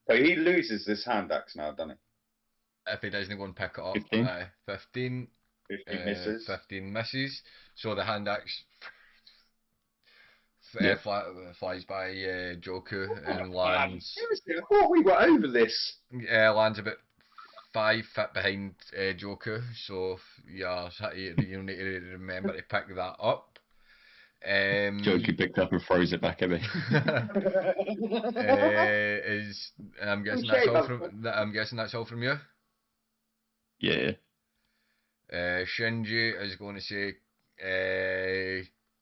So he loses this hand axe now, doesn't If he doesn't go and pick it up, 15. 15. 15 misses. 15 misses. So the hand axe Yep. flies by Joku and lands. Seriously, I thought we were over this. Lands about 5 feet behind Joku. So you'll need to remember to pick that up. Jokey picked up and throws it back at me. I'm guessing that's all from. I'm guessing that's all from you. Yeah. Shinji is going to say,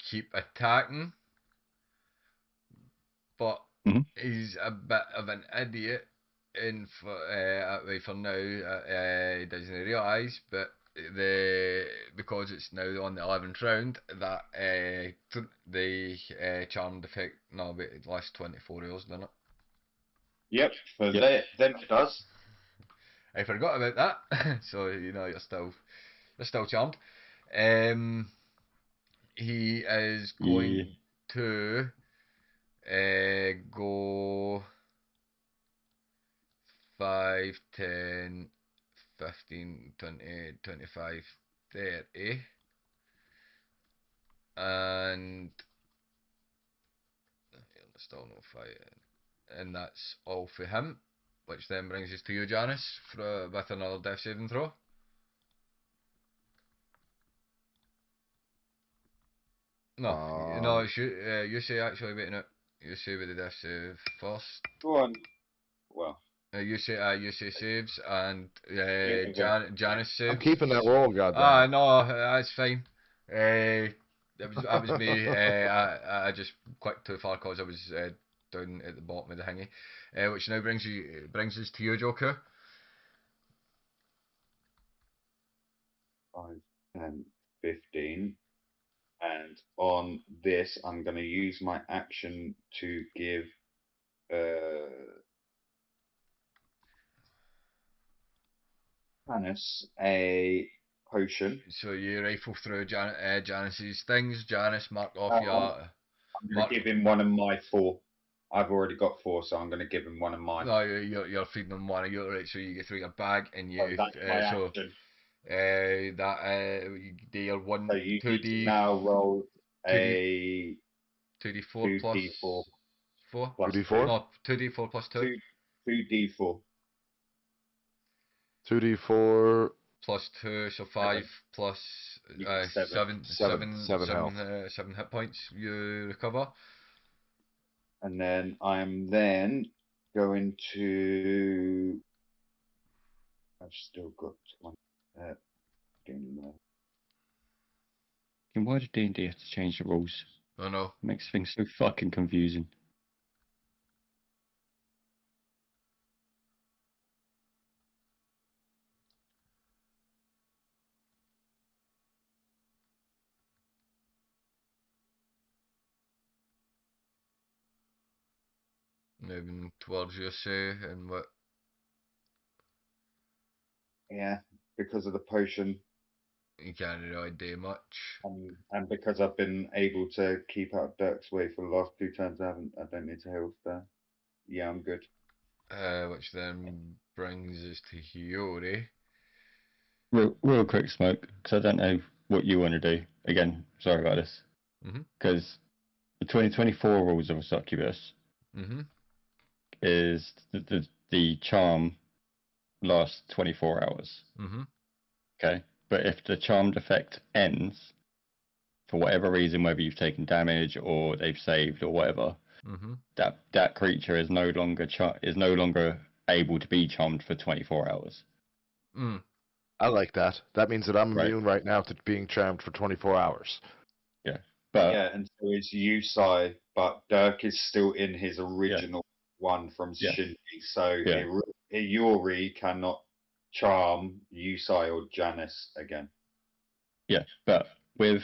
keep attacking, but he's a bit of an idiot. For now, he doesn't realise, but because it's now on the 11th round that the charmed effect it lasts 24 hours, doesn't it? Yep, for them it does. I forgot about that. So you're still charmed. He is going to go 5, 10, 15, 20, 25, 30. And still no fight. And that's all for him. Which then brings us to you, Janice, with another death saving throw. No, you say actually, wait a minute. You say with the death save first. Go on. Well. You say saves and Janice saves. I'm keeping that roll, goddamn. No, that's fine. That was me. I just clicked too far because I was down at the bottom of the thingy. Which now brings us to you, Joker. 5, 10, 15. And on this, I'm going to use my action to give Janice a potion. So you rifle through Janice's things. Janice marked off your. I'm going to give him one of my 4 I've already got 4, so I'm going to give him one of mine. No, you're feeding them one of your right. So you get through your bag and you. Oh, that's my So action. they are one So you 2D need to now roll 2D a 2d4 plus 2d4 4. plus 2d4? No, 2d4 plus 2. 2d4 2d4. Plus 2, so 5 plus You get 7. Seven health. 7 hit points you recover. And then I'm then going to. I've still got 20. And why did D&D have to change the rules? I know. It makes things so fucking confusing. Moving towards you, say, and what? Yeah, because of the potion. You can't really do much. And because I've been able to keep out Dirk's way for the last 2 turns, I don't need to heal there. Yeah, I'm good. Which then brings us to Hiyori. Real quick, Smoke, because I don't know what you want to do. Again, sorry about this. Because the 2024 rules of a succubus is the charm lasts 24 hours. Okay? But if the charmed effect ends, for whatever reason, whether you've taken damage or they've saved or whatever, that creature is no longer able to be charmed for 24 hours. I like that. That means that I'm immune right now to being charmed for 24 hours. Yeah. But yeah, and so is Yusai, but Dirk is still in his original one from Shinji. So Hiyori cannot charm Yusai or Janice again. Yeah, but with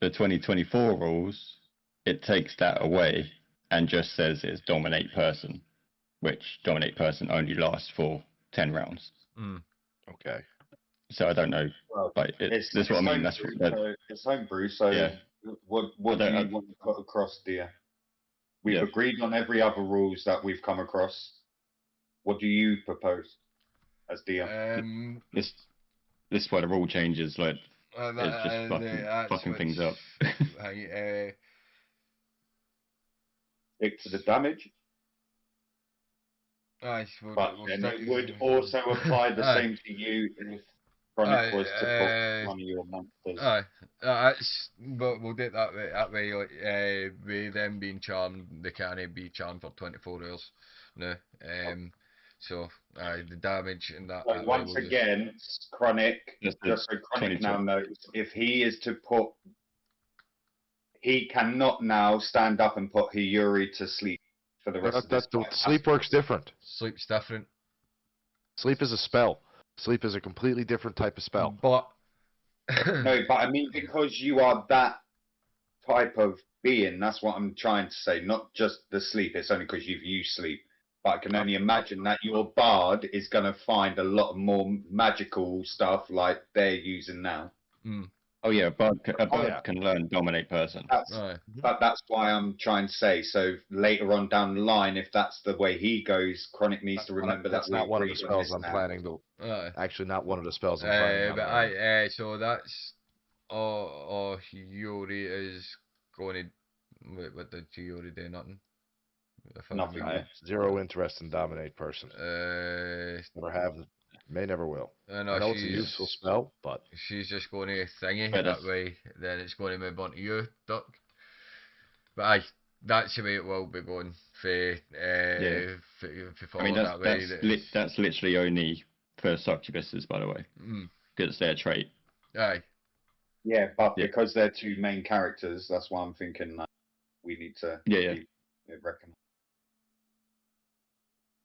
the 2024 rules, it takes that away and just says it's dominate person, which dominate person only lasts for 10 rounds. Okay. So I don't know. Well, like this is what I mean. That's it's homebrew. So what do you want to put across, dear? We've agreed on every other rules that we've come across. What do you propose as DM? This is why the rule changes. Like it's just fucking things up. Stick to the damage. But then it would also apply the same to you if Chronic was to put one of your monsters. But we'll do it that way. That way, like, with them being charmed, they can't be charmed for 24 hours. No. So the damage and that. So once again, Chronic. Just so Chronic now knows, if he is to put, he cannot now stand up and put Hiyori to sleep for the rest of this fight. Sleep works different. Sleep's different. Sleep is a spell. Sleep is a completely different type of spell. But no, but I mean, because you are that type of being, that's what I'm trying to say. Not just the sleep. It's only because you've used sleep. But I can only imagine that your bard is going to find a lot more magical stuff like they're using now. Oh yeah, a bard can learn dominate person. But that's why I'm trying to say. So later on down the line, if that's the way he goes, Chronic needs to remember that's not one of the spells I'm planning to. Actually, not one of the spells I'm planning. But so that's Hiyori is going to. What did Hiyori do? Nothing. Nothing. Zero interest in dominate person. Never have. May never will. I know it's a useful spell, but she's just going to thingy that way. Then it's going to move on to you, Duck. But that's the way it will be going. I mean, that's literally only for succubuses, by the way, because it's their trait. Yeah, but because they're two main characters, that's why I'm thinking that we need to recognize.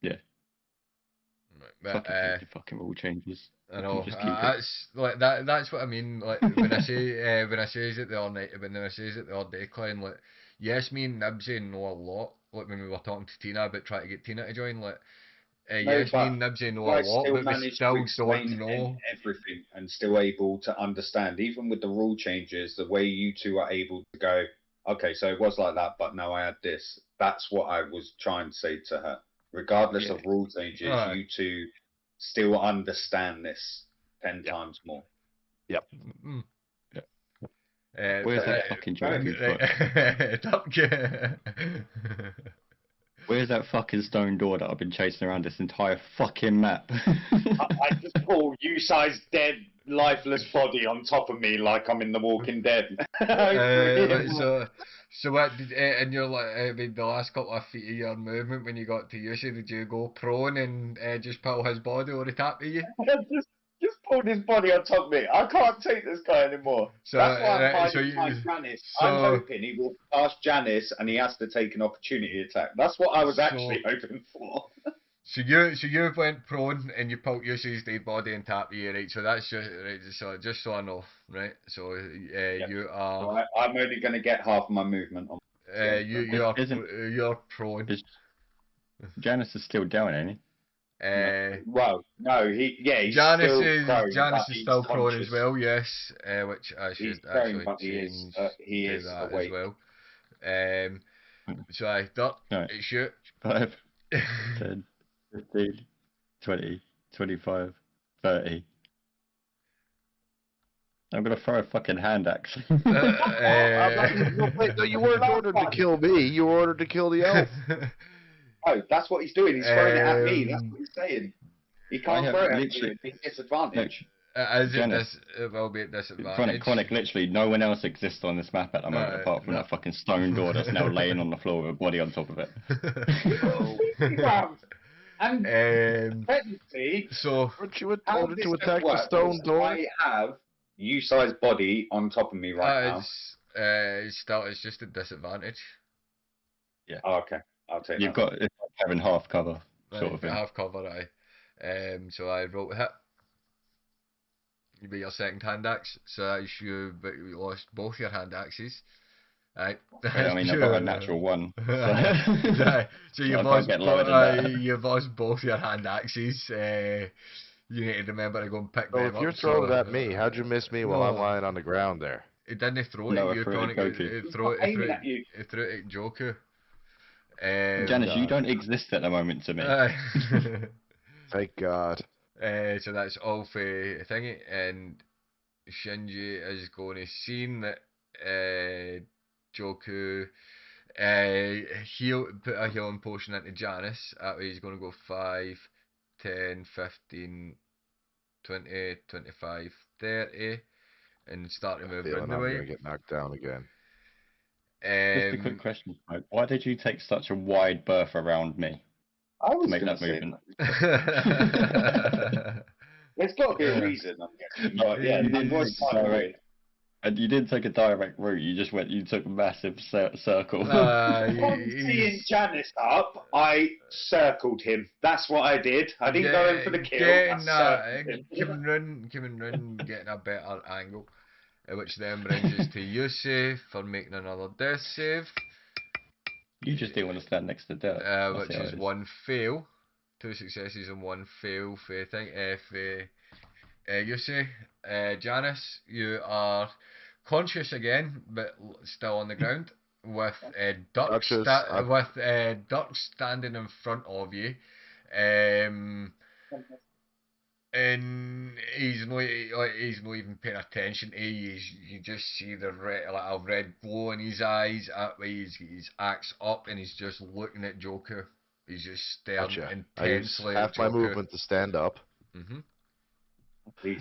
Yeah. But, fucking rule changes. I know. That's like that. That's what I mean. Like when I say when I says it the other night, when I says it the other day, Klein. Like yes, me and Nibsy know a lot. Like when we were talking to Tina about trying to get Tina to join. Like yes, me and Nibsy know a lot, but we still don't know everything and still able to understand. Even with the rule changes, the way you two are able to go, okay, so it was like that, but now I had this. That's what I was trying to say to her. Regardless of rule changes, you two still understand this 10 times more. Yep. Mm. Where's that fucking joke you put? Where's that fucking stone door that I've been chasing around this entire fucking map? I just pull you-sized dead, lifeless body on top of me like I'm in The Walking Dead. So what did in your I mean, the last couple of feet of your movement when you got to Yusha, did you go prone and just pull his body over the top of you? just pulled his body on top of me. I can't take this guy anymore. So, that's why I'm so fighting Janice. I'm hoping he will pass Janice and he has to take an opportunity attack. That's what I was actually hoping for. So you went prone and you pulled Yushi's dead body on top of you, right? So that's just right. So just so I know, right? So you are. So I'm only going to get half of my movement on. You're prone. Janice is still down, ain't he? Well, no, he's Janice still is prone. Janice is still prone conscious. as well, yes. Which I should actually change he is that awake. as well. So I thought it's you. 5, 10, 15, 20, 25, 30. I'm gonna throw a fucking hand axe. Wait, no, you weren't ordered to kill me. You were ordered to kill the elf. Oh, that's what he's doing. He's throwing it at me. That's what he's saying. He can't throw it at you. It's disadvantage. It will be at disadvantage. Chronic, literally, no one else exists on this map at the moment apart from that fucking stone door that's now laying on the floor with a body on top of it. And technically, so weren't you ordered to attack the stone door? I have you-sized body on top of me right now. It's just a disadvantage. Yeah. Oh, okay. I'll take You've got having half cover, sort of thing. Half cover, aye. So I rolled a hit. You beat your second hand axe, so that's you, but you lost both your hand axes. Right. I mean, I've got a natural 1. So you've lost both your hand axes. You need to remember to go and pick them up. If you're throwing it at me, how'd you miss me while I'm lying on the ground there? It didn't throw it at you, Chronic. It threw it at Joker. Janice, you don't exist at the moment to me. Thank God. So that's all for thingy, and Shinji is going to see that Joku put a healing potion into Janice. That way he's going to go 5, 10, 15, 20, 25, 30, and start to move around the way. I'm going to get knocked down again. Just a quick question, Mike. Why did you take such a wide berth around me to make that movement? There's got to be a reason, I'm guessing. But yeah, and you didn't take a direct route. You just you took a massive circle. Seeing Janice up, I circled him. That's what I did. I didn't go in for the kill. Coming run, getting a better angle. Which then brings us to Yusuf for making another death save. You just didn't want to stand next to death. Which is 1 fail. 2 successes and 1 fail for Yusuf. Janice, you are conscious again, but still on the ground, with Duck standing in front of you. And he's not even paying attention to you. You just see the red glow in his eyes. His axe up, and he's just looking at Joker. He's just staring intensely at Joker. Half my movement to stand up.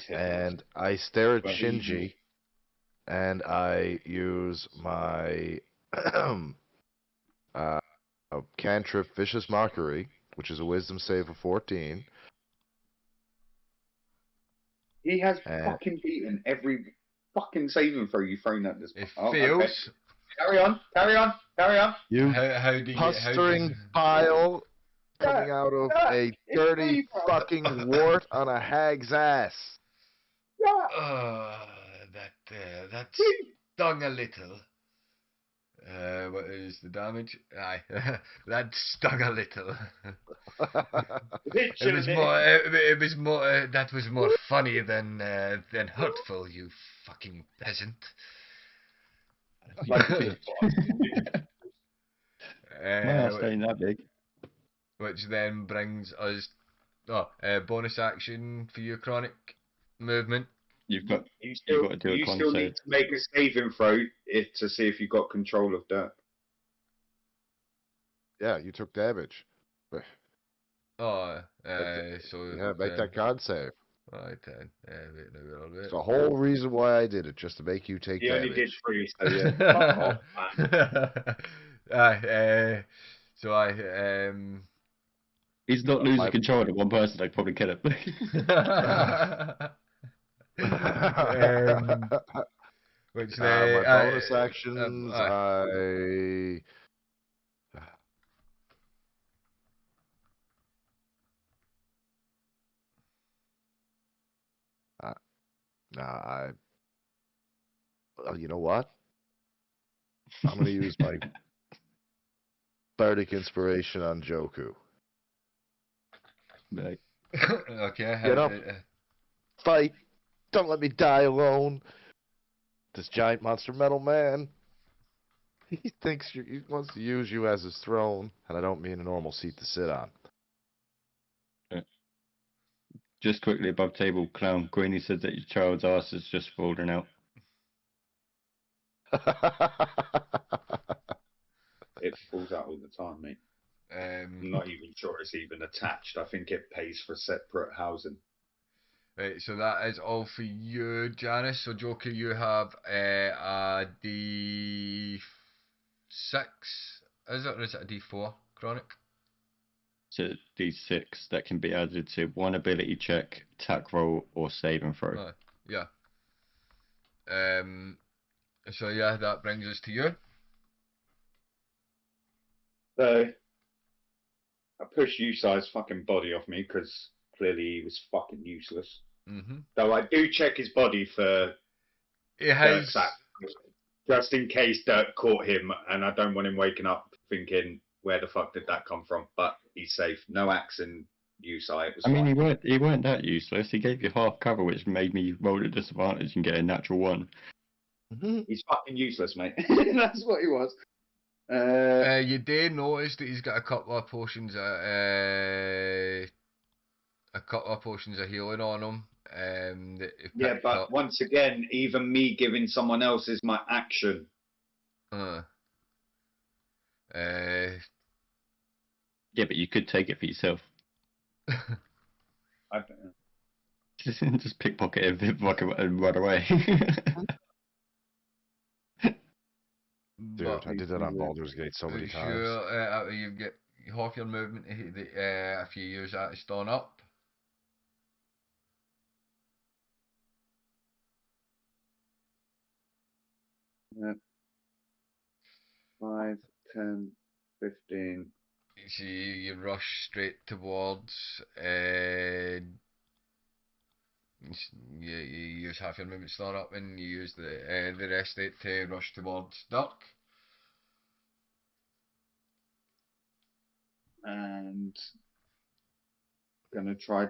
And I stare at Shinji, and I use my cantrip Vicious Mockery, which is a Wisdom save of 14. He has fucking beaten every fucking saving throw you've thrown at this point. It fails. Okay. Carry on. You pestering pile coming out of a dirty fucking wart on a hag's ass. That stung a little. What is the damage? Aye, that stung a little. It was more. That was more funny than hurtful. You fucking peasant. Like a big boss. My ass ain't that big. Which then brings us bonus action for your chronic movement. You've got You got to do a you con still save. need to make a saving throw to see if you got control of that. Yeah, you took damage. Oh, so Yeah, make that con save. Right then. Wait a little bit. It's the whole reason why I did it, just to make you take He only did damage. 3, so yeah. Fuck off, man. So I He's not losing control of one person. I'd probably kill him. which my bonus actions, you know what? I'm going to use my bardic inspiration on Joku. Like, okay. Get up. Fight. Don't let me die alone. This giant monster metal man. He thinks he wants to use you as his throne, and I don't mean a normal seat to sit on. just quickly above table, Clown Queenie said that your child's ass is just falling out. It falls out all the time, mate. I'm not even sure it's even attached. I think it pays for separate housing. Right, so that is all for you, Janice. So, Joker, you have a D6, is it, or is it a D4 chronic? It's a D6 that can be added to one ability check, attack roll, or save and throw. Yeah. So yeah, that brings us to you. So I pushed Usai's fucking body off me because clearly he was fucking useless. Mm-hmm. Though I do check his body for Dirk sack, just in case Dirk caught him, and I don't want him waking up thinking, "Where the fuck did that come from?" But he's safe. No axe in Usai. It was fine. He weren't that useless. He gave you half cover, which made me roll at disadvantage and get a natural 1. He's fucking useless, mate. That's what he was. You did notice that he's got a couple of potions of healing on him. Yeah, but up. Once again, even me giving someone else is my action. Yeah, but you could take it for yourself. I don't know. Just pickpocket him and run away. Dude, I did that on Baldur's Gate so many times. Sure, you get half your movement if you use that to stun up. Yeah. 5, 10, 15. So you rush straight towards. You use half your movement stun up, and you use the rest of it to rush towards Dirk. And gonna try.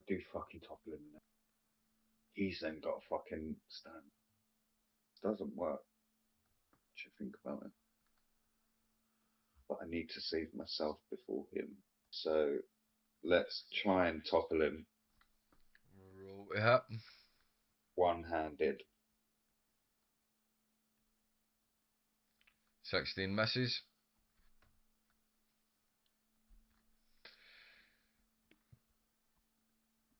Do fucking topple him now. He's then got a fucking stand. Doesn't work. Should think about it. But I need to save myself before him. So let's try and topple him. Roll it up. One-handed. 16 misses.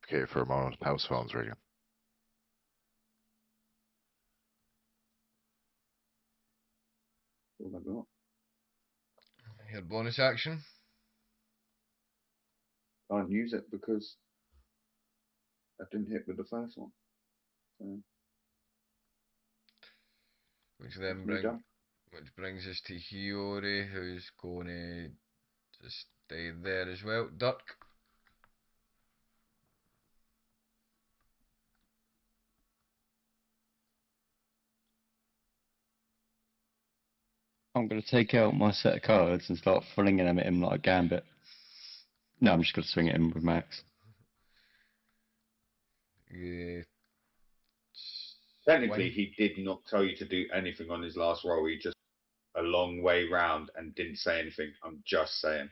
Okay, for a moment, house phone's ringing. What have I got? Your bonus action. Can't use it because I didn't hit with the first one. So Which then brings us to Hiyori, who's going to just stay there as well. Dirk. I'm going to take out my set of cards and start flinging them at him like a gambit. No, I'm just gonna swing it in with Max. Yeah. Technically, Swing. he did not tell you to do anything on his last roll. He just a long way round and didn't say anything. I'm just saying.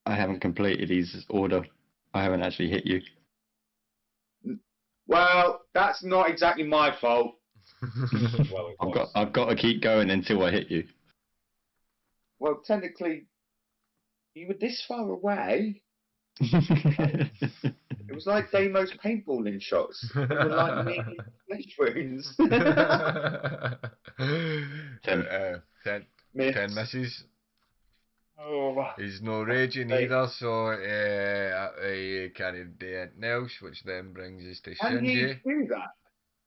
I haven't completed his order. I haven't actually hit you. Well, that's not exactly my fault. Well, it was. I've got to keep going until I hit you. Well, technically, you were this far away. It was like Damo's paintballing shots. They were like me flesh wounds. 10. Miss. 10 misses. Oh, He's no raging Hey. either, so I can't do anything else, which then brings us to can he Shinji. do that?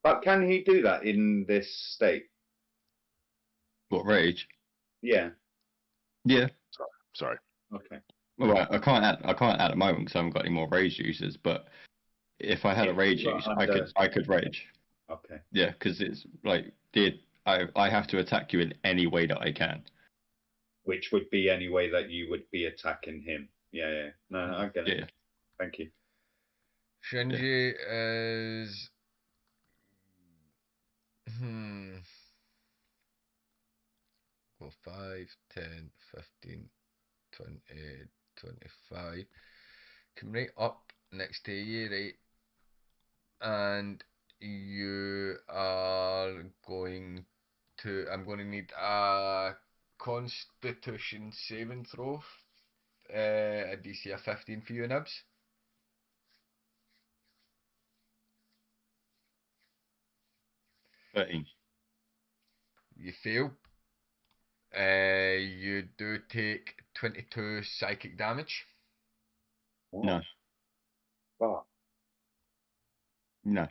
But can he do that in this state? What, rage? Yeah. Yeah. Sorry. Okay. Well, I can't at the moment because I haven't got any more rage users. But if I had a If rage you were use, under- I could rage. Okay. Yeah, because it's like I have to attack you in any way that I can. Which would be any way that you would be attacking him. Yeah, yeah. No, I get it. Yeah. Thank you. Shinji is. Well, 5, 10, 15, 20, 25. Come right up next to you, right? And you are going to. I'm going to need a Constitution saving throw. A DC of 15 for you, Nibs. 13. You fail. You do take 22 psychic damage. No. Fuck. No.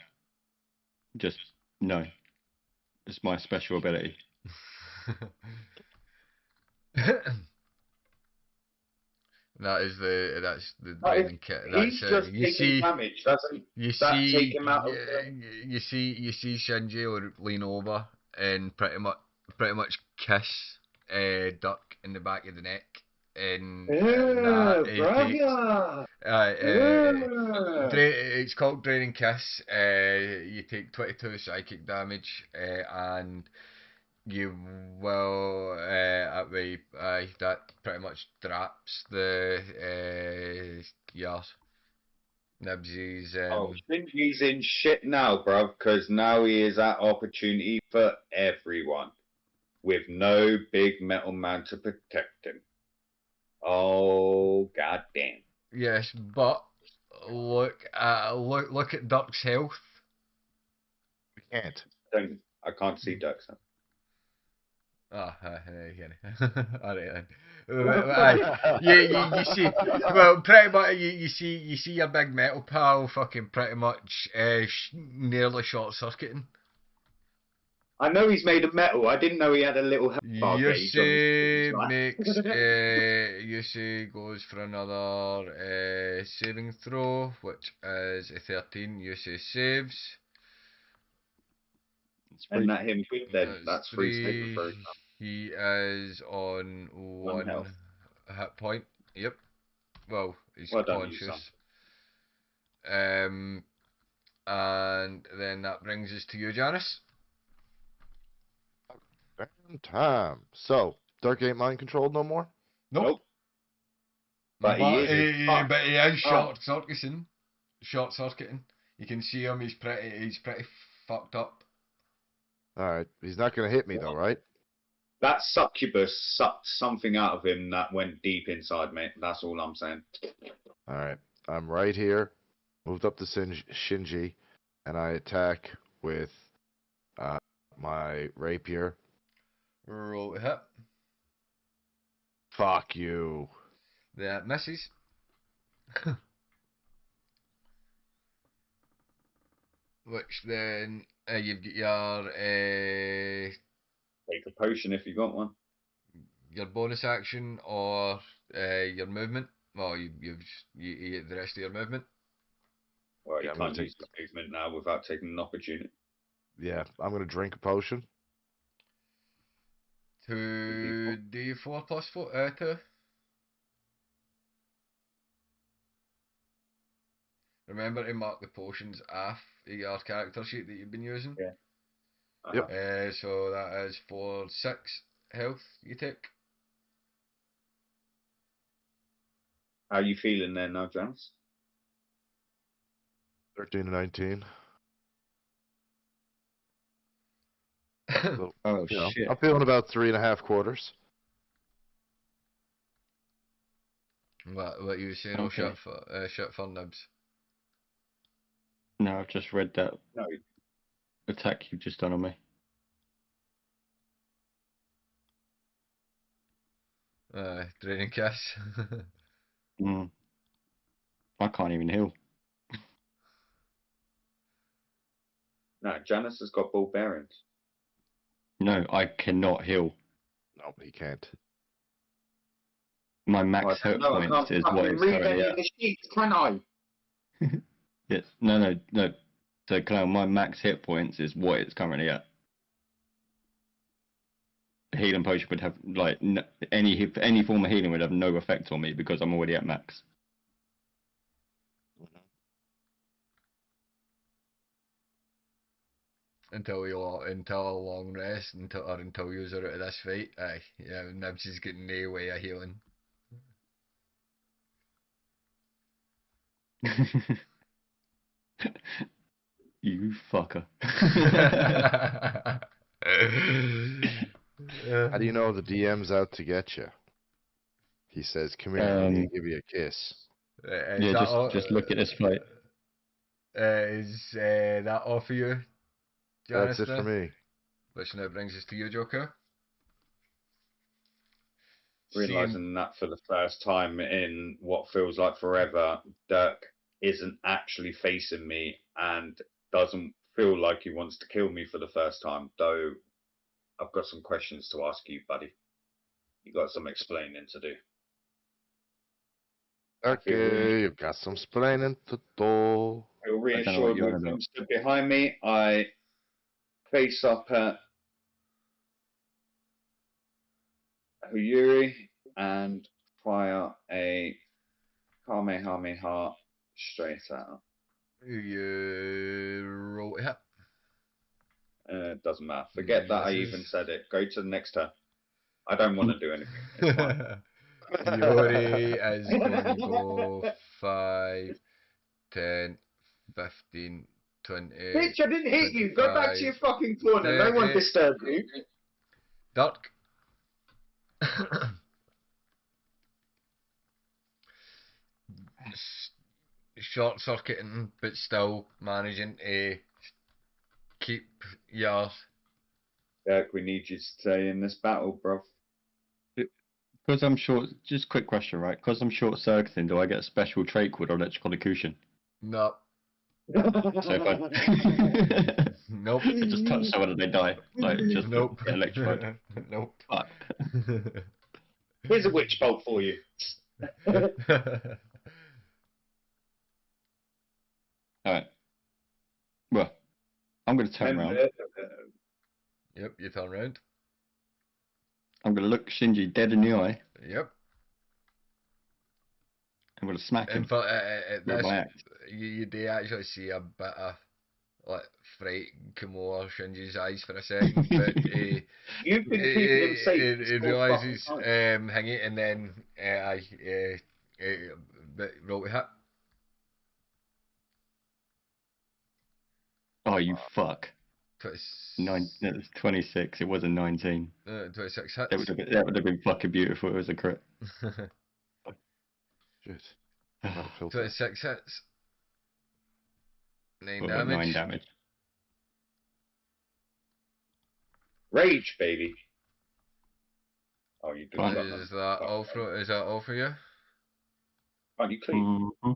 Just no. It's my special ability. That's the But if draining kit. he's That's just you taking see. damage. Doesn't You that see, take him out of the... you see Shinji lean over and pretty much kiss Duck in the back of the neck, and that takes. brother! It's called draining kiss. You take 22 psychic damage, and you will that pretty much drops the yours. Nibsy's Oh, Shinji's in shit now, bruv, because now he is at opportunity for everyone, with no big metal man to protect him. Oh, goddamn. yes, but look at Duck's health. We can't. I can't see Ducks. Ah, alright then. You see, well, pretty much you see your big metal pal fucking pretty much nearly short circuiting. I know he's made of metal. I didn't know he had a little health bar gauge on his makes Yusei goes for another saving throw, which is a 13. Yusei saves. And that him good then. That's free three. saving throw. He is on one health. hit point. Yep. Well, he's Well done, you conscious. And then that brings us to you, Janice. Damn time. So, Dark ain't mind controlled no more? Nope. But he is short circuiting. You can see him. He's pretty fucked up. All right. He's not going to hit me, though, right? That succubus sucked something out of him that went deep inside, mate. That's all I'm saying. All right. I'm right here. Moved up to Shinji. And I attack with my rapier. Roll to hit. Fuck you. That misses. Which then you've got your Take a potion if you got one. your bonus action or your movement. Well, you eat the rest of your movement. Well, you Yeah, I'm can't gonna use the movement now without taking an opportunity. Yeah, I'm going to drink a potion. 2d4 plus 4, 2. remember to mark the potions off your character sheet that you've been using. Yeah. Yep. So that is for 6 health you take. How you feeling there now, Janice? 13 to 19. So, Oh you know, shit. I'm feeling about 3.5 quarters. What you were saying? Okay. Shit for nibs. No, I've just read that No. attack you've just done on me. Draining kiss. Mm. I can't even heal. No, Janice has got ball bearings. No, I cannot heal. No, he can't. My max hit No, I points can't is what fucking it's read currently any of at. the sheets, can I? Yes. No. So, Clown, my max hit points is what it's currently at. The healing potion would have, like, any form of healing would have no effect on me because I'm already at max. until a long rest, until you're out of this fight. Aye, yeah, Nibs is getting no way of healing. You fucker. How do you know the DM's out to get you? He says, "Come here, I need to give you a kiss." Yeah, just look at this fight. Is that all for you, Janice? That's it for me. Which now brings us to you, Joker. Realising that for the first time in what feels like forever, Dirk isn't actually facing me and doesn't feel like he wants to kill me for the first time, though I've got some questions to ask you, buddy. You got some explaining to do. Okay, you've got some splaining to do. I feel I don't know what reassured you're on with him about. stood behind me. I face up at Huyuri and fire a Kamehameha straight at him. You roll it. Doesn't matter. Forget that I even said it. Go to the next turn. I don't want to do anything. It's fine. Yuri is going to go 5, 10, 15, 20. Bitch, I didn't hit you. Go back to your fucking corner. No one 30. disturbed you. Dirk. Short circuiting, but still managing to keep your. Dirk, we need you to stay in this battle, bro. Because I'm short, just quick question, right? Because I'm short circuiting, do I get a special trait called electrical elocution? No. So if I Nope. just touch someone and they die, like just Nope. get electrified. Nope. Fuck. Here's a witch bolt for you. Alright. Well, I'm going to turn around. Yep, you turn around. I'm going to look Shinji dead in the eye. Yep. I'm going to smack him And for with this, my axe. you do actually see a bit of like fright come over Shinji's eyes for a second, but You've been keeping him safe. he realises Hingy, and then but roll to hit. Oh, you fuck. 20, It was 26. It wasn't 19. 26 hits. That would have been fucking beautiful. It was a crit. Shit. 26 hits. 9 Well, damage. 9 damage. Rage, baby. Oh, you do Fine. Is that all for you? Can't you clean? Mm-hmm.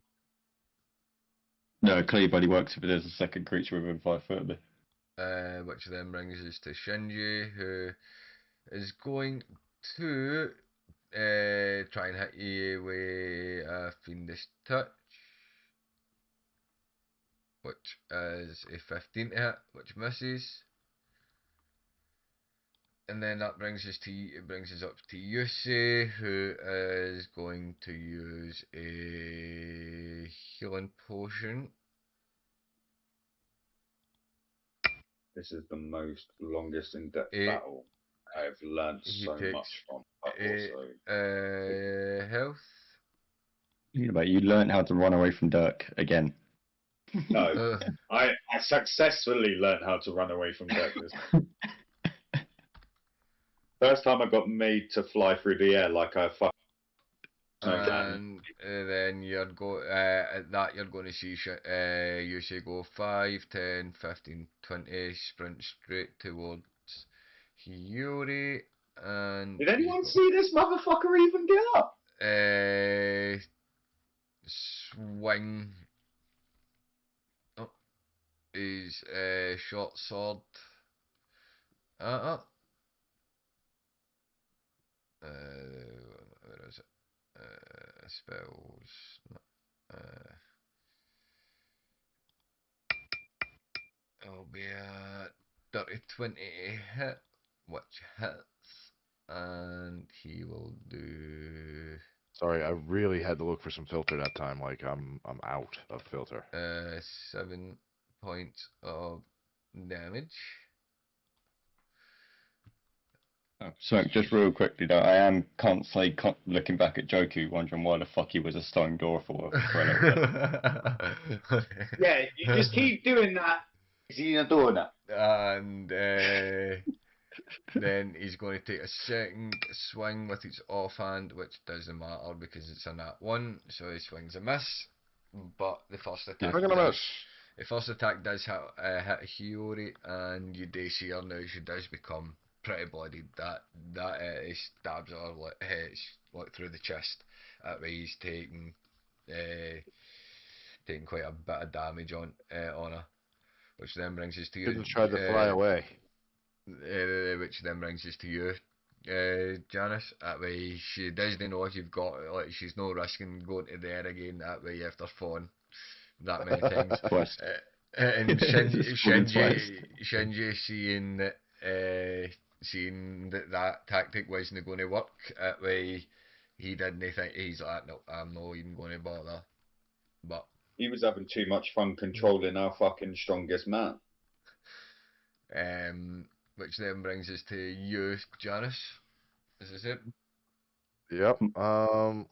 No, clearly only works if there's a second creature within 5 foot of me. Which then brings us to Shinji, who is going to try and hit you with a Fiendish Touch, which is a 15 to hit, which misses. And then that brings us up to Yusei, who is going to use a healing potion. This is the most longest in-depth battle I've learned so much from. But also health. But you learned how to run away from Dirk again. No, I successfully learned how to run away from Dirk. First time I got made to fly through the air like a fuck. And then you're at that you're going to see you say go 5, 10, 15, 20, sprint straight towards Hiyori. And did anyone see this motherfucker even get up? Swing. Oh, his short sword. Where is it? Spells. It'll be a dirty 20 hit, which hits, and he will do. Sorry, I really had to look for some filter that time. Like I'm out of filter. 7 points of damage. Oh, so just real quickly though, I am constantly looking back at Joku, wondering why the fuck he was a stone door for a little bit. Yeah, you just keep doing that. Is he a door now? And then he's going to take a second swing with his offhand, which doesn't matter because it's a nat 1, so he swings a miss. But the first attack. The first attack does hit Hiyori, and you do see her now. She does become pretty bloodied. That stabs her like through the chest. That way he's taking quite a bit of damage on her, which then brings us to you. Didn't try to fly away. Which then brings us to you, Janice. That way she doesn't know if you've got she's no risking going to there again. That way after falling that many times. And Shinji seeing that tactic wasn't going to work, that way he didn't think, he's like, no, I'm not even going to bother. But he was having too much fun controlling our fucking strongest man. Which then brings us to you, Janice. Is this it? Yep.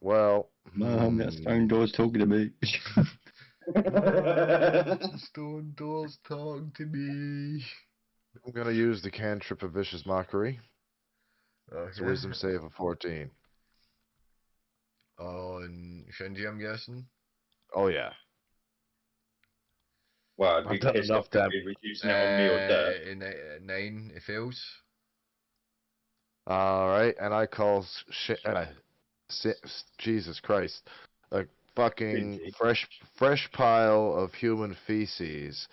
Well. That stone door's talking to me. Stone doors talk to me. I'm gonna use the cantrip of Vicious Mockery. It's a wisdom save of 14. On Shinji, I'm guessing. Oh yeah. Well, I'd be pissed off that he was using it on me or Dirk. 9, it fails. Alright, and I call Jesus Christ, a fucking fresh pile of human feces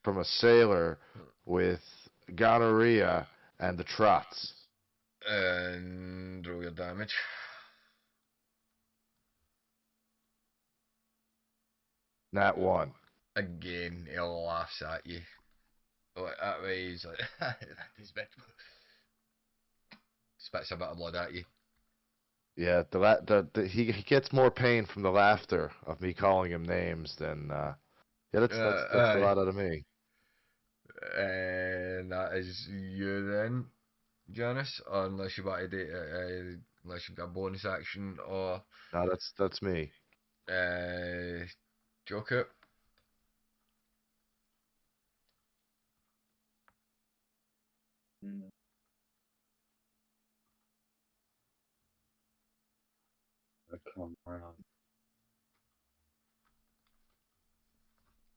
from a sailor with gonorrhea and the trots. And roll your damage. Nat 1. Again, he laughs at you. That way he's like, that is bit. Spits a bit of blood at you. Yeah, he gets more pain from the laughter of me calling him names than that's a lot out of me. And that is you then, Janice, unless you want to do, unless you've got a bonus action or. No, that's me. Joker. I come around.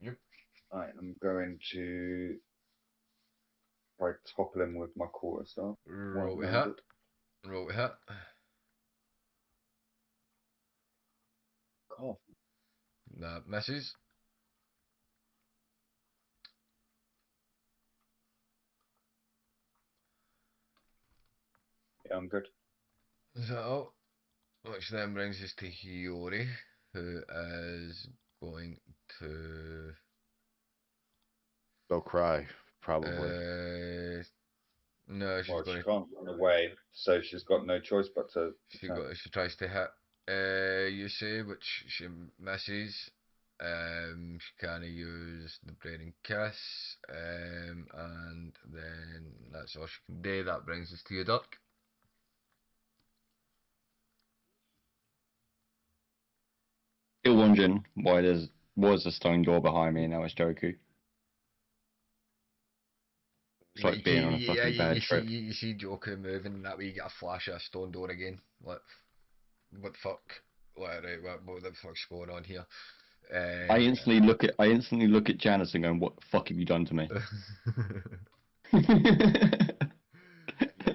Yep. I'm going to try topple him with my quarterstaff. Roll with hit. Roll with hit. Cough. That misses. Yeah, I'm good. So, which then brings us to Hiyori, who is going to Go cry, probably. No, she's Well, going she to. can't run away, so she's got no choice but to attack. She tries to hit. You say, which she misses. She can't use the brain and kiss. And then that's all she can do. That brings us to your duck. Still wondering why was a stone door behind me and now it's Joku. It's like being on a fucking bad trip. You see Joker moving that way, you get a flash of a stone door again. Like, what the fuck? Like, right, what the fuck's going on here? I instantly look at Janice and go, "What the fuck have you done to me?"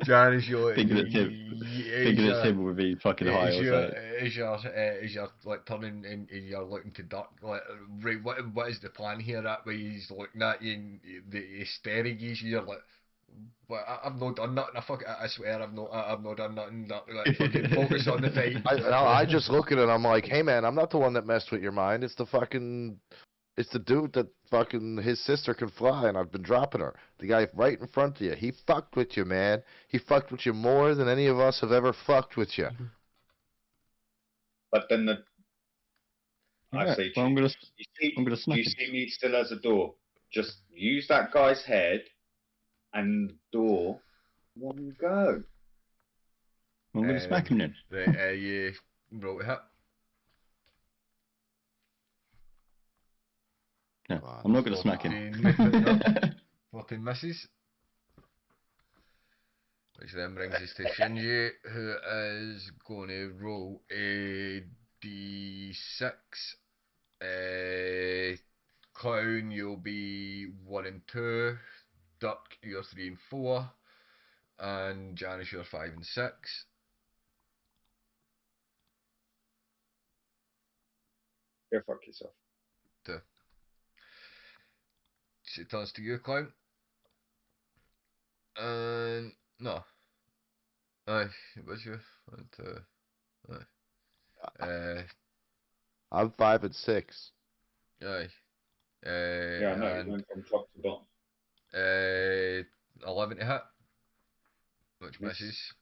Janice, you're thinking it's him with his fucking high or something. is your like turning and you're looking to duck like right what is the plan here that way he's looking at you and the staring at you you're like but I've not done nothing I swear I've not done nothing like fucking focus on the fight. I just look at it and I'm like, hey man, I'm not the one that messed with your mind. It's the dude that fucking his sister can fly and I've been dropping her. The guy right in front of you. He fucked with you, man. He fucked with you more than any of us have ever fucked with you. But then I say, well, I'm gonna smack you him. see me still as a door. Just use that guy's head and door. One go. I'm gonna smack him then. Right, you roll a hit. No, I'm not gonna smack him. 14 misses. Which then brings us to Shinji, who is going to roll a d6. Clown, you'll be 1 and 2. Duck, you're 3 and 4. And Janice, you're 5 and 6. Go fuck yourself. It turns to you, Clown. And no. Aye, what's your 1, 2? Aye. I'm 5 and 6. Aye. Yeah, I know. You went from top to bottom. 11 to hit, which misses.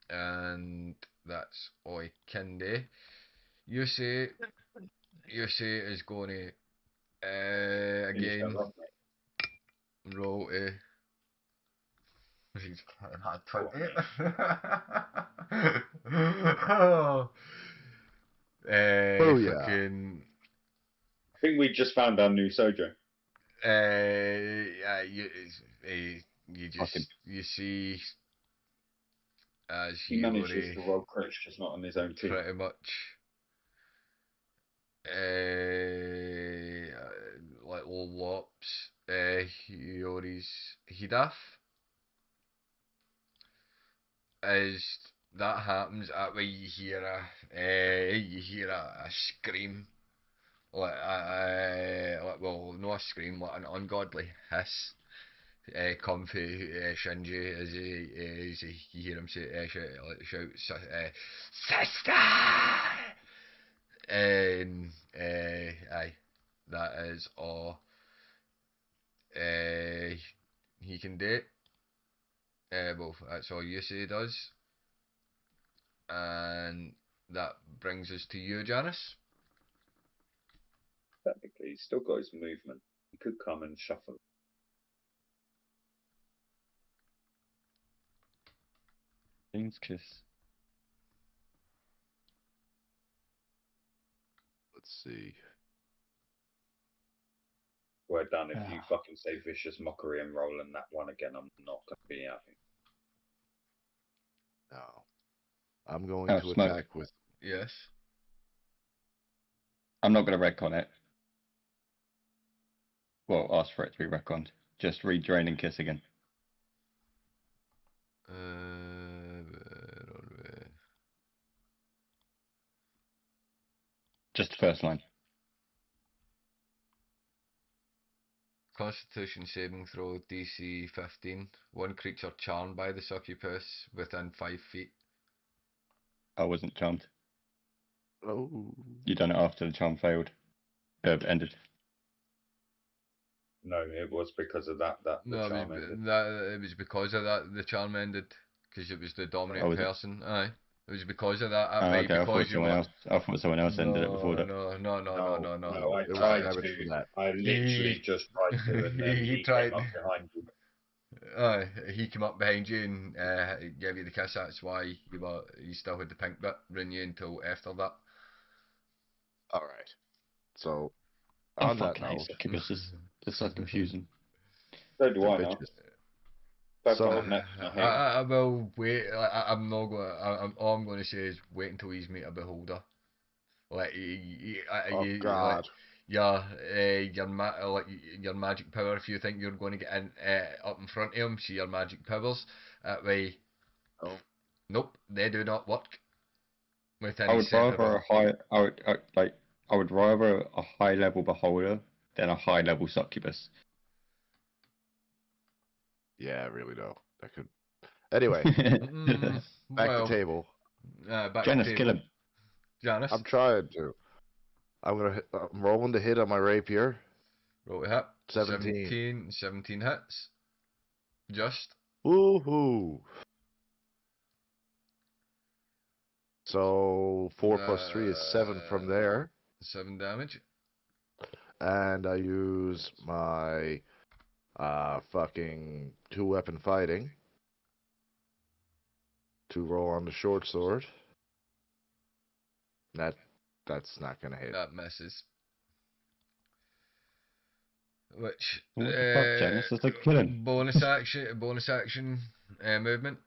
And that's all I can do. You say is going to again roll a. He's had 20. Oh. Oh yeah. Fucking. I think we just found our new sojo. Yeah, you just you see as he manages to roll crits, just not on his own team. Pretty much. Like lops Hiyori's Hidaf. As that happens, that way you hear a scream, like well, not a scream, like an ungodly hiss. Come for Shinji as you hear him shout, sister, and aye, that is all he can do. Well, that's all you say does, and that brings us to you, Janice. Technically, he's still got his movement. He could come and shuffle. James kiss. Let's see. We're done. If you fucking say vicious mockery and roll in that one again, I'm not going to be happy. No. I'm going to attack with... Yes. I'm not going to retcon it. Well, ask for it to be retconned. Just read Drain and Kiss again. Just the first line. Constitution saving throw DC 15. One creature charmed by the succubus within 5 feet. I wasn't charmed. Oh. You done it after the charm failed. Ended. No, it was because of that the No, charm ended. it was because of that the charm ended, because it was the dominant was it? person. Aye, it was because of that. Oh, Way, okay, because you were. I thought someone else ended it before that. No, I It was tried damage from to. that. I literally just tried to, and then He he tried. came up behind you. He came up behind you and gave you the kiss. That's why you still had the pink bit running you until after that. All right. So Oh, on that fucking hate note, succubuses. They're so confusing. So do they're I now. bitches. That's So- what next. I hate. I will wait. I'm not going. All I'm going to say is wait until he's meet a beholder. Like Oh God. your magic power. If you think you're going to get in up in front of him, see your magic powers. That way, Oh. nope, they do not work. Within I the would centre rather of- a high. I would rather a high level beholder than a high level succubus. Yeah, I really know. That could. Anyway, Mm, back well, to table. back Janice, to kill table. him. Janice, I'm trying to. I'm rolling the hit on my rapier. roll a hit. 17. 17 hits. Just. Woohoo! So 4 plus 3 is 7 from there, 7 damage. and I use my fucking 2-weapon fighting to roll on the short sword. That's not gonna hit. That misses. Which What the fuck, Janice? That's like killing. bonus action movement.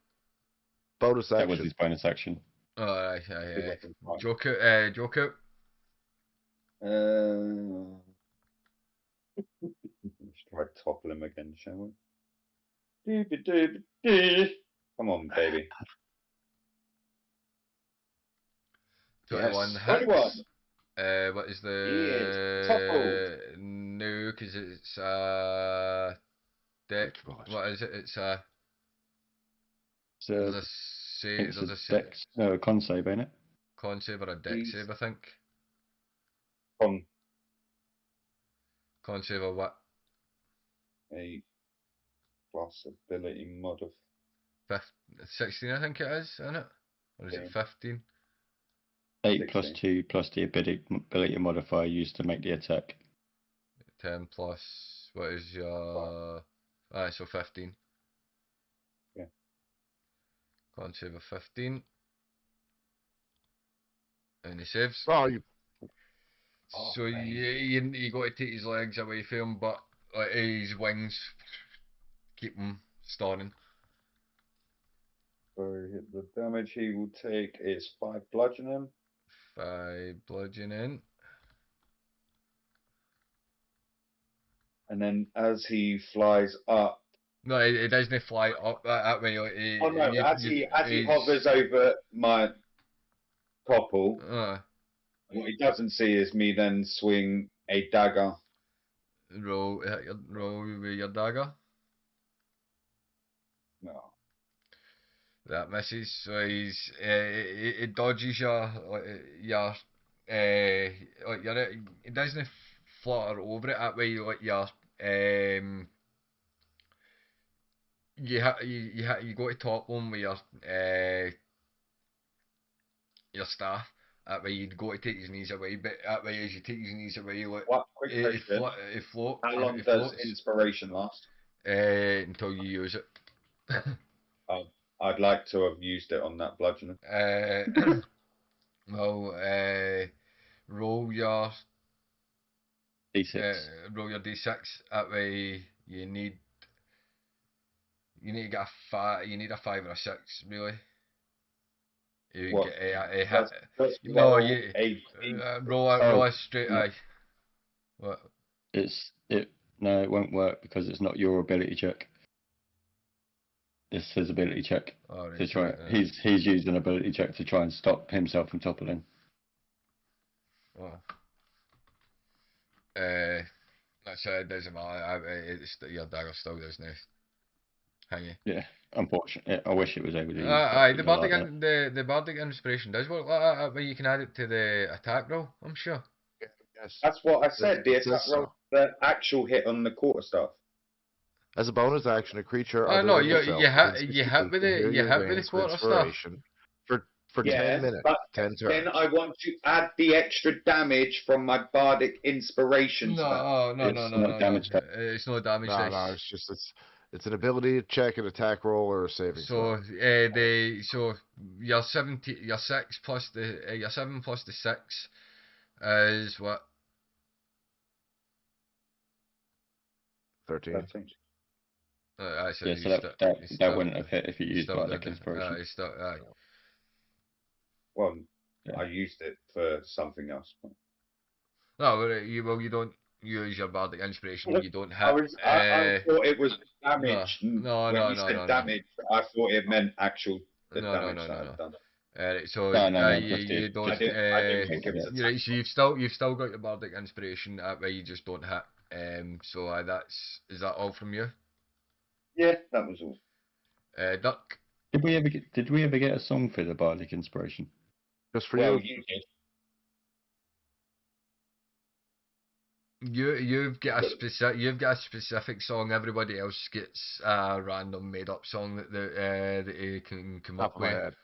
Bonus That was action. his bonus action. Oh, aye. Fine. Joke out, joke out. Let's try to topple him again, shall we? Doobie-doobie-dee. Come on, baby. 21 Yes. hits. 21. What is He is toppled. no? Because it's deck. Gosh. What is it? It's So there's a I save. think it's There's a a save. dex, no, a con save, ain't it? Con save or a deck He's- save, I think. On Con save or what? a plus ability mod of 16, I think it is, isn't it? Or is it 15? 8 plus 16. 2 plus the ability modifier used to make the attack. 10 plus, what is your... so 15. Yeah. Con save of 15. And he saves. Oh, you. So man. you got to take his legs away from him, but his wings keep him stunning. So the damage he will take is 5 bludgeoning. 5 bludgeoning. And then as he flies up, No, it doesn't fly up that way. Like, oh no, as he he's- hovers over my topple, Uh, what he doesn't see is me then swing a dagger. roll with your dagger. No. That misses. So he's it dodges it doesn't flutter over it that way. Like you go to top one with your staff. That way you'd go to take his knees away, but that way as you take his knees away, like What? Quick it question. floats. How long it does floats, inspiration last? until you use it. I'd like to have used it on that bludgeoning. Well, roll your D6. roll your d6. That way you need to get a 5. You need a 5 or a 6, really. You What? get a That's- hit. that's No, roll you a- roll a straight no. eye. What? No, it won't work because it's not your ability check. It's his ability check Oh, right, to try. right, He's used an ability check to try and stop himself from toppling. Oh. That's it. Doesn't matter. It's your dagger still doesn't hang you. Yeah, unfortunately, I wish it was able to. Use Aye, that, the but bardic like that. the bardic inspiration does work like that, but you can add it to the attack roll. I'm sure. Yeah, Yes. That's what I said. The It attack says roll, so. the actual hit on the quarterstaff. As a bonus action, a creature Oh other no, than yourself within 60 you hit feet with can hear the you your hit with the veins for quarter staff. inspiration for Yeah, 10 minutes, but 10 then turns. I want to add the extra damage from my bardic inspiration spell. No, It's not damage type. It's no damage No, dice. it's an ability to check an attack roll or a saving So throw. your 6 plus your 7 plus the 6 is what? 13. 13. So Yeah, you so still that wouldn't have hit if you you used still bardic did inspiration. you still Well, Yeah. I used it for something else. no, you don't use your bardic inspiration when you don't hit. I thought it was damage. No, When no, you no, said no, no. damage, I thought it meant actual the No, no, damage no, that no, I'd no. done. So No, you, just you the don't. I didn't think it was You're right, so you've still got your bardic inspiration. That way you just don't hit. So is that all from you? Yeah, that was all. Duck. Did we ever get a song for the bardic inspiration? Just for Well, you. you did. You've got a specific song. Everybody else gets a random made up song that he can come Top up of my with. head.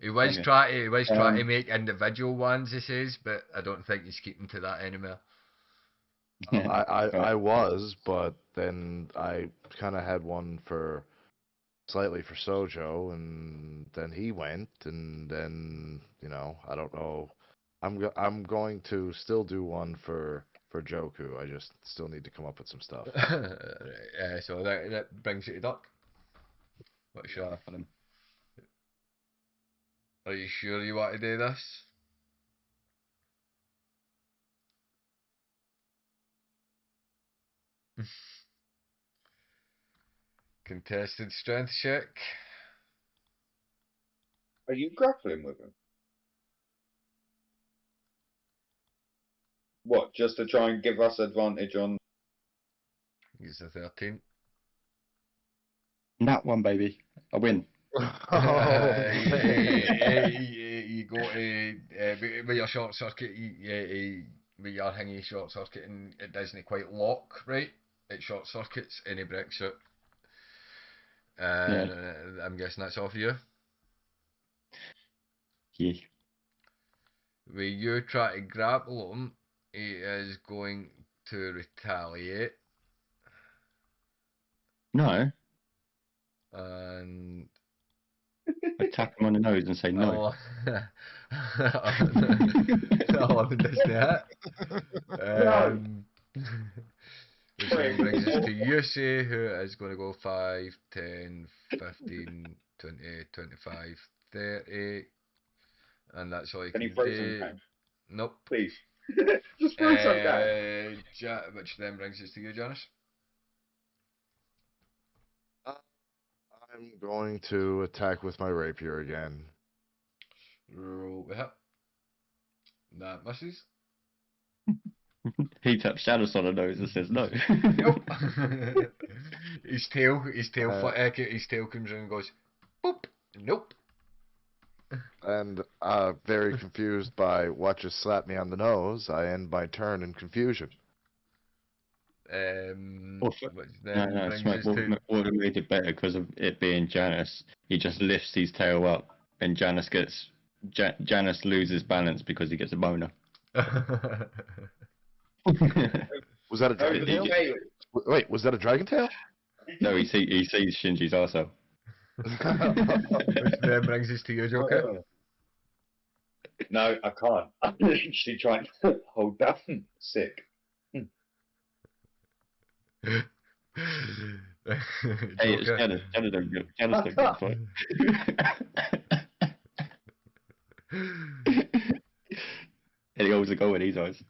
He was Okay. trying to make individual ones, he says, but I don't think he's keeping to that anymore. I was, but then I kind of had one slightly for Sojo, and then he went, and then I don't know. I'm going to still do one for Joku. I just still need to come up with some stuff. So that brings you to Duck. What's your for them. Are you sure you want to do this? Contested strength check. Are you grappling with him? What, just to try and give us advantage on? He's a 13. That one, baby. I win. You go to with your short circuit, with your thingy short circuit, and it doesn't quite lock right. It short circuits and he breaks it. And I'm guessing that's all for you. Yeah. When you try to grapple him, he is going to retaliate. No. And I tap him on the nose and say no. No, doesn't it? Which then brings us to Yusei, who is going to go 5, 10, 15, 20, 25, 30. And that's all you Can can you throw do. some down? Nope. Please. Just throw some down. Which then brings us to you, Janice. I'm going to attack with my rapier again. Roll with it. That misses. He taps Shadows on the nose and says no. Nope. his tail comes in and goes, boop. Nope. And very confused by what just slapped me on the nose, I end my turn in confusion. Which then brings us to... Would have made it better because of it being Janice. He just lifts his tail up, and Janice loses balance because he gets a boner. Was that a dragon tail? Wait, was that a dragon tail? No, he sees Shinji's arsehole. Which then brings us to you, Joker. No, I can't. I'm literally trying to hold down. Sick. Hey, it's Janice. Janice don't give a fuck. And he holds a goal in his eyes.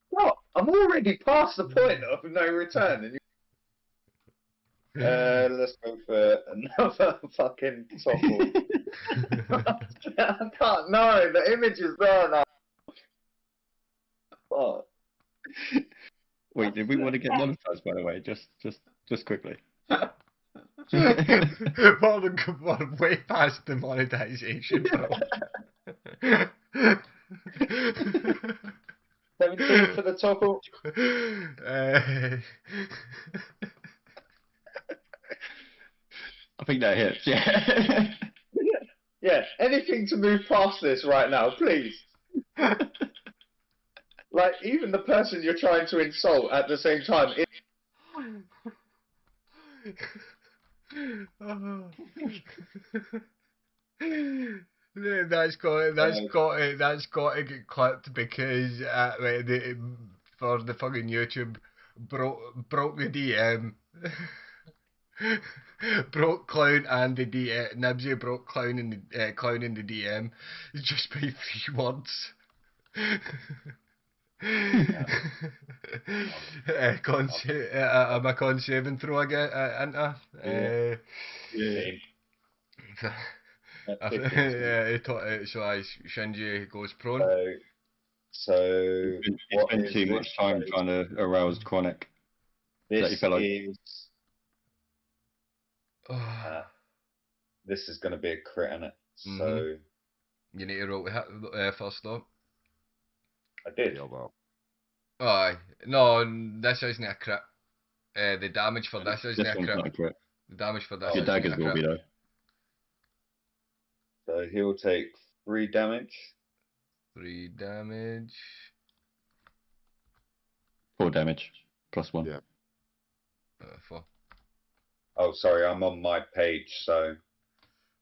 What? I'm already past the point of no return. And let's go for another fucking softball. I can't. No, the image is there now. Oh. Wait, did we want to get monetized, by the way? Just quickly. We're way past the monetization, bro. 17 for the topple. I think that hits. Yeah. Yeah, anything to move past this right now, please. Like, even the person you're trying to insult at the same time. That's got to get clipped because for the fucking YouTube broke the DM. Broke clown and the DM. Nibsy broke clown in the DM just by 3 words. Am I con saving throw again? Yeah. So Shinji goes prone. So He spent too much time trying to arouse Chronic. This he fell over. This is going to be a crit, innit? So you need to roll to hit first though. I did. Aye, no, this isn't a crit. The damage for this isn't a crit. Not a crit. The damage for this Your isn't daggers a crit. will be though. So he'll take 3 damage. 3 damage. 4 damage. +1. Yeah. 4. Oh, sorry, I'm on my page, so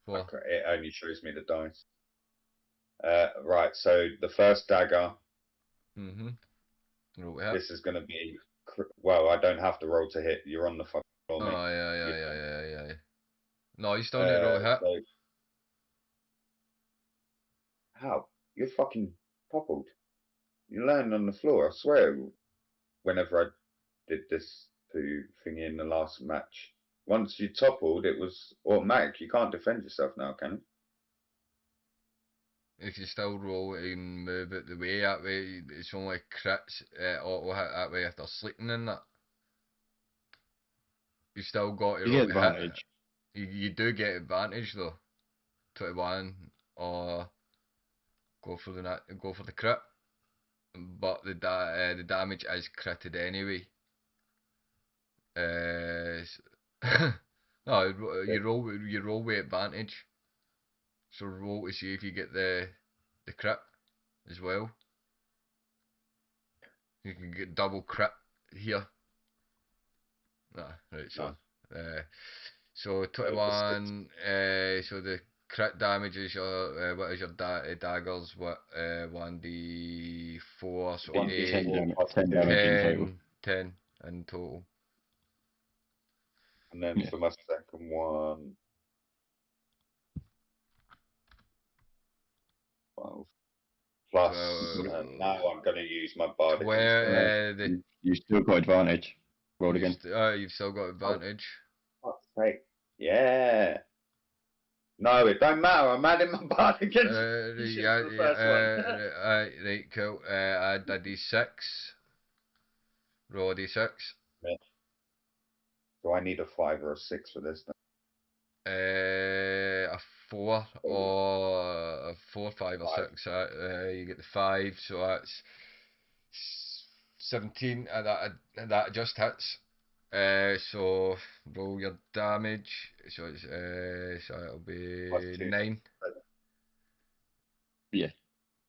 4. it only shows me the dice. Right, so the first dagger. Roll to hit. This is going to be. Well, I don't have to roll to hit. You're on the fucking floor, mate. Yeah. No, you still need to roll to hit. So... How? You're fucking toppled. You land on the floor, I swear. Whenever I did this to thingy in the last match. Once you toppled, it was automatic. You can't defend yourself now, can you? If you still roll and move it the way, that way it's only crits auto hit that way if they're sleeping in that. You still got to roll to hit. You do get advantage though. 21 or go for the crit. But the damage is critted anyway. No, you roll with advantage. So roll to see if you get the crit as well. You can get double crit here. Nah, right, so 21, so the crit damage is your, what is your daggers, what, 1d4, so 8, 10 damage in total. 10 in total. And then for my second one, 12. Plus, now I'm going to use my bardic. You still got advantage. Roll again. You've still got advantage. Right. Yeah. No, it don't matter. I'm adding my bardic against right, cool. Add a d6. Roll a d6. Yeah. Do I need a 5 or a 6 for this? A 4 or a 4, 5 or 6. You get the 5, so that's 17. That just hits. So roll your damage. So it's so it'll be 9. Yeah.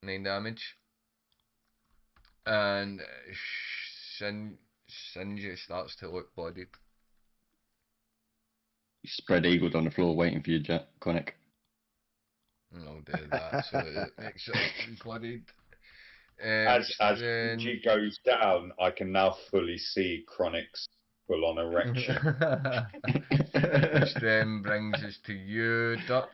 9 damage. And Shinji starts to look bloodied. Spread eagled on the floor waiting for you, Chronic. I'll do that so it makes sure he's bloodied. As Shinji goes down, I can now fully see Chronic's full-on erection. Which then brings us to you, Duck.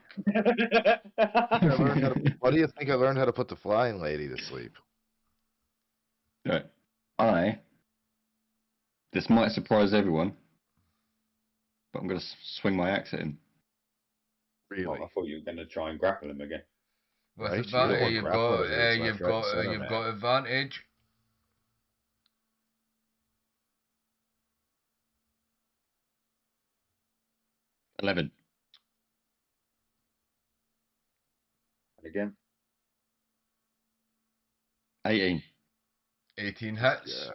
What do you think I learned how to put the flying lady to sleep? Right. This might surprise everyone, but I'm going to swing my axe at him. Really? Oh, I thought you were going to try and grapple him again. With right? advantage, you've got advantage. $11. And again. 18. 18 hits. Yeah.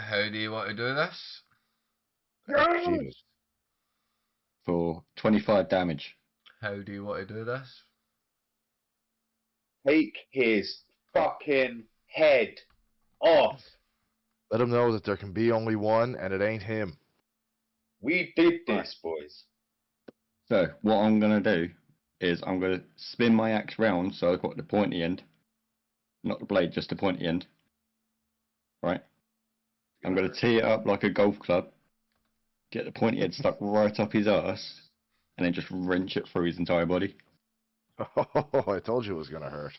How do you want to do this? Jesus. For 25 damage. How do you want to do this? Take his fucking head off. Let him know that there can be only one, and it ain't him. We did this, boys. So, what I'm going to do is I'm going to spin my axe round so I've got the pointy end. Not the blade, just the pointy end. Right? I'm going to tee it up like a golf club. Get the pointy end stuck right up his ass. And then just wrench it through his entire body. Oh, I told you it was gonna hurt.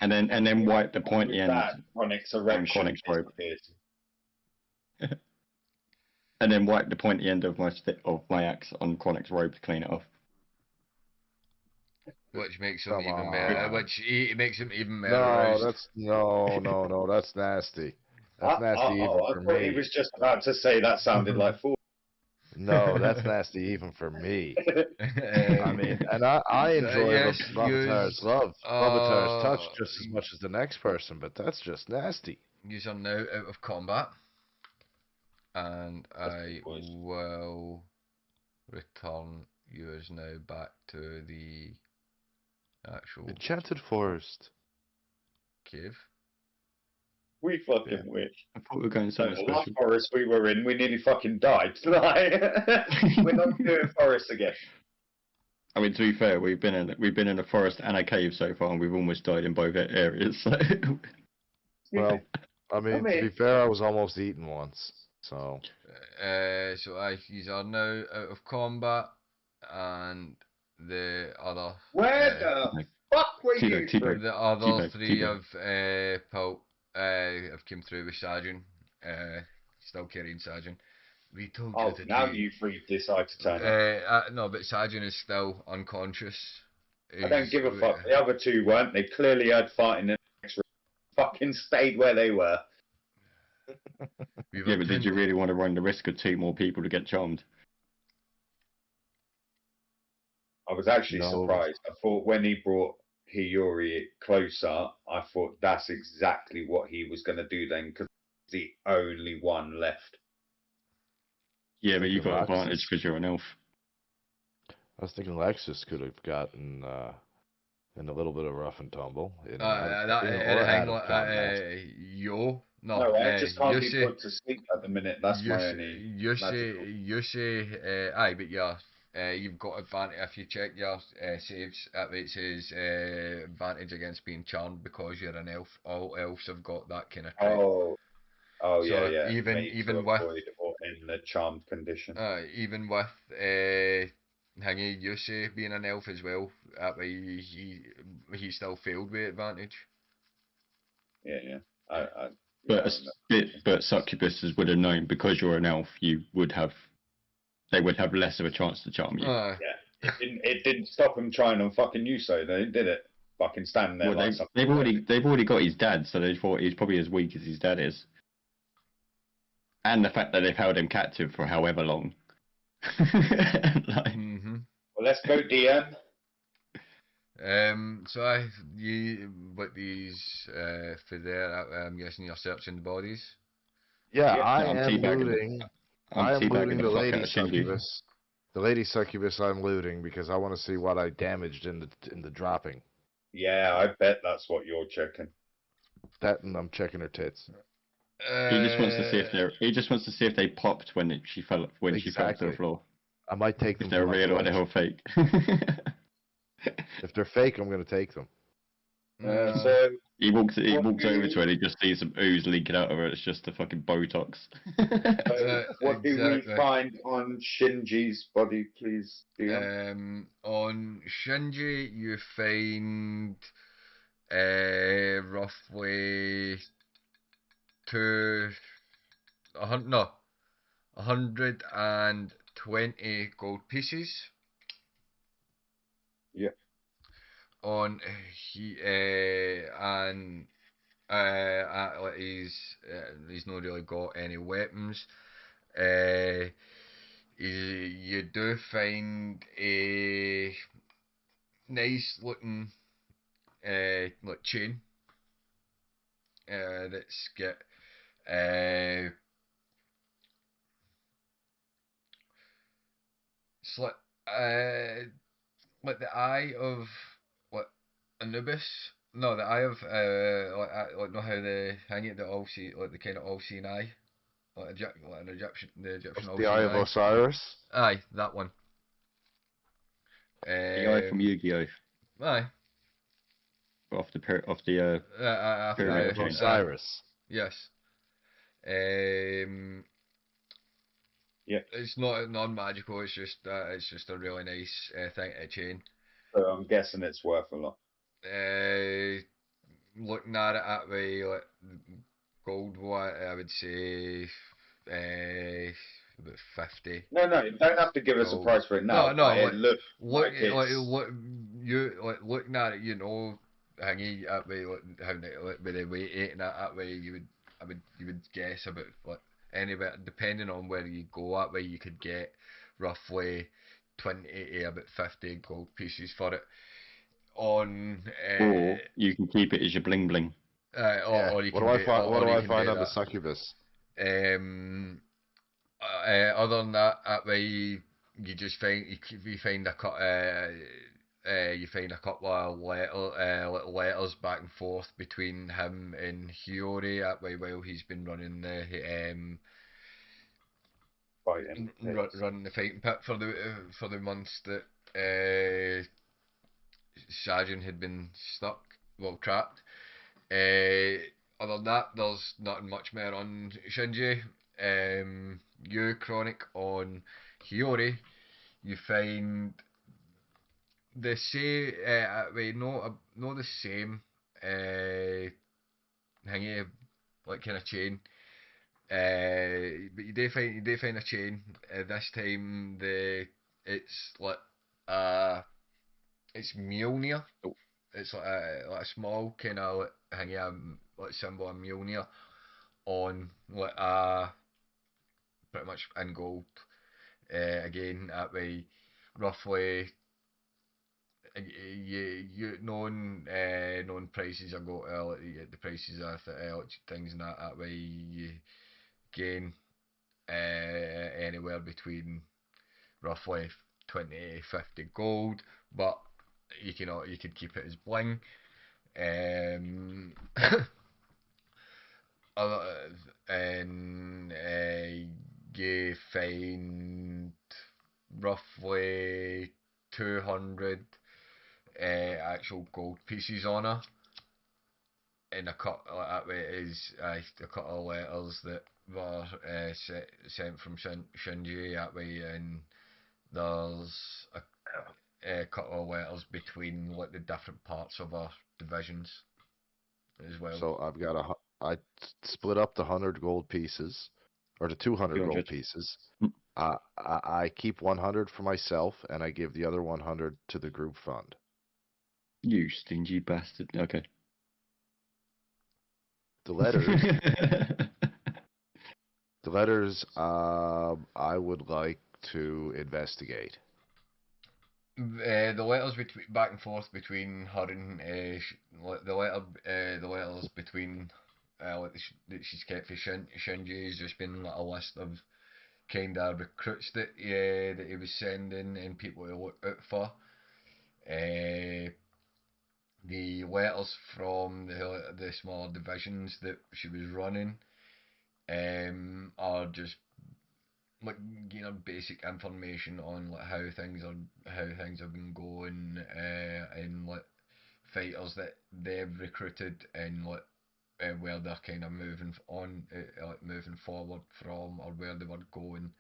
And then wipe the pointy end That Chronic's erection Chronic's robe. disappeared. And then wipe the pointy end of my axe on Chronic's robe to clean it off. Which makes him Come even on. better. Makes him even more No, aroused. that's no, that's nasty. That's nasty even I for thought me. he was just about to say that sounded like fool. No, that's nasty even for me. I mean, and I enjoy yes, Robitar's love, Robitar's touch uh, just as much as the next person, but that's just nasty. Yous are now out of combat, and I boys. will return yours now back to the actual Enchanted forest. cave. We fucking wish. I thought we were going So somewhere the last special. forest we were in, we nearly fucking died. Like, we're not doing forest again. I mean, to be fair, we've been in a forest and a cave so far, and we've almost died in both areas. So. Well, I mean, to be fair, I was almost eaten once, so. So yous are now out of combat, and the other Where the fuck were you? Teabag. the other Teabag, three teabag. have come through with Sergeant. Still carrying Sergeant. We told Oh, you to now do. you three decide to turn up. No, but Sergeant is still unconscious. I don't give a fuck. The other two weren't. They clearly had fight in the next room. Fucking stayed where they were. Yeah, but did you really want to run the risk of 2 more people to get charmed? I was actually No. surprised. I thought when he brought Hiyori closer, I thought that's exactly what he was going to do then, because he's the only one left. Yeah, but you got Alexis. advantage because you're an elf. I was thinking Lexus could have gotten in a little bit of rough and tumble. No, No, I just can't be Yossi, put to sleep at the minute. That's my only. magical. Yossi, but yeah, you've got advantage if you check your saves. It says advantage against being charmed because you're an elf. All elves have got that kind of trait. Oh, So yeah. even Made to with avoid or in the charmed condition. even with Hingy Yossi being an elf as well, he still failed with advantage. Yeah. But succubuses would have known because you're an elf. They would have less of a chance to charm you. It didn't stop him trying on fucking you, so they did it. Fucking standing there Well, like they've already got his dad, so they thought he's probably as weak as his dad is. And the fact that they've held him captive for however long. Well, let's go, DM. So with these for there, I'm guessing you're searching the bodies. Yeah, Yeah, I I'm am teabagging looting. I'm I am teabagging looting the the fuck lady out of Shinji. succubus. The lady succubus I'm looting because I want to see what I damaged in the dropping. Yeah, I bet that's what you're checking. That and I'm checking her tits. He just wants to see if they popped when she fell to Exactly. the floor. I might take them If they're for my real or collection. they're fake. If they're fake, I'm going to take them. So He walks over What to her do- and he just sees some ooze leaking out of her. It's just the fucking Botox. what do we Exactly. find on Shinji's body, please, DM? On Shinji, you find roughly 120 gold pieces. Yeah. On and he's not really got any weapons. you do find a nice looking like chain that's got uh, slit like the eye of what Anubis. No, the eye of like know how they hang it, the all see like the kind of all seeing eye, like an Egyptian, the Egyptian all The Eye seeing of eye. Osiris. Aye, that one. The guy from Yu-Gi-Oh! Aye. Off the Eye pyramid of chain. Osiris. Yes. Um, Yeah. It's not non-magical. It's just a really nice thing to chain. So I'm guessing it's worth a lot. Looking at it that way, like gold one, I would say about 50. No, you don't have to give us a Gold. price for it now. No, It looks look, like it's... looking at it, you know, hanging that way, like how like with the weight and that way, you would guess about like anywhere, depending on where you go that way, you could get roughly 20 to about 50 gold pieces for it. On Or you can keep it as your bling bling. or you What can do I do, find? What do you I can find do on the that. succubus? Other than that way you just find you find you find a couple of little letters back and forth between him and Hiyori that way while he's been running the running the fighting pit for the months that Sajin had been trapped. Other than that, there's nothing much more on Shinji. You chronic on Hiyori, you find the same, no the same hangy like kind of chain. But you do find a chain. This time it's like it's Mjolnir. Oh. It's like a small kind of like symbol of Mjolnir on like pretty much in gold. Again, that way, roughly. You known prices are the prices of things and that way you gain anywhere between roughly 20 to 50 gold, but you could keep it as bling. And you find roughly 200 actual gold pieces on her, and a cut like that way is a couple of letters that were sent from Shinji that way, and there's a couple of letters between like the different parts of our divisions as well. So I split up the 100 gold pieces, or the 200 gold 200. pieces. I keep 100 for myself, and I give the other 100 to the group fund. You stingy bastard. Okay. The letters, I would like to investigate. The letters back and forth between her and the letters between that she's kept for Shinji has just been like a list of kind of recruits that he was sending and people to look out for. The letters from the smaller divisions that she was running are just like basic information on like how things have been going and like fighters that they've recruited and like where they're kind of moving on like moving forward from or where they were going.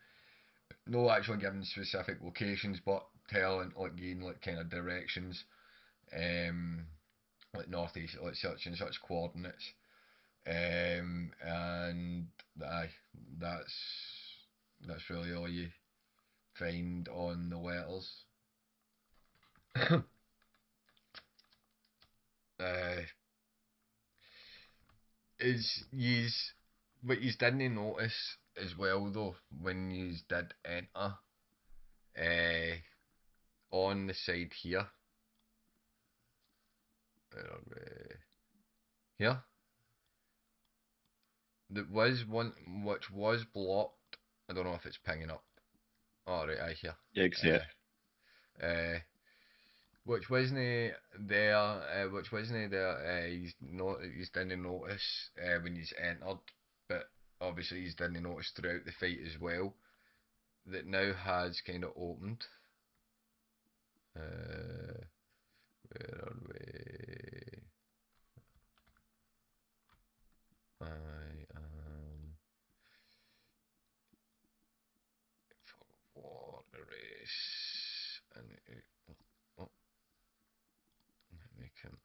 No actually giving specific locations, but telling like giving like kind of directions. Like northeast, like such and such coordinates, and aye, that's really all you find on the letters. Is what you didn't notice as well though, when you did enter, on the side here, where are we? Here, there was one which was blocked. I don't know if it's pinging up. All right, I hear. Yeah, I can see it. Which wasn't there. Which wasn't there. He's didn't notice when he's entered, but obviously he's didn't notice throughout the fight as well. That now has kind of opened. Where are we? I am for water race and oh, make him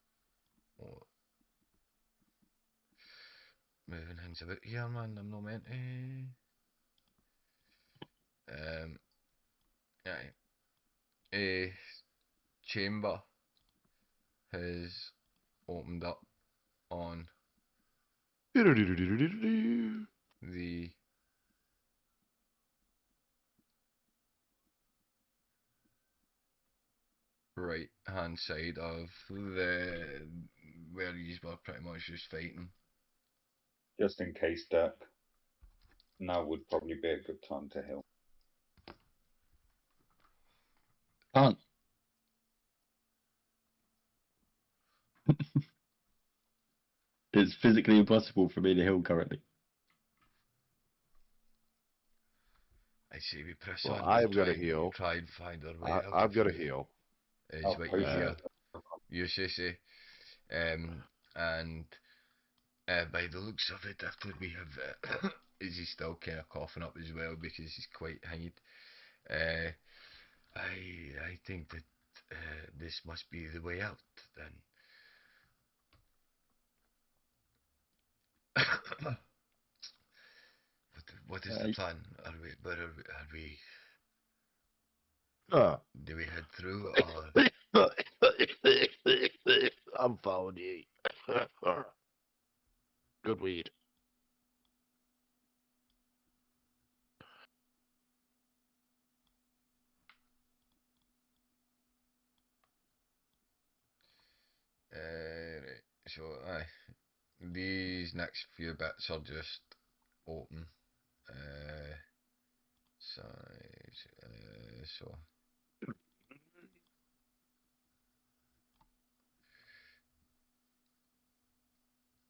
moving things about here, man. I'm not meant to. Aye. A chamber has opened up on the right hand side of the where you were pretty much just fighting. Just in case, Dirk. Now would probably be a good time to heal. Can't. It's physically impossible for me to heal currently. I say we press Well, on. I've got to heal. Try and find our way out. I've got to heal. Is Oh, what you appreciate hear. it. You say, and by the looks of it, after we have, is he still kind of coughing up as well because he's quite hanged. I think that this must be the way out then. What is the plan? Are we? Do we head through or? I'm following you. Good weed. Right. So, these next few bits are just open. Size. So.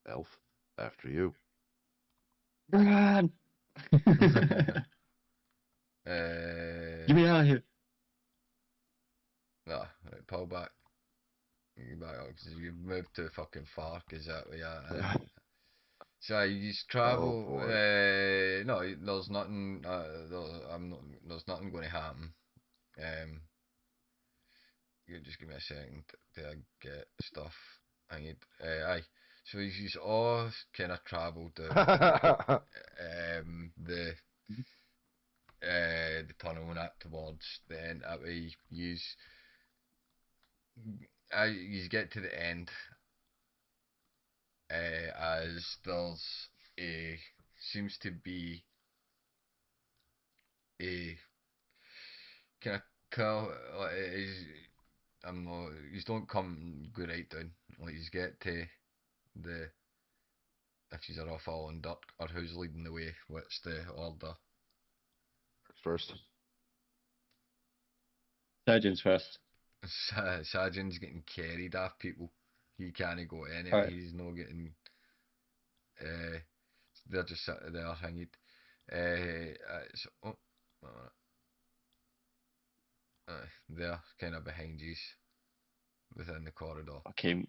Elf, after you. Run! Get me out of here. Nah, right, pull back. Get back up because you've moved too fucking far. Cause that way, so you just travel. Oh, boy. No, there's nothing. There's nothing going to happen. You just give me a second to get stuff. I need. Aye. So you just all kind of travel to the tunnel and that towards the end. That way you get to the end. As there's a seems to be a kind of curl. I'm not. You don't go right down. Like you get to the if you are all following Dirk or who's leading the way. What's the order? First. Surgeons first. Sergeant's getting carried off people. He can't go anywhere. Right. He's not getting. They're just sitting there hanging. So, they're kind of behind you within the corridor. Fucking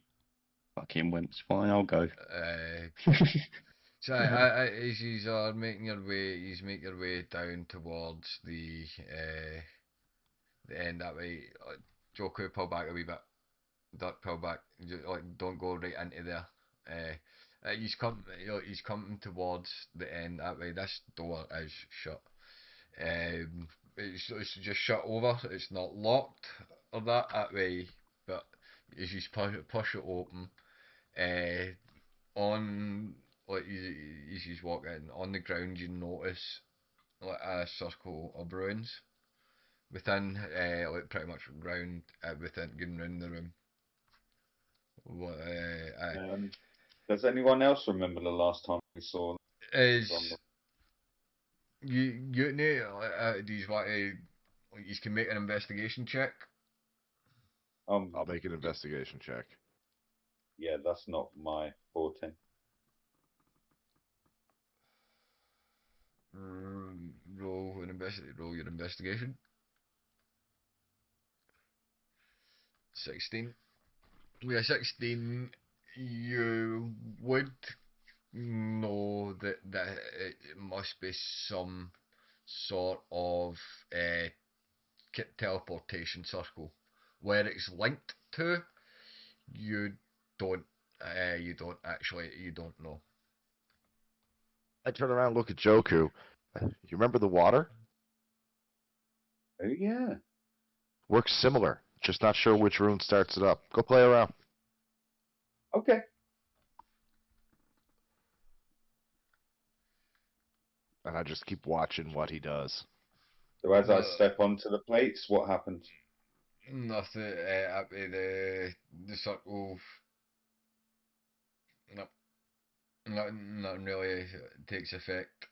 wimps. Fine, I'll go. So as you are making your way, you make your way down towards the end that way. Joku, pull back a wee bit. Dirk, pull back. Don't go right into there. He's coming towards the end that way. This door is shut. It's just shut over. It's not locked or that way. But as you push it open, on like you just walk in on the ground, you notice like a circle of ruins within, like pretty much ground within going round the room. What Does anyone else remember the last time we saw is you need? Do you want to? Like, you can make an investigation check. I'll make an investigation check. Yeah, that's not my forte. Roll your investigation. 16. With a 16, you would know that it must be some sort of teleportation circle. Where it's linked to, you don't. You don't know. I turn around and look at Joku. You remember the water? Oh yeah. Works similar. Just not sure which rune starts it up. Go play around. Okay. And I just keep watching what he does. So as I step onto the plates, what happens? Nothing. Happy the circle. No, nothing really takes effect.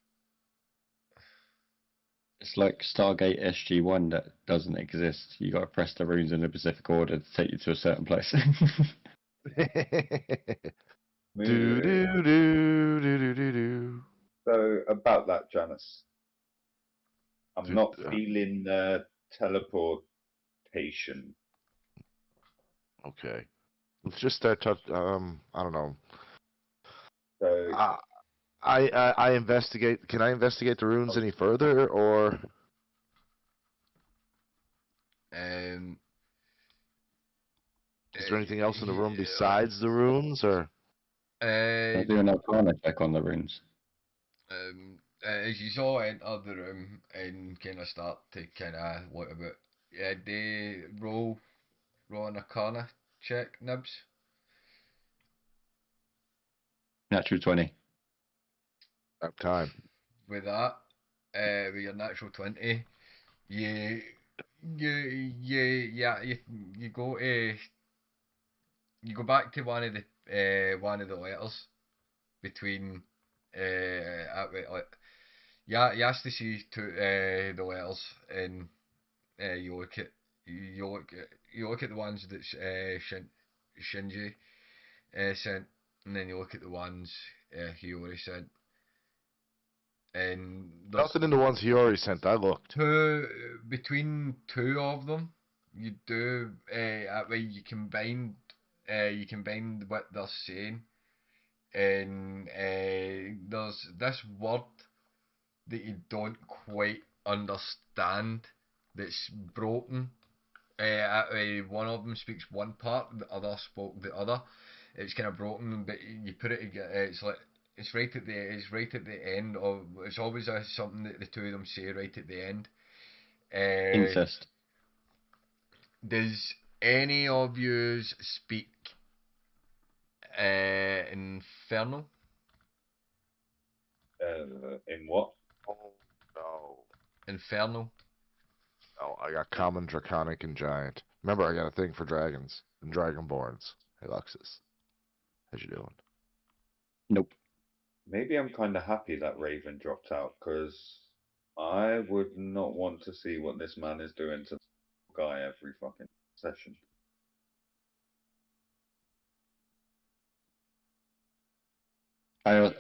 It's like Stargate SG-1 that doesn't exist. You got to press the runes in the specific order to take you to a certain place. Do do do do do do do. So about that, Janice, I'm Dude, not feeling teleportation. Okay. Let's just start touch. I don't know. So I investigate. Can I investigate the runes any further, or is there anything else in the room besides the runes, or? I'll do an Arcana check on the runes. As you all enter the room and kind of start to kind of look about, they roll an Arcana check, Nibs. Natural 20. Have time. With that, with your natural 20, you you go to you go back to one of the letters between you ask to see the letters, and you look at the ones that Shinji sent, and then you look at the ones Hiyori sent, and there's Nothing in the ones he already sent. I looked. between two of them. You do that way you combine what they're saying, and there's this word that you don't quite understand that's broken. One of them speaks one part, the other spoke the other. It's kind of broken, but you put it together. It's like it's right at the end of. It's always something that the two of them say right at the end. Incest. Does any of you speak Infernal? In what? Oh no. Infernal. Oh, I got common, draconic, and giant. Remember, I got a thing for dragons and dragonborns. Hey, Luxus. How's you doing? Nope. Maybe I'm kind of happy that Raven dropped out, because I would not want to see what this man is doing to the guy every fucking session. I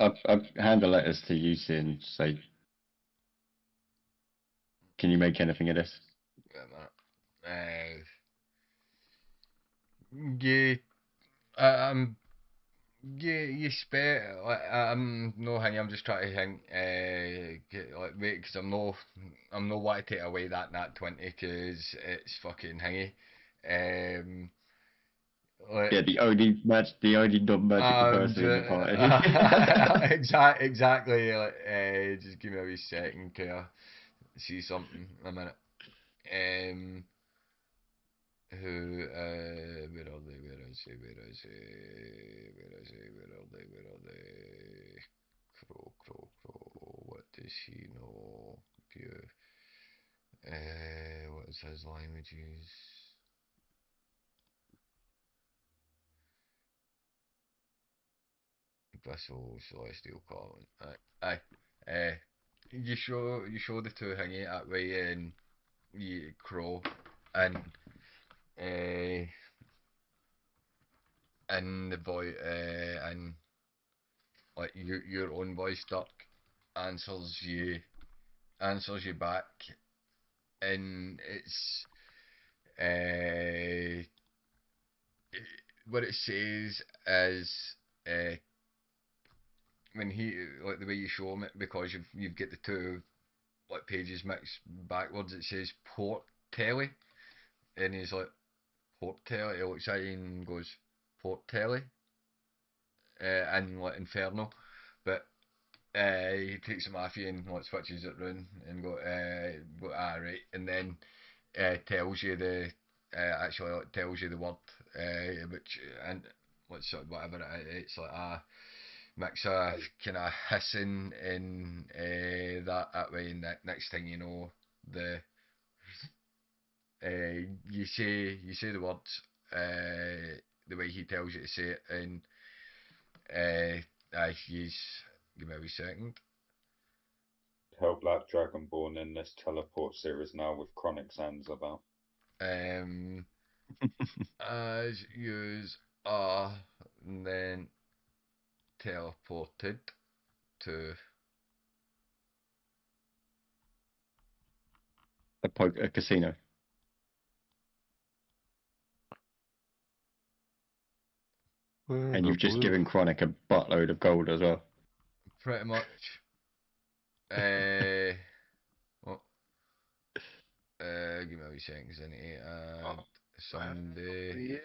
hand the letters to Yusi and say, can you make anything of this? Yeah, yeah, you spare. No hang. I'm just trying to think. Wait, because I'm no want to take away that nat 20 because it's fucking hangy. Yeah, the only non-magical person in the party. Exactly. Just give me a wee second to see something. A minute. Who, where are they? Where is he? Where is he? Where is he? Where are they? Where are they? Crow, crow, crow. What does he know? View. What is his languages? Bristle, celestial common. Aye. You show the two thingy that way, and you crow, and and the boy, and like your own voice duck answers you back, and it's what it says is uh, when he like the way you show him it, because you've got the two like pages mixed backwards. It says port telly, and he's like port telly. He looks at you and goes port telly, and like Inferno, but he takes him off you and like switches it round and go right, and then tells you the actually like tells you the word which and what's whatever it's like a mix of kind of hissing and that way, and next thing you know the you say the words the way he tells you to say it, and he's give me a wee second. Tell Black Dragonborn in this teleport series now with Chronic Sands about. As yous are then teleported to A casino. And you've just given Chronic a buttload of gold as well. pretty much. Well, give me a wee second, I need to add Sunday. Yeah.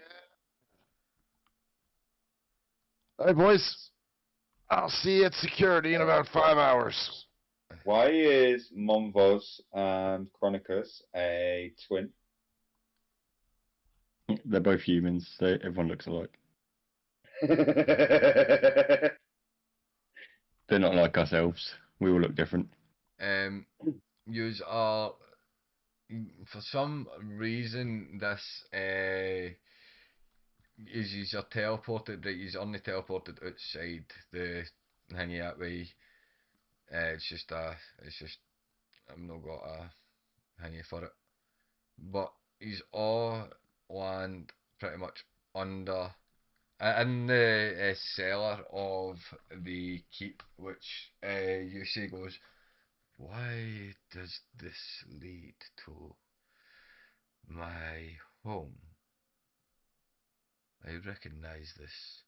Hey, boys. I'll see you at security in about 5 hours. Why is Monvos and Chronicus a twin? They're both humans, so everyone looks alike. They're not like us elves. We all look different. Yous are, for some reason, this is are teleported. Right, he's only teleported outside the thingy that way. It's just I've not got a thingy for it, but he's all land pretty much under in the cellar of the keep, which you see goes. Why does this lead to my home? I recognize this.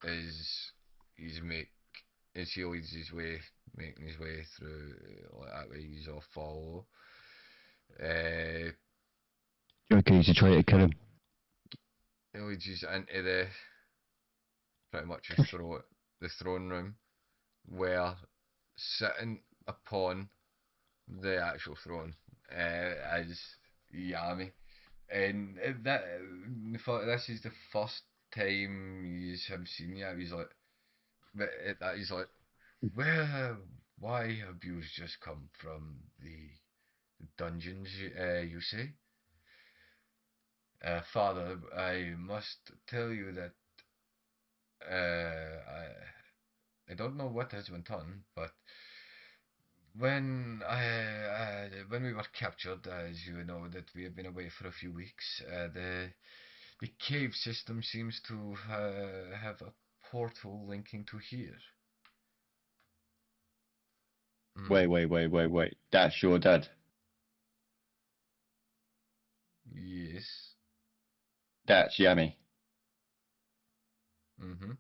As he leads his way, making his way through like that way, he's all follow. Okay, you should try to kill him. He leads us into pretty much the throne room, where sitting upon the actual throne is Yami, and this is the first time you have seen Yami. He's like, he's like, why have you just come from the dungeons? You say, Father, I must tell you that I don't know what has went on, but when we were captured, as you know, that we have been away for a few weeks, the cave system seems to have a portal linking to here. Wait. That's your dad. Yes. That's Yami. Mm-hmm.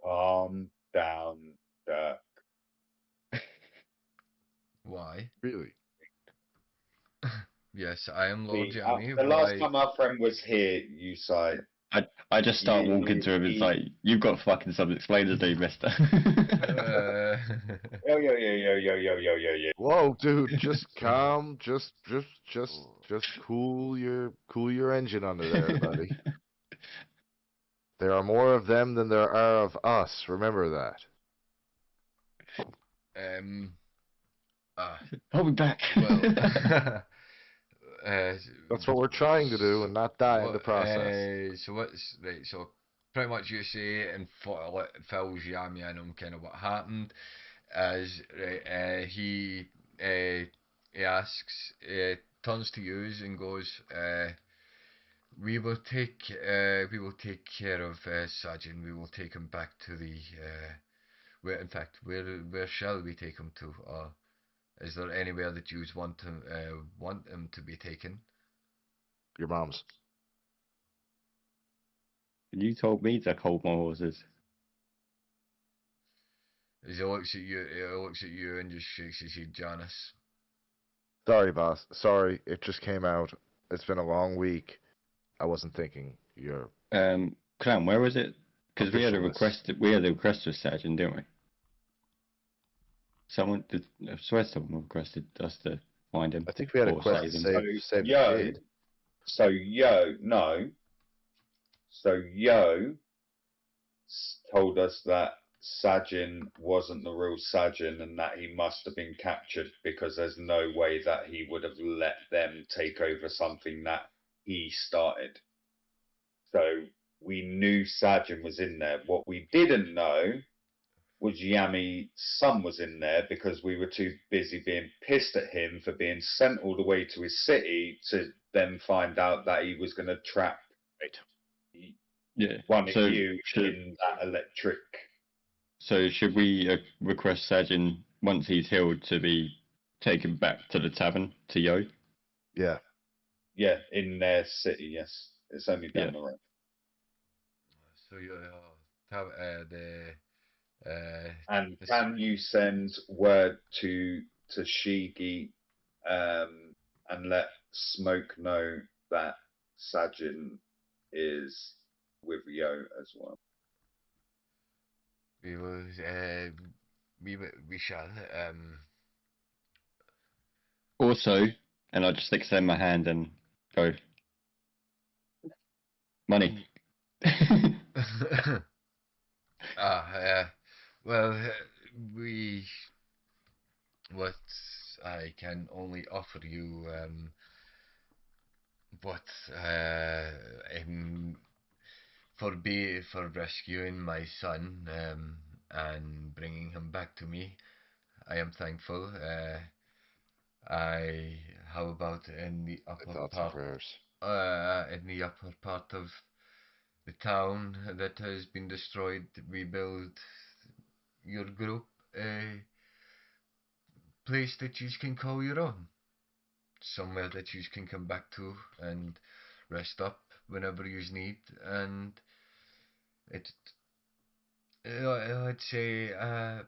Calm down, Dirk. Why? Really? Yes, I am Lord The Yami. last Why? time our friend was here, you sighed. I just start You- walking to him. It's you- like, you've got fucking some explain to do, mister. Uh, Yo. Whoa, dude, just calm, just cool your engine under there, buddy. There are more of them than there are of us. Remember that. Hold me back. well, That's what we're trying to do, and not die in the process. So what's right? So pretty much you say and fills Yami in on kind of what happened. As right, he asks, turns to you and goes, we will take care of Sajin. We will take him back to the where. In fact, where shall we take him to? Or is there anywhere that you want him to be taken? Your mom's. You told me to hold my horses. As he looks at you and just shakes his head, Janice. Sorry, boss. Sorry, it just came out. It's been a long week. I wasn't thinking. You're Clown, where was it? Because we had a Officialness. request with Sergeant, didn't we? I swear someone requested us to find him. I think we had a or quest to save him. save the kid. So Yo told us that Sajin wasn't the real Sajin and that he must have been captured because there's no way that he would have let them take over something that he started. So we knew Sajin was in there. What we didn't know was Yami's son was in there because we were too busy being pissed at him for being sent all the way to his city to then find out that he was going to trap one of you in that electric. So should we request Sergeant, once he's healed, to be taken back to the tavern, to Yo? Yeah. Yeah, in their city, yes. It's only down the road. So you have and can you send word to Shigi and let Smoke know that Sajin is with Yo as well? we will we shall Also, and I'll just extend my hand and go, money. Well, what I can only offer you, what for rescuing my son, and bringing him back to me. I am thankful. How about in the upper part? In the upper part of the town that has been destroyed, we build your group a place that you can call your own. Somewhere that you can come back to and rest up whenever you need. And I'd say a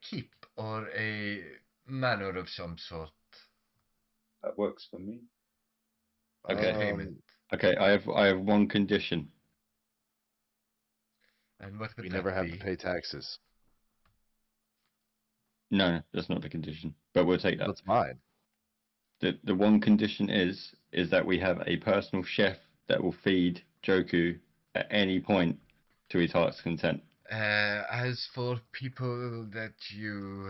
keep or a manor of some sort. That works for me. Okay. Payment. Okay, I have one condition. And what would We that never have be? to pay taxes. No, that's not the condition, but we'll take that. That's mine. The one condition is that we have a personal chef that will feed Joku at any point to his heart's content. As for people that you,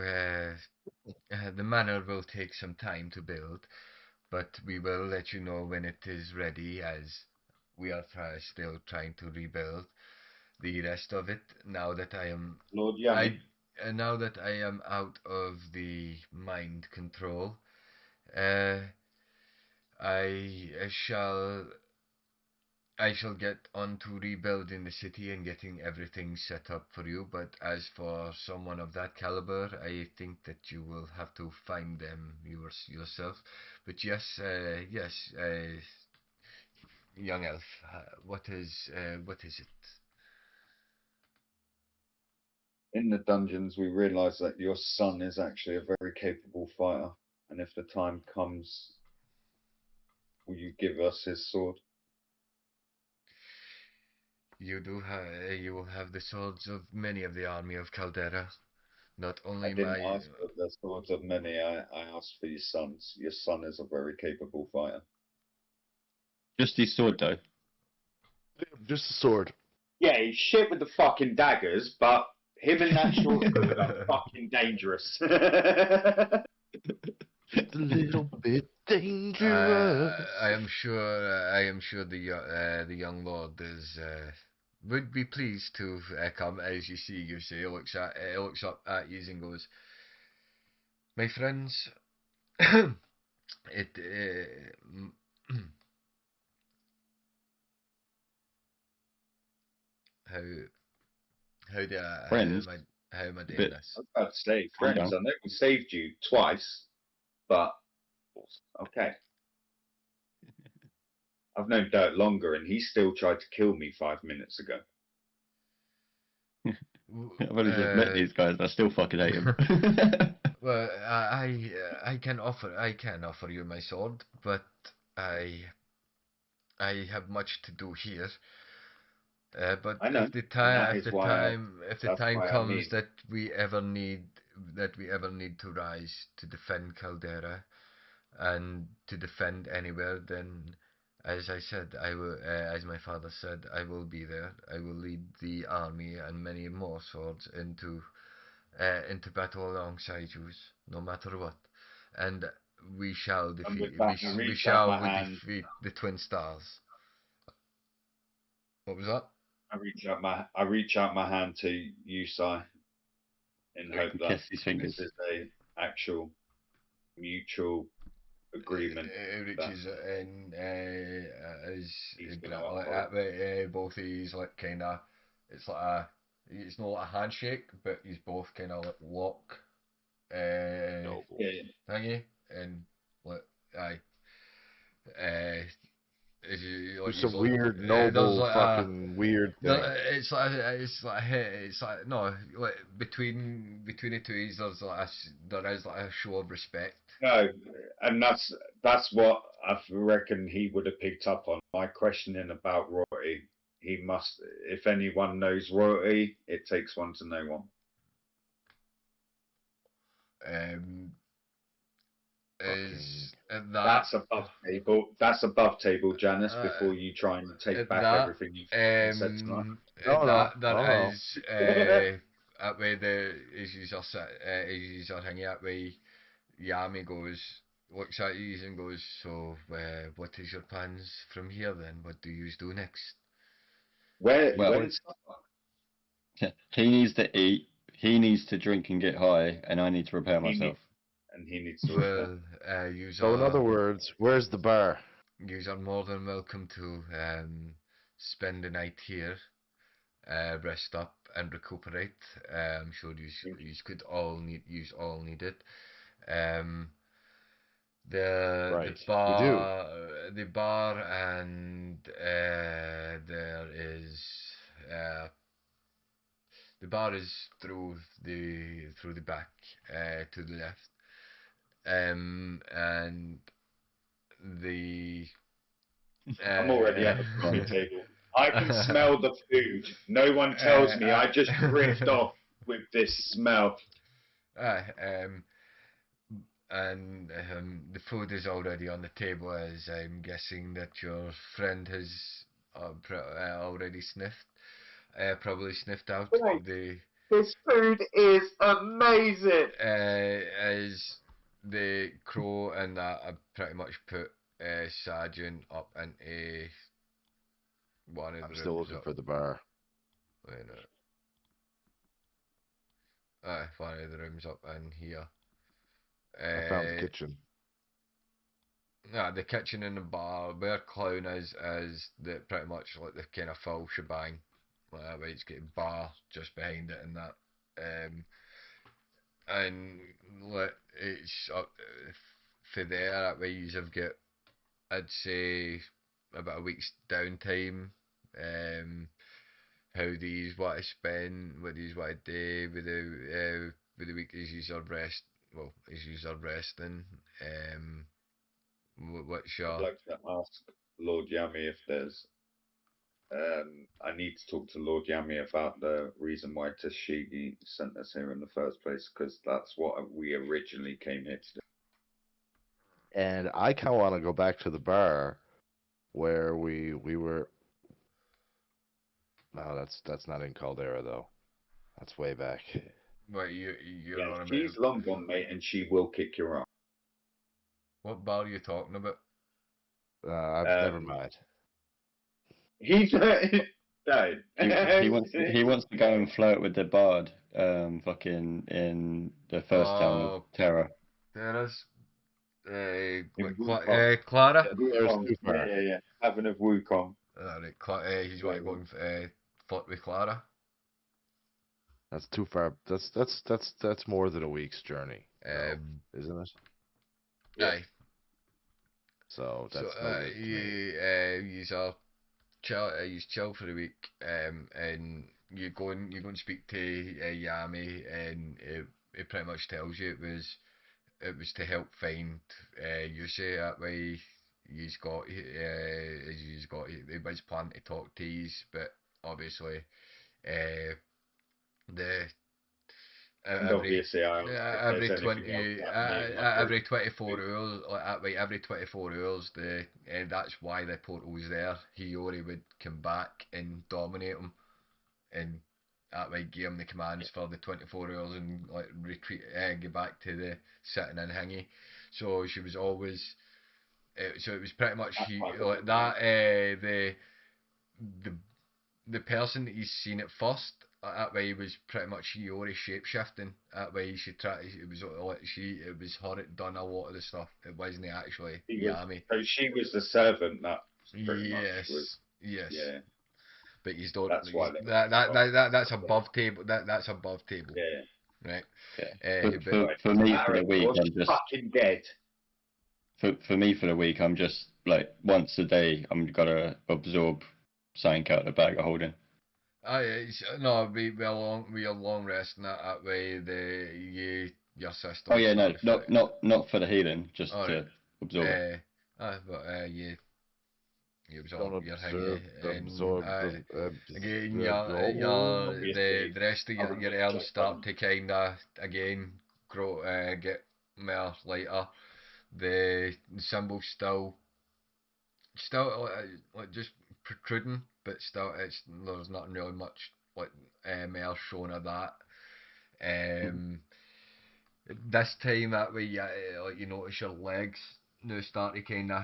the manor will take some time to build, but we will let you know when it is ready, as we are still trying to rebuild the rest of it. Now that I am, Lord Yami. now that I am out of the mind control, I shall get on to rebuilding the city and getting everything set up for you. But as for someone of that caliber, I think that you will have to find them yourself. But yes, young elf, what is it? In the dungeons, we realise that your son is actually a very capable fighter, and if the time comes, will you give us his sword? you will have the swords of many of the army of Caldera. Not I only didn't my ask for the swords of many. I asked for your sons. Your son is a very capable fighter. Just his sword, though. Just a sword. Yeah, he's shit with the fucking daggers, but him and that short sword are fucking dangerous. Just a little bit dangerous. I am sure the young lord is would be pleased to come. As you see, he looks up at you and goes, "My friends, it how Friends. how am I doing Bit. this?" I was about to say, Calm friends, down. I know we saved you twice, but okay. I've known Dirt longer, and he still tried to kill me 5 minutes ago. I've only just met these guys. I still fucking hate him. Well, I can offer you my sword, but I have much to do here. But I know, if the and that time is why that's why I comes mean, that we ever need to rise to defend Caldera and to defend anywhere, then as I said, I will, as my father said, I will be there. I will lead the army and many more swords into battle alongside you, no matter what. And we shall and defeat with that, defeat the twin stars. What was that? I reach out my hand to you, Si, in So he hope can that kiss his fingers. this is a actual mutual agreement. Which that is is he's gonna like uphold. both of these like kind of it's like a it's not like a handshake, but he's both kind of like lock No. Yeah, thingy and like aye is you Do like some he's like weird, there's noble, like a fucking weird no, thing. it's like no like between the two is there is like a show of respect. no, and that's what I reckon he would have picked up on. My questioning about royalty, he must. If anyone knows royalty, it takes one to know one. Um, is that That's above table. That's above table, Janice. Before you try and take back that everything you've said tonight. No, that no. is that way the issues are issues are hanging that way. Yami looks at you and goes, so what is your plans from here then? What do you do next? Well, When's he needs to eat, he needs to drink and get high, and I need to repair he myself. needs to repair. Well, you So in other words, where's the bar? are more than welcome to spend the night here, rest up and recuperate. I'm sure you could all need it. Um, Right, we do. the bar, and there is uh, the bar is through the back to the left, and the I'm already at the coffee table. I can smell the food. No one tells me. I just drift off with this smell. uh, um, and the food is already on the table, as I'm guessing that your friend has already probably sniffed out Right. the This food is amazing. as the crow and that I pretty much put Sergeant up into one of I'm the still rooms looking up. for the bar. Wait a minute. One of the rooms up in here. I found the kitchen. The kitchen and the bar. Where clown is the pretty much like the kind of full shebang. Where it's got a bar just behind it and that. And like it's up for there. That way you've got, I'd say, about a week's downtime. How these what I spend, what these what I do with the week is you are rest. Well, is you are resting. What's I'd your like to ask Lord Yami if there's I need to talk to Lord Yami about the reason why Tashigi sent us here in the first place, because that's what we originally came here to do. And I kind of want to go back to the bar where we were. No, that's not in Caldera though. That's way back. But you're Yeah, on about she's long gone, mate, and she will kick your ass. what bar are you talking about? Never mind. He's no. He wants to go and flirt with the bard, fucking in the first town of Terra. There is. In Clara. Wukong. too far. Yeah. Having of Wukong. Right, he's want to go and flirt with Clara. That's too far. That's more than a week's journey, isn't it? Aye. So that's So no good to me. you chill for a week, and you go and speak to Yami, and it pretty much tells you it was to help find Yusei. That way he's got he was planning to talk to you, but obviously the And obviously, every 24 hours, every 24 hours, that's why the portal's there. Hiyori would come back and dominate him, and that way give him the commands for the 24 hours and like retreat, get back to the sitting in hingy. So she was always, so it was pretty much like that. The the person that he's seen at first, that way was pretty much Hiyori shapeshifting. That way she tried. It was her that done a lot of the stuff. It wasn't actually Yami. So she was the servant that pretty much was. Yes. Yeah. But you don't. That's why That's above table. That's above table. Yeah. Right. For me for the week, I'm just fucking dead. For me for the week, I'm just like once a day, I'm gotta absorb something out of the bag of holding. No, we are long resting that way. Your system. Oh yeah, no, not for the healing, just to absorb it. But you absorb Don't your observe, and absorb. again, Obviously, the rest of your elves start to kind of again grow, get more lighter. The symbol's still like just protruding, but still there's not really much like more shown of that. This time that way, like you notice your legs now start to kind of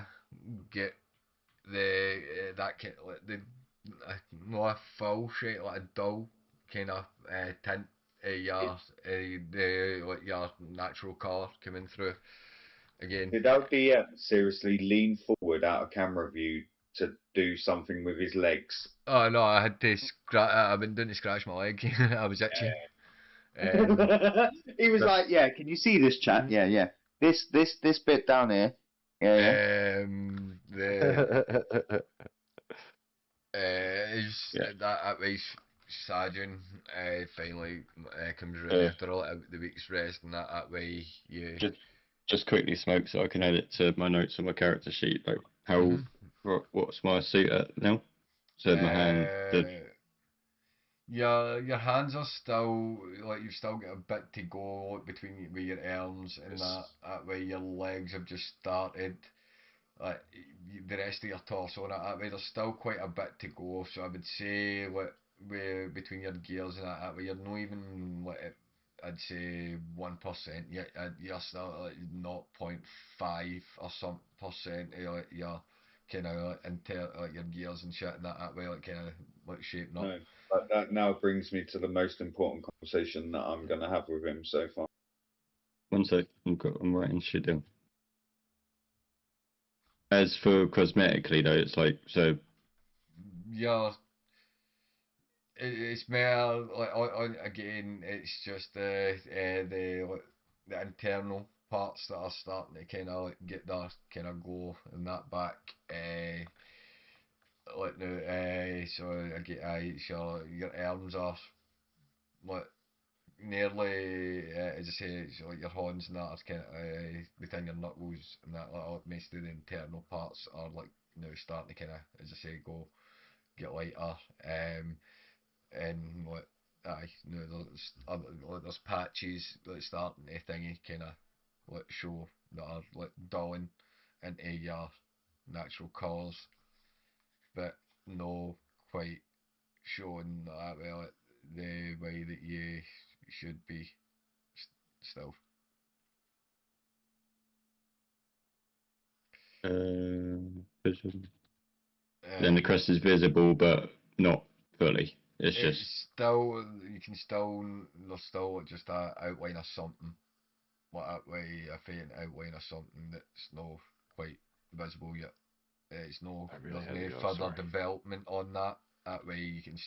get the that kind like the not a full shape, like a dull kind of tint. The like your natural colour coming through again. Did LDM seriously lean forward out of camera view to do something with his legs? Oh no, I had to I've been doing to scratch my leg. I was itching. He was like, "Yeah, can you see this, chat? Yeah. This bit down here. Yeah. That way Sergeant finally comes around after the week's rest, and that way you just quickly smoke so I can add it to my notes on my character sheet. Like how what's my suit at now? So my hand. Your hands are still like you've still got a bit to go between with your arms and that way your legs have just started. Like the rest of your torso and that way there's still quite a bit to go. So I would say like between your gears and that way you're not even like I'd say 1%. You're still like 0.5 or some percent of like your kind of like like your gears and shit and that way like kind of like shaping up. No, but that now brings me to the most important conversation that I'm gonna have with him so far. One sec, I'm writing shit down. As for cosmetically though, it's like so. Yeah. It's more like again. It's just the internal parts that are starting to kind of like get their kind of glow in that back. Like now, so I get so your arms are like nearly as I say, so like your horns and that are kind of within your knuckles and that. Like most of the internal parts are like now starting to kind of as I say go get lighter. And what there's patches like starting to thingy kind of like show that are like dulling into your natural colours, but no quite showing that way like the way that you should be still. Visible. Then the crest is visible, but not fully. It's just still, you can still, there's still just a outline of something, like that way a faint outline of something that's not quite visible yet. It's no, there's no further development on that. That way you can.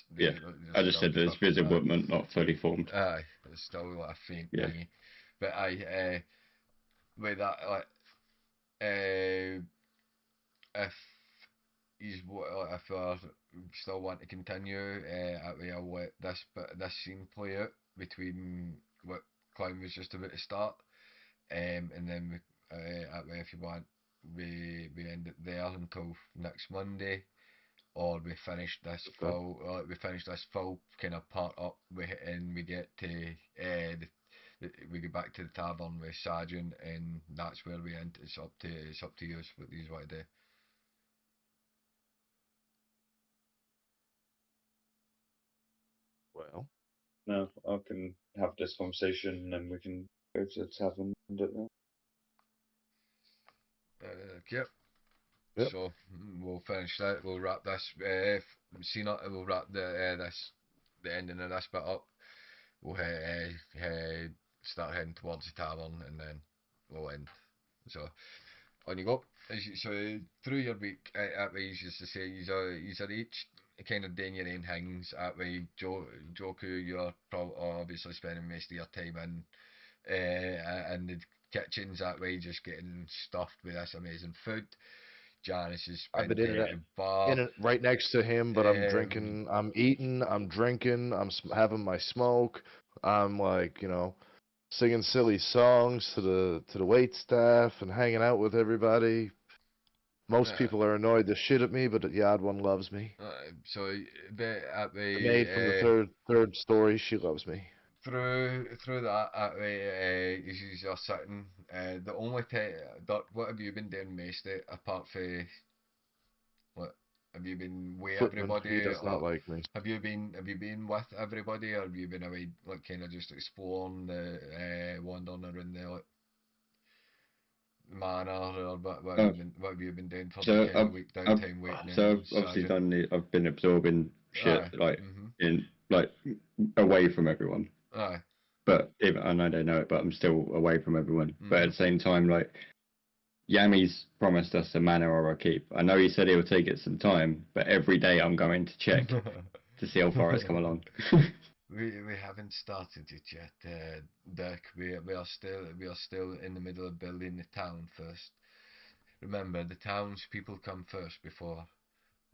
I just said that it's visible, but not fully formed. Aye, it's still like a faint thingy. But with that, like, if if I still want to continue, that way I'll let this scene play out between what Clown was just about to start, and then that way if you want, we end it there until next Monday, or we finish this full kind of part up, and we get to we go back to the tavern with Sergeant, and that's where we end. It's up to you what you want to do. Well, no, I can have this conversation and then we can go to the tavern and do Yep. Yep. So we'll finish that. We'll wrap this scene up. We'll wrap the ending of this bit up. We'll start heading towards the tavern, and then we'll end. So on you go. So through your week, that way, just to say, you are each kind of doing your own things. That way, Joku, you're obviously spending most of your time in the kitchens. That way, just getting stuffed with this amazing food. Janice is spending time at the bar. Right next to him, but I'm drinking, I'm eating, I'm drinking, I'm having my smoke. I'm like, singing silly songs to the wait staff and hanging out with everybody. Most people are annoyed the shit at me, but the odd one loves me. So at the maid from the third story, she loves me. Through that way, you're sitting. The only what have you been doing mostly apart from what? Have you been with everybody? He does not like me. Have you been with everybody, or have you been away like kind of just exploring wandering around the like manor, or what have you been doing for the kind of week downtime waiting? So I've obviously I've been absorbing shit away from everyone. Aye. But I know they know it, but I'm still away from everyone. But at the same time, like, Yami's promised us a manor or a keep. I know he said he'll take it some time, but every day I'm going to check to see how far it's come along. We haven't started it yet, Dirk. We are still in the middle of building the town first. Remember, the townspeople come first before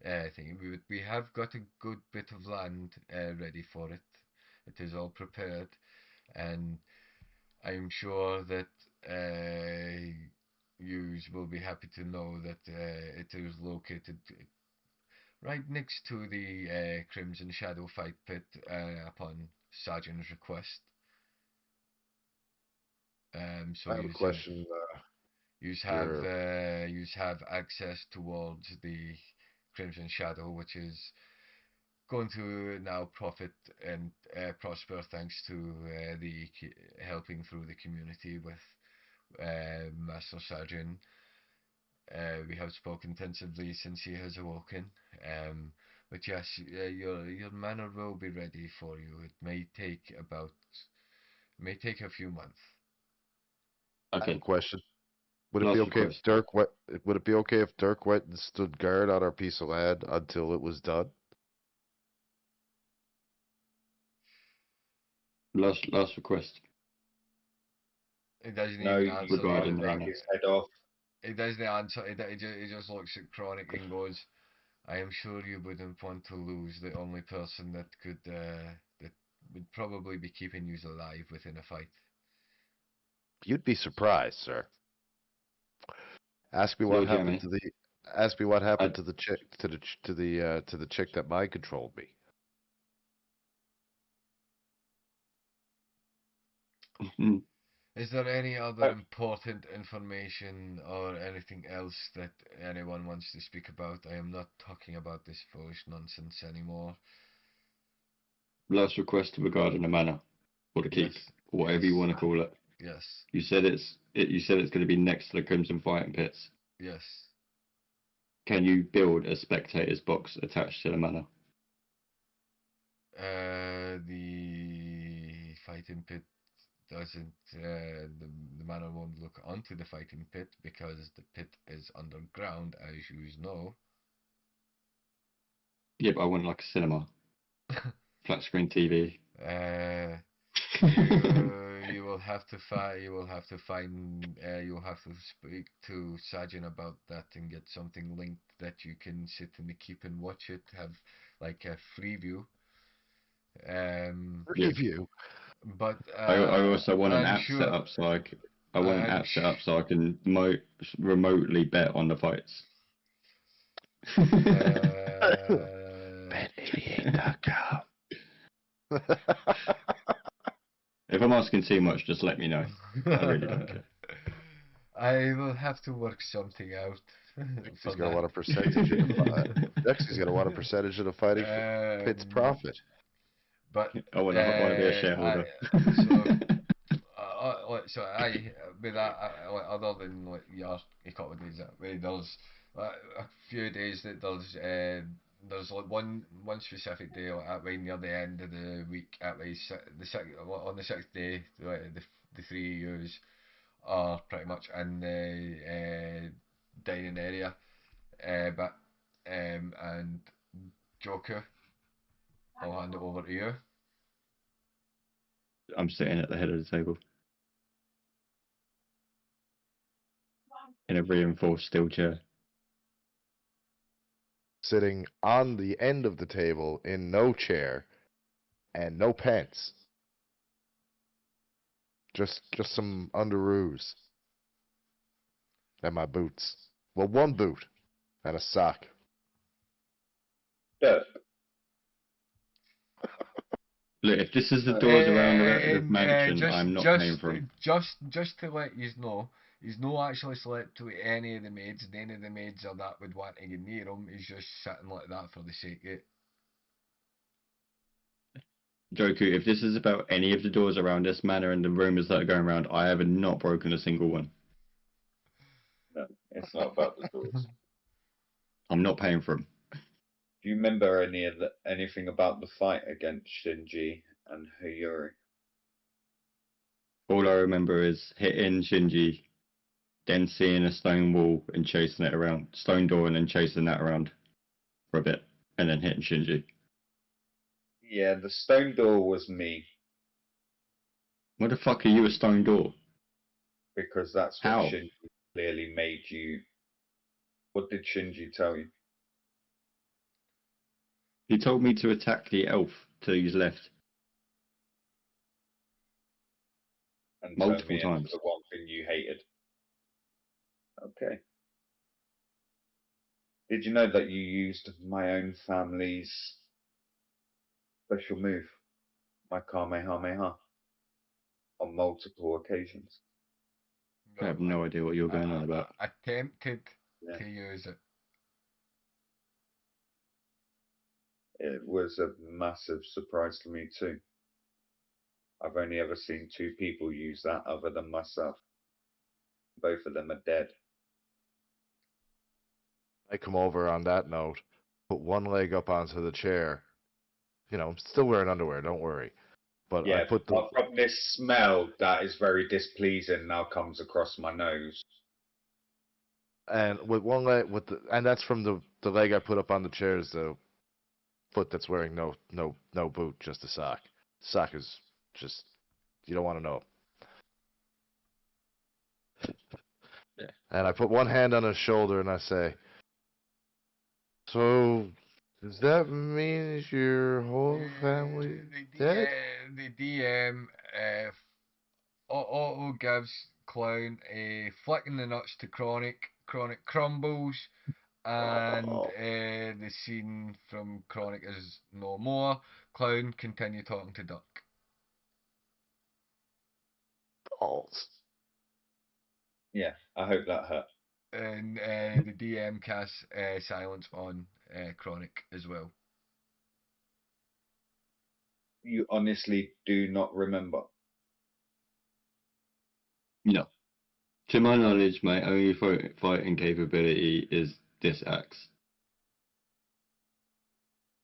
anything. We have got a good bit of land ready for it. It is all prepared, and I'm sure that you will be happy to know that it is located right next to the Crimson Shadow fight pit upon Sergeant's request. So I have a question. You have access towards the Crimson Shadow, which is going to now profit and prosper thanks to the helping through the community with Master Sergeant. We have spoken intensively since he has awoken. But yes, your manor will be ready for you. It may take a few months. Okay. I have a question. Would it be okay if Dirk went and stood guard on our piece of land until it was done? Last request. It doesn't no, even answer. Regarding his head off. It doesn't answer. It just looks at Chronic and goes, "I am sure you wouldn't want to lose the only person that could that would probably be keeping you alive within a fight." You'd be surprised, sir. Ask me what happened to the Ask me what happened to the chick to the chick that mind controlled me. Is there any other important information or anything else that anyone wants to speak about? I am not talking about this foolish nonsense anymore. Last request regarding the manor or the keep, Yes. or whatever you want to call it. Yes. You said it's going to be next to the Crimson Fighting Pits. Yes. Can you build a spectator's box attached to the manor? The fighting pit doesn't. The manor won't look onto the fighting pit because the pit is underground, as you know. Yeah, but I want like a cinema, flat screen TV. You will have to speak to Sajin about that and get something linked that you can sit in the keep and watch it. Have like a free view. Review. But I also want an I'm app sure, set up so I want an I'm app set up so I can remotely bet on the fights. Bet88.com. If I'm asking too much, just let me know. I really don't care. I will have to work something out. He's gonna want a percentage of the Dexy's gonna want a percentage of the fighting pit's profit. But I want to be a shareholder. With that, other than like a couple of days that way, there's a few days that there's like one specific day like at way near the end of the week at way on the sixth day the three U's are pretty much in the dining area, but and Joker, I'll hand it over to you. I'm sitting at the head of the table in a reinforced steel chair. Sitting on the end of the table in no chair and no pants. Just some underoos. And my boots. Well, one boot and a sock. Yeah. Look, if this is the doors around the mansion, I'm not paying for them. Just to let you know, he's not actually slept with any of the maids, and any of the maids or that would want to get near him. He's just sitting like that for the sake of it. Joku, if this is about any of the doors around this manor and the rumours that are going around, I have not broken a single one. No, it's not about the doors. I'm not paying for them. Do you remember anything about the fight against Shinji and Hayuri? All I remember is hitting Shinji, then seeing a stone wall and chasing it around, stone door and then chasing that around for a bit, and then hitting Shinji. Yeah, the stone door was me. What the fuck are you a stone door? Because that's what How? Shinji clearly made you. What did Shinji tell you? He told me to attack the elf to his left. And Multiple turn me into times. the one thing you hated. Okay. Did you know that you used my own family's special move, my Kamehameha, on multiple occasions? I have no idea what you're going on about. Attempted Yeah. to use it. It was a massive surprise to me too. I've only ever seen two people use that other than myself. Both of them are dead. I come over on that note, put one leg up onto the chair. You know, I'm still wearing underwear, don't worry. But Yeah, I put the from this smell that is very displeasing now comes across my nose. and with one leg and that's from the leg I put up on the chair is the foot that's wearing no boot, just a sock. Sock is just you don't want to know. Yeah. And I put one hand on his shoulder and I say, "So does that mean your whole family dead?" The DM auto gives Clown a flicking the nuts to Chronic. Chronic crumbles And Oh. the scene from Chronic is no more. Clown continue talking to Duck. Balls. Yeah, I hope that hurt. And the DM casts silence on Chronic as well. You honestly do not remember. No. To my knowledge, my only fighting capability is this axe.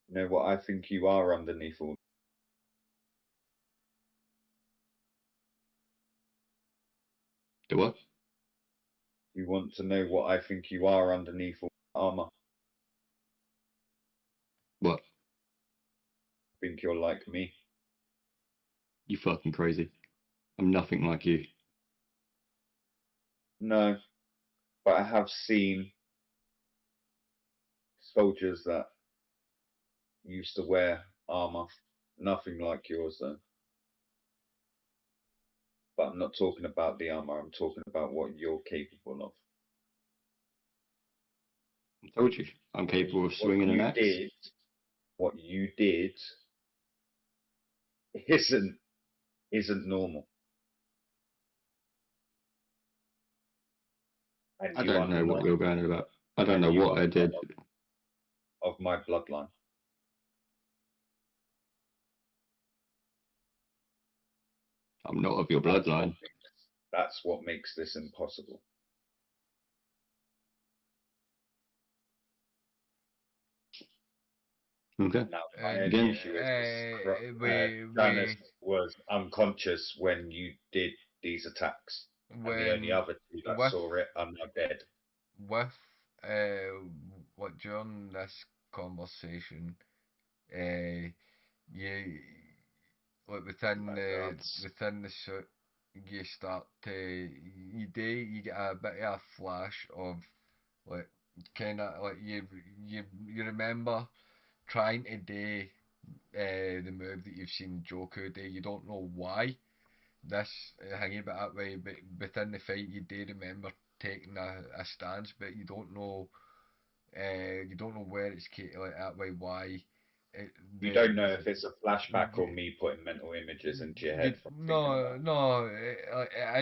You know what I think you are underneath all. The what? You want to know what I think you are underneath all armor? What? I think you're like me. You fucking crazy. I'm nothing like you. No, but I have seen soldiers that used to wear armor. Nothing like yours, though. But I'm not talking about the armor. I'm talking about what you're capable of. I told you, I'm capable of swinging an axe. What you did isn't normal. And I you don't are know what not you're going about. I don't know what I did. of my bloodline. I'm not of your bloodline. That's what makes this impossible. Okay. Now, my only Again, issue is Janice was unconscious when you did these attacks. And the only other two that saw it are now dead. With during this conversation, you like within the suit, you start to you get a bit of a flash of like kind of like you remember trying to do the move that you've seen Joku do. You don't know why this hanging about that way, but within the fight you do remember taking a stance, but you don't know where it's like that way. Why? You don't know if it's a flashback or me putting mental images into your head. It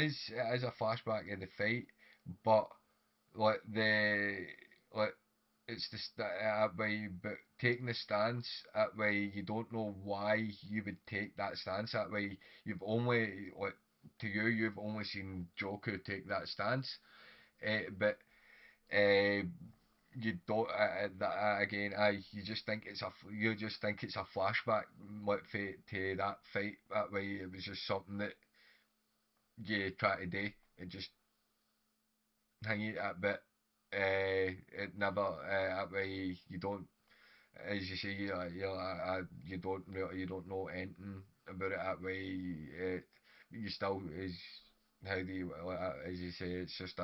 is a flashback in the fight, but like it's that way, but taking the stance that way, you don't know why you would take that stance that way. You've only you've only seen Joku take that stance, but you don't that again. You just think it's a flashback like to that fight that way. It was just something that you try to do. It just hang it a bit. It never that way. You don't, as you say, you don't know anything about it that way. You still is how do you as you say, it's just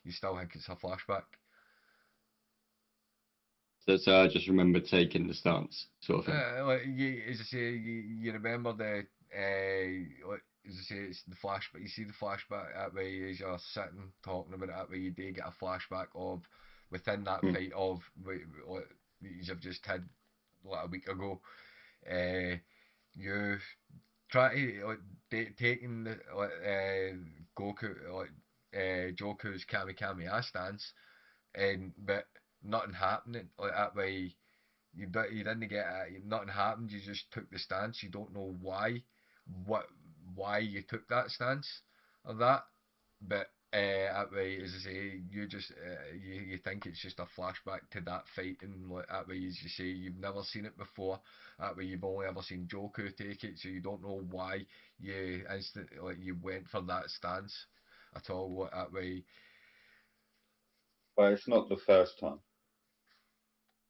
you still think it's a flashback. So I just remember taking the stance, sort of thing. As I say, you remember the as I say, it's the flashback. You see the flashback that way as you're sitting talking about it that way. You do get a flashback of within that fight of what you've just had like a week ago. You try to taking the Goku Joku's Kami stance, and but nothing happening like that way. You didn't get it. Nothing happened. You just took the stance. You don't know why you took that stance of that. But that way, as I say, you just you think it's just a flashback to that fight, and like that way, as you say, you've never seen it before. That way, you've only ever seen Joku take it, so you don't know why you you went for that stance at all. What that way. But it's not the first time.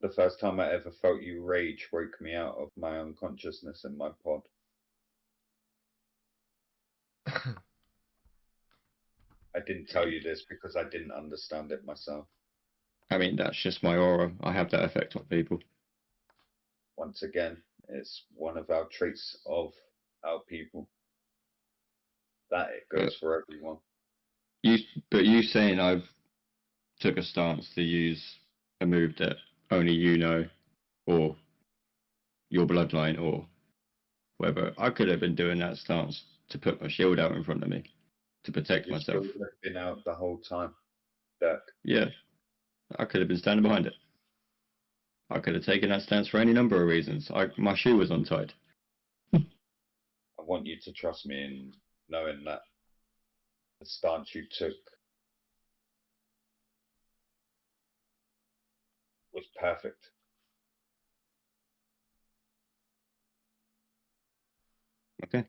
The first time I ever felt you rage woke me out of my unconsciousness in my pod. I didn't tell you this because I didn't understand it myself. I mean, that's just my aura. I have that effect on people. Once again, it's one of our traits of our people. That it goes for everyone. You saying I've took a stance to use a move that only you know, or your bloodline, or whatever. I could have been doing that stance to put my shield out in front of me to protect Your myself. shield would have been out the whole time, Dirk. Yeah, I could have been standing behind it. I could have taken that stance for any number of reasons. My shoe was untied. I want you to trust me in knowing that the stance you took was perfect. Okay.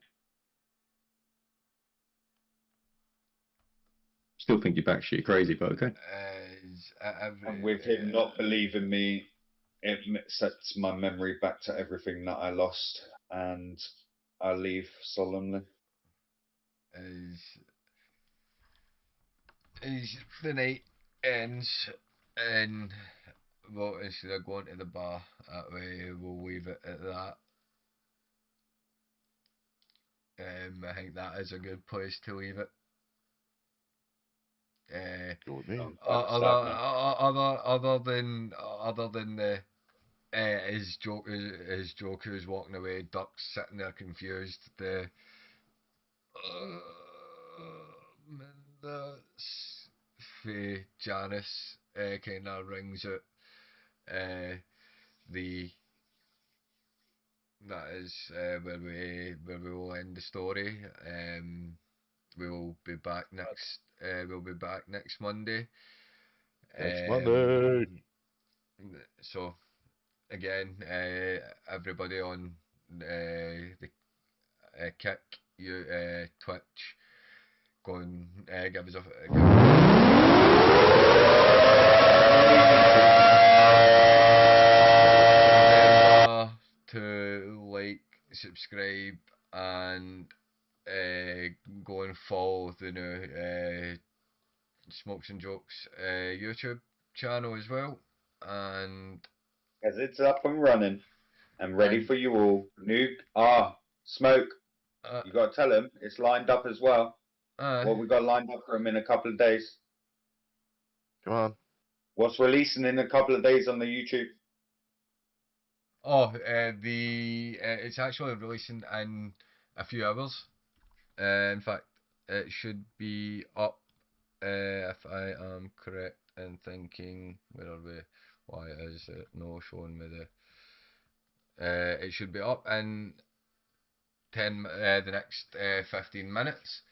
Still think you're batshit crazy, but okay. And with him not believing me, it sets my memory back to everything that I lost, and I leave solemnly. As the night ends, and well, instead of going to the bar, that way we'll leave it at that. I think that is a good place to leave it. Go with me. Other than the his joke who's walking away, Duck's sitting there confused. The Janice kind of rings out the that is where we will end the story. We will be back next. We'll be back next Monday. Next Monday. So again, everybody on the Kick, Twitch, go and give us remember to like, subscribe, and go and follow the new Smokes and Jokes YouTube channel as well, and As it's up and running and ready for you all. Smoke. You got to tell him it's lined up as well. What we got lined up for him in a couple of days. Come on. What's releasing in a couple of days on the YouTube? It's actually releasing in a few hours. In fact, it should be up. If I am correct in thinking, where are we? Why is it no showing me the? It should be up in the next 15 minutes.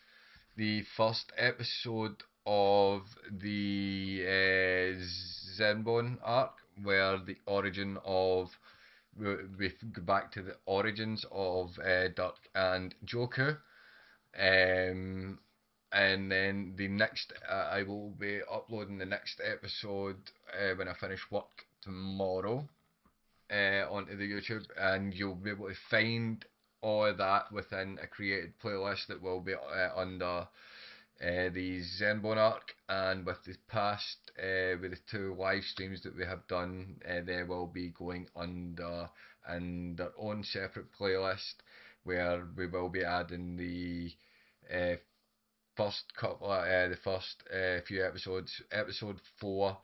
The first episode of the Zenbone arc, where the origin of we go back to the origins of Duck and Joku. And then the next, I will be uploading the next episode when I finish work tomorrow onto the YouTube, and you'll be able to find all of that within a created playlist that will be under the Zenbone arc, and with the past, with the 2 live streams that we have done, they will be going under and their own separate playlist, where we will be adding the first few episodes. Episode 4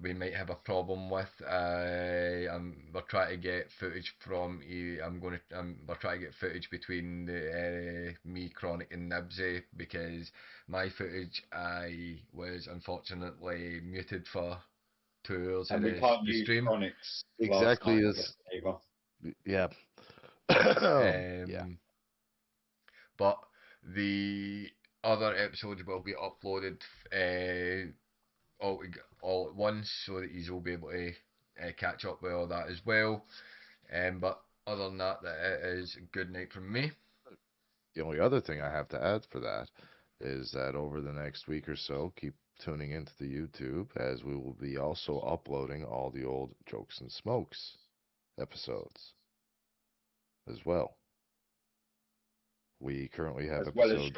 we might have a problem with. We're trying to get footage from we're trying to get footage between me, Chronic, and Nibsy, because my footage I was unfortunately muted for 2 hours of the stream. Chronic's exactly as yeah. Yeah. But the other episodes will be uploaded all at once, so that you will be able to catch up with all that as well. But other than that, it is a good night from me. The only other thing I have to add for that is that over the next week or so, keep tuning into the YouTube, as we will be also uploading all the old Jokes and Smokes episodes as well. We currently have episodes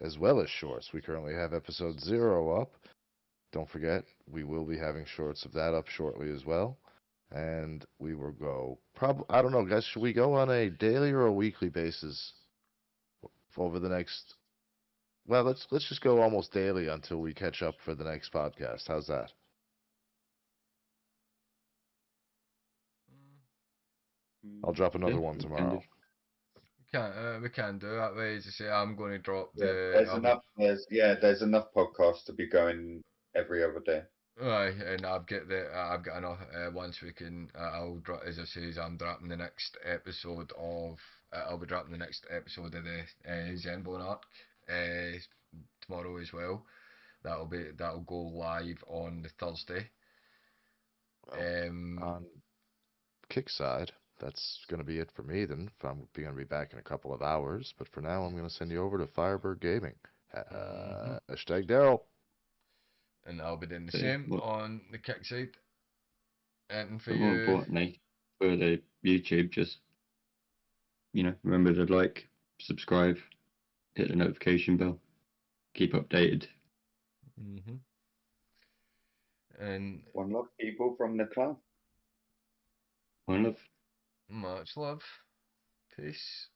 as well as shorts. We currently have episode 0 up. Don't forget, we will be having shorts of that up shortly as well. And we will go, I don't know, guys, should we go on a daily or a weekly basis over the next, well, let's just go almost daily until we catch up for the next podcast. How's that? I'll drop another Yeah, one we can tomorrow. We can do that way. As I say, I'm going to drop Yeah, the. there's I'll enough. There's enough podcasts to be going every other day. Aye, and I've got enough. Once we can, I'll drop. As I say, I'm dropping the next episode of. I'll be dropping the next episode of the Zenbone arc tomorrow as well. That'll go live on the Thursday. Well, on Kick's side, that's going to be it for me then. I'm going to be back in a couple of hours, but for now, I'm going to send you over to Firebird Gaming. Hashtag Daryl. And I'll be doing the So, same what- on the Kick side. And for But more you, importantly, for the YouTube, just remember to like, subscribe, hit the notification bell, keep updated. and One love, people from the club. One love. much love, peace.